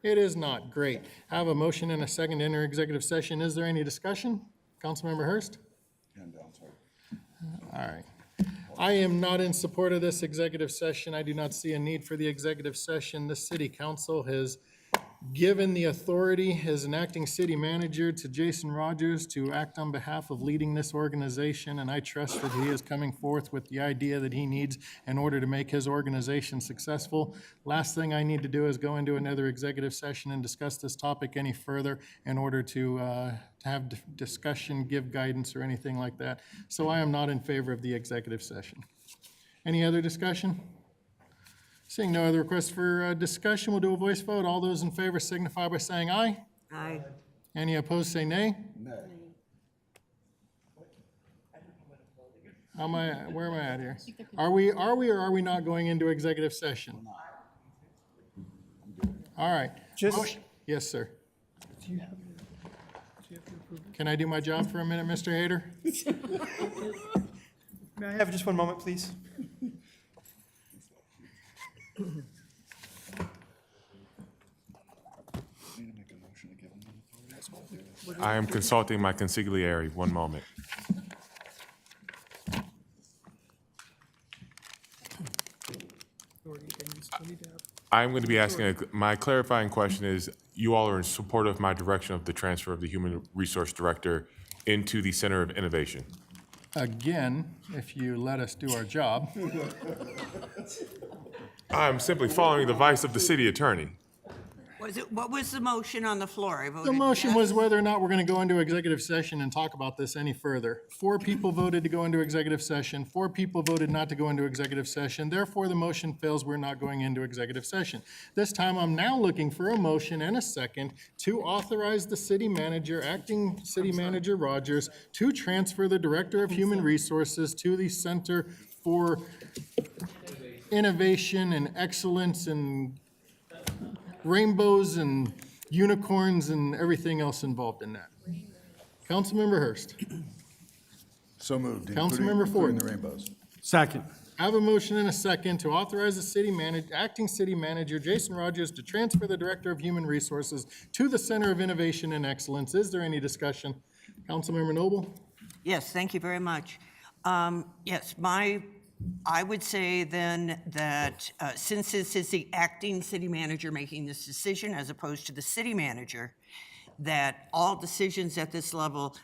It is not. Great. I have a motion and a second to enter executive session. Is there any discussion? Councilmember Hurst? All right. I am not in support of this executive session. I do not see a need for the executive session. The city council has given the authority as an acting city manager to Jason Rogers to act on behalf of leading this organization, and I trust that he is coming forth with the idea that he needs in order to make his organization successful. Last thing I need to do is go into another executive session and discuss this topic any further in order to have discussion, give guidance, or anything like that. So I am not in favor of the executive session. Any other discussion? Seeing no other requests for discussion, we'll do a voice vote. All those in favor signify by saying aye. Aye. Any opposed, say nay. Nay. Where am I at here? Are we or are we not going into executive session? All right. Yes, sir. Can I do my job for a minute, Mr. Hayter? May I have just one moment, please? I am consulting my consigliere. One moment. I'm going to be asking, my clarifying question is, you all are in support of my direction of the transfer of the Human Resource Director into the Center of Innovation? Again, if you let us do our job. I'm simply following the advice of the city attorney. What was the motion on the floor? I voted The motion yes. was whether or not we're going to go into executive session and talk about this any further. 4 people voted to go into executive session. 4 people voted not to go into executive session. Therefore, the motion fails. We're not going into executive session. This time, I'm now looking for a motion and a second to authorize the city manager, acting city manager Rogers, to transfer the Director of Human Resources to the Center for Innovation and Excellence and rainbows and unicorns and everything else involved in that. Councilmember Hurst. So moved. Councilmember Ford. Including the rainbows. Second. I have a motion and a second to authorize the acting city manager, Jason Rogers, to transfer the Director of Human Resources to the Center of Innovation and Excellence. Is there any discussion? Councilmember Noble? Yes, thank you very much. Yes, I would say then that since this is the acting city manager making this decision as opposed to the city manager, that all decisions at this level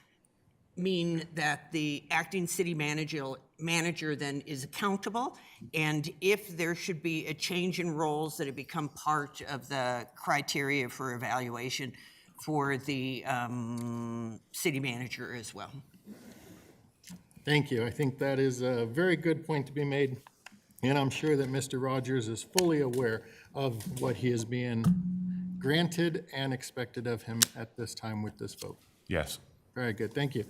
mean that the acting city manager then is accountable. And if there should be a change in roles, that it become part of the criteria for evaluation for the city manager as well. Thank you. I think that is a very good point to be made. And I'm sure that Mr. Rogers is fully aware of what he is being granted and expected of him at this time with this vote. Yes. Very good. Thank you.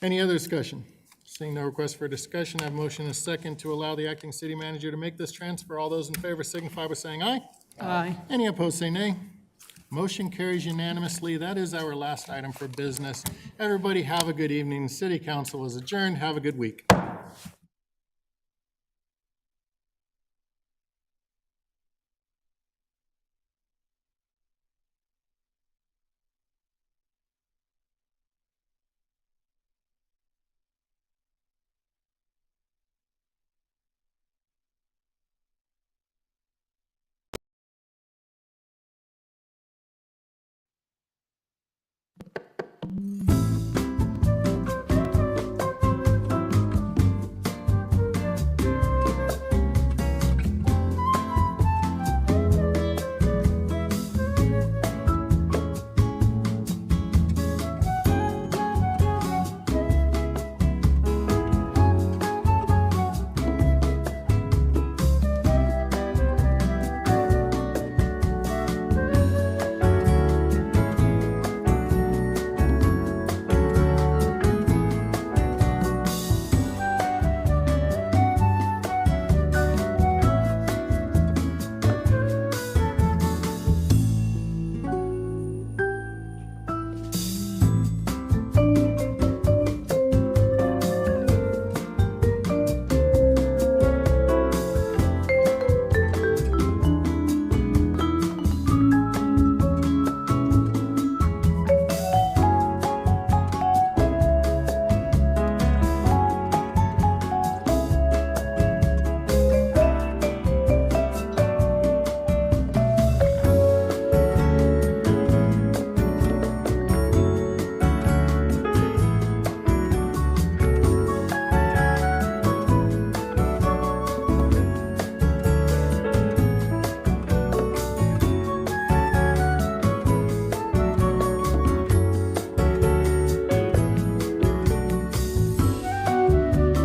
Any other discussion? Seeing no request for discussion, I have motion and a second to allow the acting city manager to make this transfer. All those in favor signify by saying aye. Aye. Any opposed, say nay. Motion carries unanimously. That is our last item for business. Everybody have a good evening. City Council is adjourned. Have a good week.